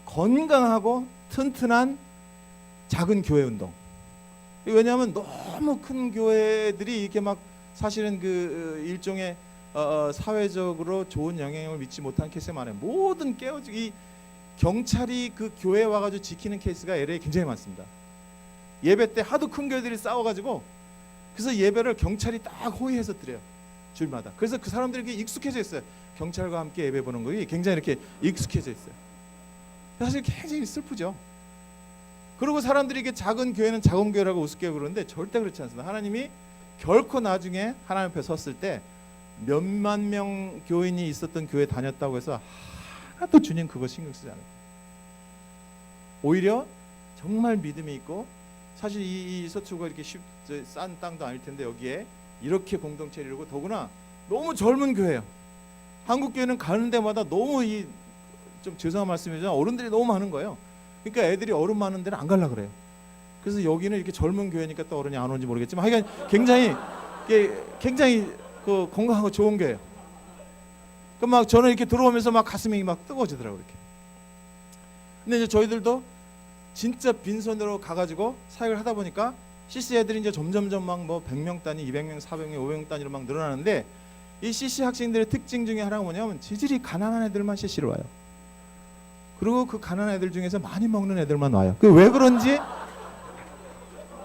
Speaker 1: 건강하고 튼튼한 작은 교회 운동. 왜냐하면 너무 큰 교회들이 이렇게 막 사실은 그 일종의 사회적으로 좋은 영향을 미치지 못한 케이스가 많아요. 모든 깨어지기 경찰이 그 교회에 와가지고 지키는 케이스가 LA에 굉장히 많습니다. 예배 때 하도 큰 교회들이 싸워가지고 그래서 예배를 경찰이 딱 호위해서 드려요. 주일마다. 그래서 그 사람들이 익숙해져 있어요. 경찰과 함께 예배 보는 것이 굉장히 이렇게 익숙해져 있어요. 사실 굉장히 슬프죠. 그리고 사람들이 이게 작은 교회는 작은 교회라고 우습게 그러는데 절대 그렇지 않습니다. 하나님이 결코 나중에 하나님 앞에 섰을 때 몇만 명 교인이 있었던 교회 다녔다고 해서 하나도 주님 그거 신경 쓰지 않아요. 오히려 정말 믿음이 있고, 사실 이 서초가 이렇게 싼 땅도 아닐 텐데 여기에 이렇게 공동체를 이루고, 더구나 너무 젊은 교회예요. 한국 교회는 가는 데마다 너무 좀 죄송한 말씀이지만 어른들이 너무 많은 거예요. 그러니까 애들이 어른 많은 데는 안 가려 그래요. 그래서 여기는 이렇게 젊은 교회니까 또 어른이 안 오는지 모르겠지만 하여간 굉장히 그 건강하고 좋은 교회예요. 그 막 저는 이렇게 들어오면서 막 가슴이 막 뜨거워지더라고요. 이렇게. 근데 이제 저희들도 진짜 빈손으로 가가지고 사역을 하다 보니까 CC 애들이 이제 점점점 막 뭐 100명 단위, 200명, 400명, 500명 단위로 막 늘어나는데, 이 CC 학생들의 특징 중에 하나가 뭐냐면 지질이 가난한 애들만 CC로 와요. 그리고 그 가난한 애들 중에서 많이 먹는 애들만 와요. 그 왜 그런지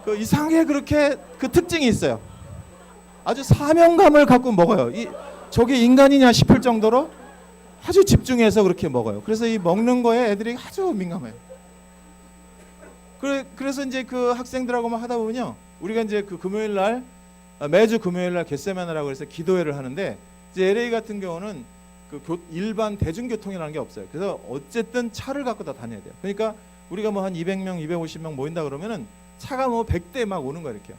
Speaker 1: 그 이상하게 그렇게 그 특징이 있어요. 아주 사명감을 갖고 먹어요. 저게 인간이냐 싶을 정도로 아주 집중해서 그렇게 먹어요. 그래서 이 먹는 거에 애들이 아주 민감해요. 그래서 이제 그 학생들하고만 하다 보면요, 우리가 이제 그 금요일 날, 매주 금요일 날 겟세마나라고 해서 기도회를 하는데, 이제 LA 같은 경우는 그 일반 대중교통이라는 게 없어요. 그래서 어쨌든 차를 갖고 다 다녀야 돼요. 그러니까 우리가 뭐 한 200명, 250명 모인다 그러면은 차가 뭐 100대 막 오는 거예요, 이렇게요.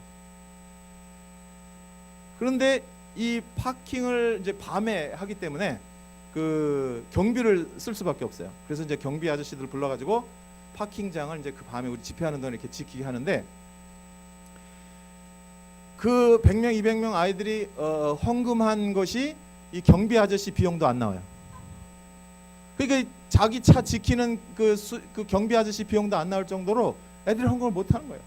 Speaker 1: 그런데 이 파킹을 이제 밤에 하기 때문에 그 경비를 쓸 수밖에 없어요. 그래서 이제 경비 아저씨들 불러가지고 파킹장을 이제 그 밤에 우리 집회하는 동안 이렇게 지키게 하는데, 그 100명, 200명 아이들이 헌금한 것이 이 경비 아저씨 비용도 안 나와요. 그러니까 자기 차 지키는 그 경비 아저씨 비용도 안 나올 정도로 애들이 헌금을 못 하는 거예요.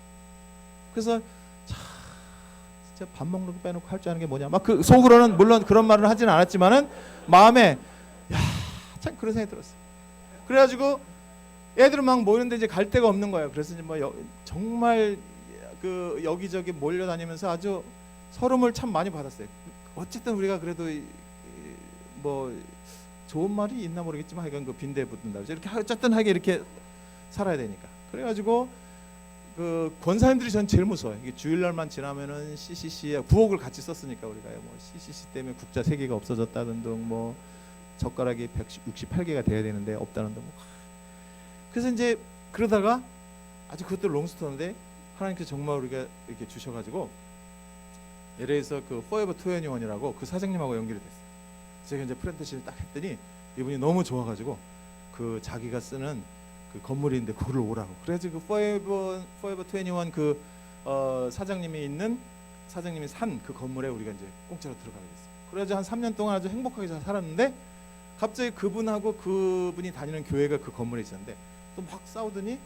Speaker 1: 그래서 진짜 밥 먹는 거 빼놓고 할 줄 아는 게 뭐냐, 막 그 속으로는 물론 그런 말을 하지는 않았지만은 마음에 참 그런 생각이 들었어요. 그래가지고 애들은 막 모이는데 이제 갈 데가 없는 거예요. 그래서 이제 뭐 정말 그 여기저기 몰려다니면서 아주 서름을 참 많이 받았어요. 어쨌든 우리가 그래도 뭐 좋은 말이 있나 모르겠지만 하여간 그 빈대에 붙는다, 이렇게 어쨌든 하게 이렇게 살아야 되니까. 그래가지고 그 권사님들이 전 제일 무서워요. 이게 주일날만 지나면은 CCC에 9억을 같이 썼으니까 우리가요, 뭐 CCC 때문에 국자 3개가 없어졌다는 등, 뭐 젓가락이 168개가 돼야 되는데 없다는 등. 그래서 이제 그러다가 아주 그것도 롱스토리인데 하나님께서 정말 우리가 이렇게 주셔가지고 LA에서 그 포에버 21이라고 그 사장님하고 연결이 됐어요. 제가 이제 프렌트시를 딱 했더니 이분이 너무 좋아가지고 그 자기가 쓰는 그 건물인데 거기를 오라고. 그래서 그 포에버 21 그 사장님이 산 그 건물에 우리가 이제 공짜로 들어가게 됐어요. 그래서 한 3년 동안 아주 행복하게 잘 살았는데, 갑자기 그분하고 그분이 다니는 교회가 그 건물에 있었는데 또 막 싸우더니,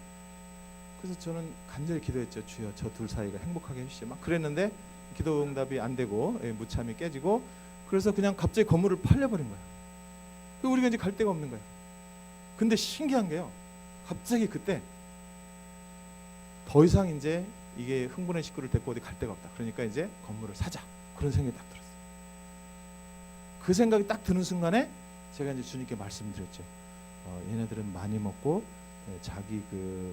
Speaker 1: 그래서 저는 간절히 기도했죠. 주여 저 둘 사이가 행복하게 해주시죠. 막 그랬는데 기도 응답이 안 되고 무참히 깨지고, 그래서 그냥 갑자기 건물을 팔려버린 거예요. 그리고 우리가 이제 갈 데가 없는 거예요. 근데 신기한 게요, 갑자기 그때 더 이상 이제 이게 흥분한 식구를 데리고 어디 갈 데가 없다. 그러니까 이제 건물을 사자, 그런 생각이 딱 들었어요. 그 생각이 딱 드는 순간에 제가 이제 주님께 말씀드렸죠. 얘네들은 많이 먹고 자기 그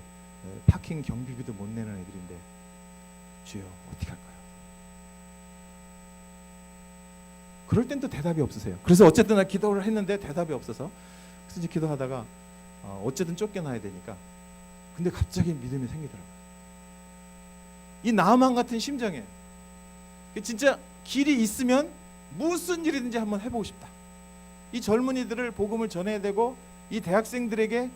Speaker 1: 파킹 경비비도 못 내는 애들인데 주여 어떻게 할까요? 그럴 땐 또 대답이 없으세요. 그래서 어쨌든 나 기도를 했는데 대답이 없어서, 그래서 이제 기도하다가 어쨌든 쫓겨나야 되니까, 근데 갑자기 믿음이 생기더라고요. 이 나만 같은 심정이에요. 진짜 길이 있으면 무슨 일이든지 한번 해보고 싶다. 이 젊은이들을 복음을 전해야 되고, 이 대학생들에게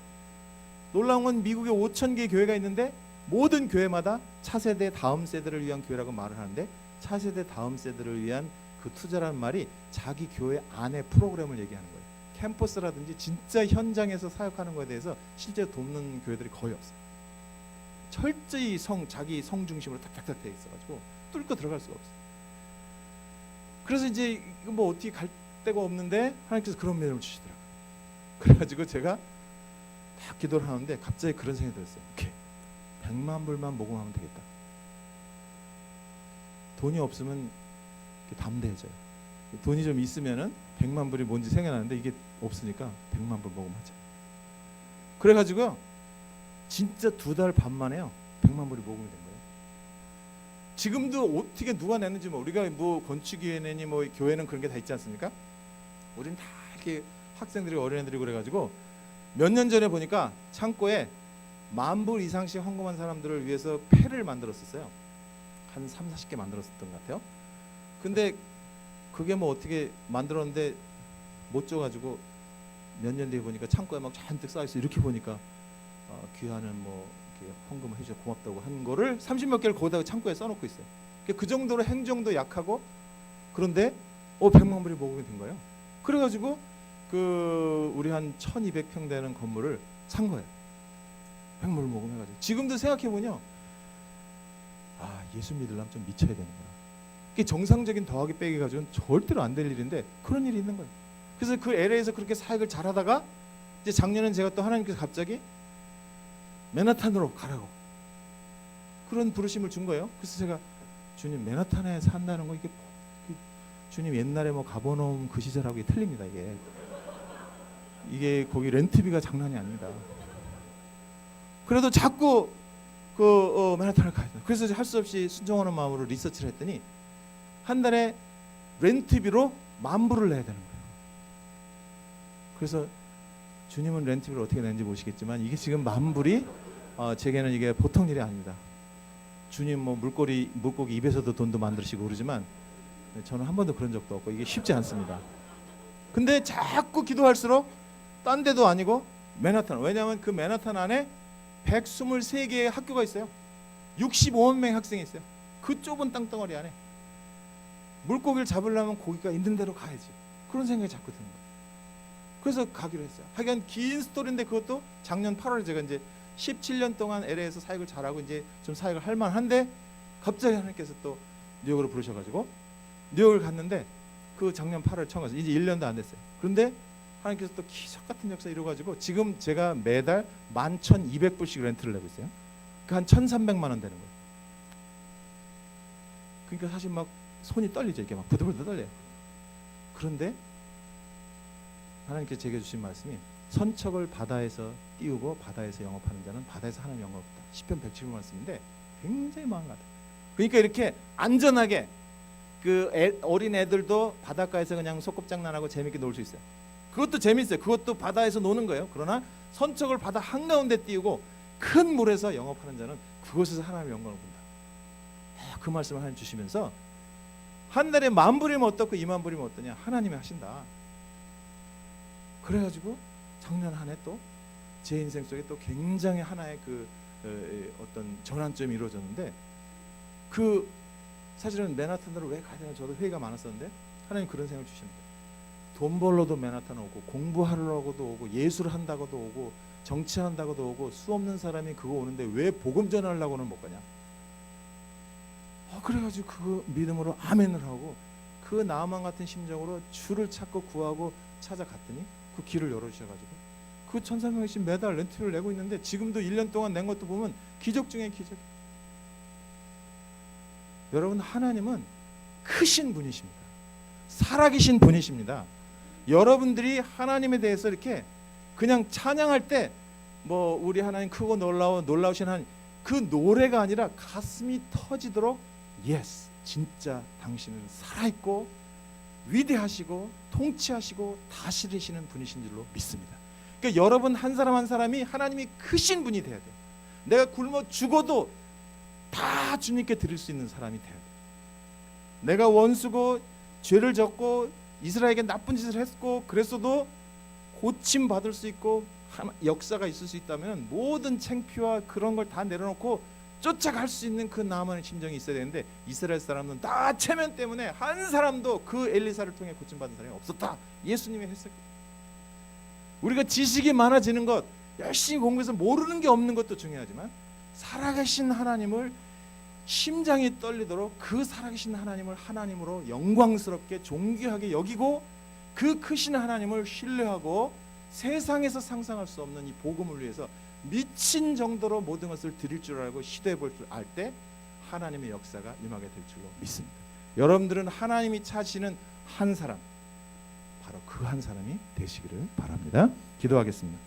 Speaker 1: 놀라운 건 미국에 5,000개 교회가 있는데 모든 교회마다 차세대 다음 세대를 위한 교회라고 말을 하는데, 차세대 다음 세대를 위한 그 투자라는 말이 자기 교회 안에 프로그램을 얘기하는 거예요. 캠퍼스라든지 진짜 현장에서 사역하는 거에 대해서 실제로 돕는 교회들이 거의 없어요. 철저히 자기 성 중심으로 탁탁탁 돼 있어가지고 뚫고 들어갈 수가 없어요. 그래서 이제 뭐 어떻게 갈 데가 없는데 하나님께서 그런 믿음을 주시더라고요. 그래가지고 제가 딱 기도를 하는데 갑자기 그런 생각이 들었어요. 오케이, 100만 불만 모금하면 되겠다. 돈이 없으면 담대해져요. 돈이 좀 있으면은 100만 불이 뭔지 생각나는데 이게 없으니까 100만 불 모금하자. 그래가지고요, 진짜 2달 반 만에요 100만 불이 모금이 된 거예요. 지금도 어떻게 누가 냈는지 뭐 우리가 뭐 건축위에 내니 뭐 교회는 그런 게 다 있지 않습니까? 우리는 다 이렇게 학생들이 어린애들이 그래가지고 몇 년 전에 보니까 창고에 10,000불 이상씩 헌금한 사람들을 위해서 패를 만들었었어요. 한 30-40개 만들었었던 것 같아요. 근데 그게 뭐 어떻게 만들었는데 못 줘가지고 몇 년 뒤에 보니까 창고에 막 잔뜩 쌓여있어. 이렇게 보니까 귀하는 뭐 이렇게 헌금을 해줘 고맙다고 한 거를 30몇 개를 거기다가 창고에 써놓고 있어요. 그 정도로 행정도 약하고 그런데 100만 불이 모금이 된 거예요. 그래가지고 그 우리 한 1200평 되는 건물을 산 거예요. 100만 불 모금해가지고. 지금도 생각해보면 예수 믿으려면 좀 미쳐야 되는 거야. 이게 정상적인 더하기 빼기 가지고는 절대로 안 될 일인데 그런 일이 있는 거예요. 그래서 그 LA에서 그렇게 사역을 잘하다가 이제 작년엔 제가 또 하나님께서 갑자기 맨하탄으로 가라고 그런 부르심을 준 거예요. 그래서 제가 주님 맨하탄에 산다는 거 이게 주님 옛날에 뭐 가버나움 그 시절하고 틀립니다. 이게 거기 렌트비가 장난이 아닙니다. 그래도 자꾸 맨하탄을 가야 돼. 그래서 할 수 없이 순종하는 마음으로 리서치를 했더니 한 달에 렌트비로 10,000불을 내야 되는 거예요. 그래서 주님은 렌트비를 어떻게 내는지 모르시겠지만 이게 지금 10,000불이 제게는 이게 보통 일이 아닙니다. 주님 뭐 물고기 입에서도 돈도 만드시고 그러지만 저는 한 번도 그런 적도 없고 이게 쉽지 않습니다. 근데 자꾸 기도할수록 딴 데도 아니고 맨하탄, 왜냐하면 그 맨하탄 안에 123개의 학교가 있어요. 65만 명의 학생이 있어요. 그 좁은 땅덩어리 안에 물고기를 잡으려면 고기가 있는 대로 가야지. 그런 생각이 자꾸 드는 거예요. 그래서 가기로 했어요. 하여간 긴 스토리인데 그것도 작년 8월에 제가 이제 17년 동안 LA에서 사역을 잘하고 이제 좀 사역을 할 만한데 갑자기 하나님께서 또 뉴욕으로 부르셔가지고 뉴욕을 갔는데 그 작년 8월 처음 가서 이제 1년도 안 됐어요. 그런데 하나님께서 또 기적 같은 역사 이루어가지고 지금 제가 매달 11,200불씩 렌트를 내고 있어요. 그 한 1,300만 원 되는 거예요. 그러니까 사실 막 손이 떨리죠. 이게 막 부들부들 떨려요. 그런데 하나님께서 제게 주신 말씀이 선척을 바다에서 띄우고 바다에서 영업하는 자는 바다에서 하나님 영업다. 시편 107편 말씀인데 굉장히 마음 같아요. 그러니까 이렇게 안전하게 그 어린 애들도 바닷가에서 그냥 소꿉장난하고 재밌게 놀 수 있어요. 그것도 재밌어요. 그것도 바다에서 노는 거예요. 그러나 선척을 바다 한가운데 띄우고 큰 물에서 영업하는 자는 그곳에서 하나님의 영광을 본다. 그 말씀을 하나님 주시면서 한 달에 10,000불이면 어떻고 20,000불이면 어떠냐. 하나님이 하신다. 그래가지고 작년 한 해 또 제 인생 속에 또 굉장히 하나의 그 어떤 전환점이 이루어졌는데 그 사실은 맨하탄으로 왜 가야 되나 저도 회의가 많았었는데 하나님 그런 생각을 주십니다. 돈 벌러도 맨하탄 오고 공부하려고도 오고 예술을 한다고도 오고 정치한다고도 오고 수 없는 사람이 그거 오는데 왜 복음 전하려고는 못 가냐. 그래가지고 그 믿음으로 아멘을 하고 그 나만 같은 심정으로 주를 찾고 구하고 찾아갔더니 그 길을 열어주셔가지고 그 1,300원씩 매달 렌트를 내고 있는데 지금도 1년 동안 낸 것도 보면 기적 중에 기적. 여러분 하나님은 크신 분이십니다. 살아계신 분이십니다. 여러분들이 하나님에 대해서 이렇게 그냥 찬양할 때 뭐 우리 하나님 크고 놀라우신 하나님 그 노래가 아니라 가슴이 터지도록 예스 진짜 당신은 살아있고 위대하시고 통치하시고 다스리시는 분이신 줄로 믿습니다. 그러니까 여러분 한 사람 한 사람이 하나님이 크신 분이 돼야 돼요. 내가 굶어 죽어도 다 주님께 드릴 수 있는 사람이 돼야 돼요. 내가 원수고 죄를 졌고 이스라엘에게 나쁜 짓을 했고 그랬어도 고침 받을 수 있고 역사가 있을 수 있다면 모든 창피와 그런 걸 다 내려놓고 쫓아갈 수 있는 그 나만의 심정이 있어야 되는데 이스라엘 사람은 다 체면 때문에 한 사람도 그 엘리사를 통해 고침받은 사람이 없었다. 예수님이 했어요. 우리가 지식이 많아지는 것 열심히 공부해서 모르는 게 없는 것도 중요하지만 살아계신 하나님을 심장이 떨리도록 그 살아계신 하나님을 하나님으로 영광스럽게 존귀하게 여기고 그 크신 하나님을 신뢰하고 세상에서 상상할 수 없는 이 복음을 위해서 미친 정도로 모든 것을 드릴 줄 알고 시도해 볼 줄 알 때 하나님의 역사가 임하게 될 줄로 믿습니다. 여러분들은 하나님이 찾으시는 한 사람 바로 그 한 사람이 되시기를 바랍니다. 기도하겠습니다.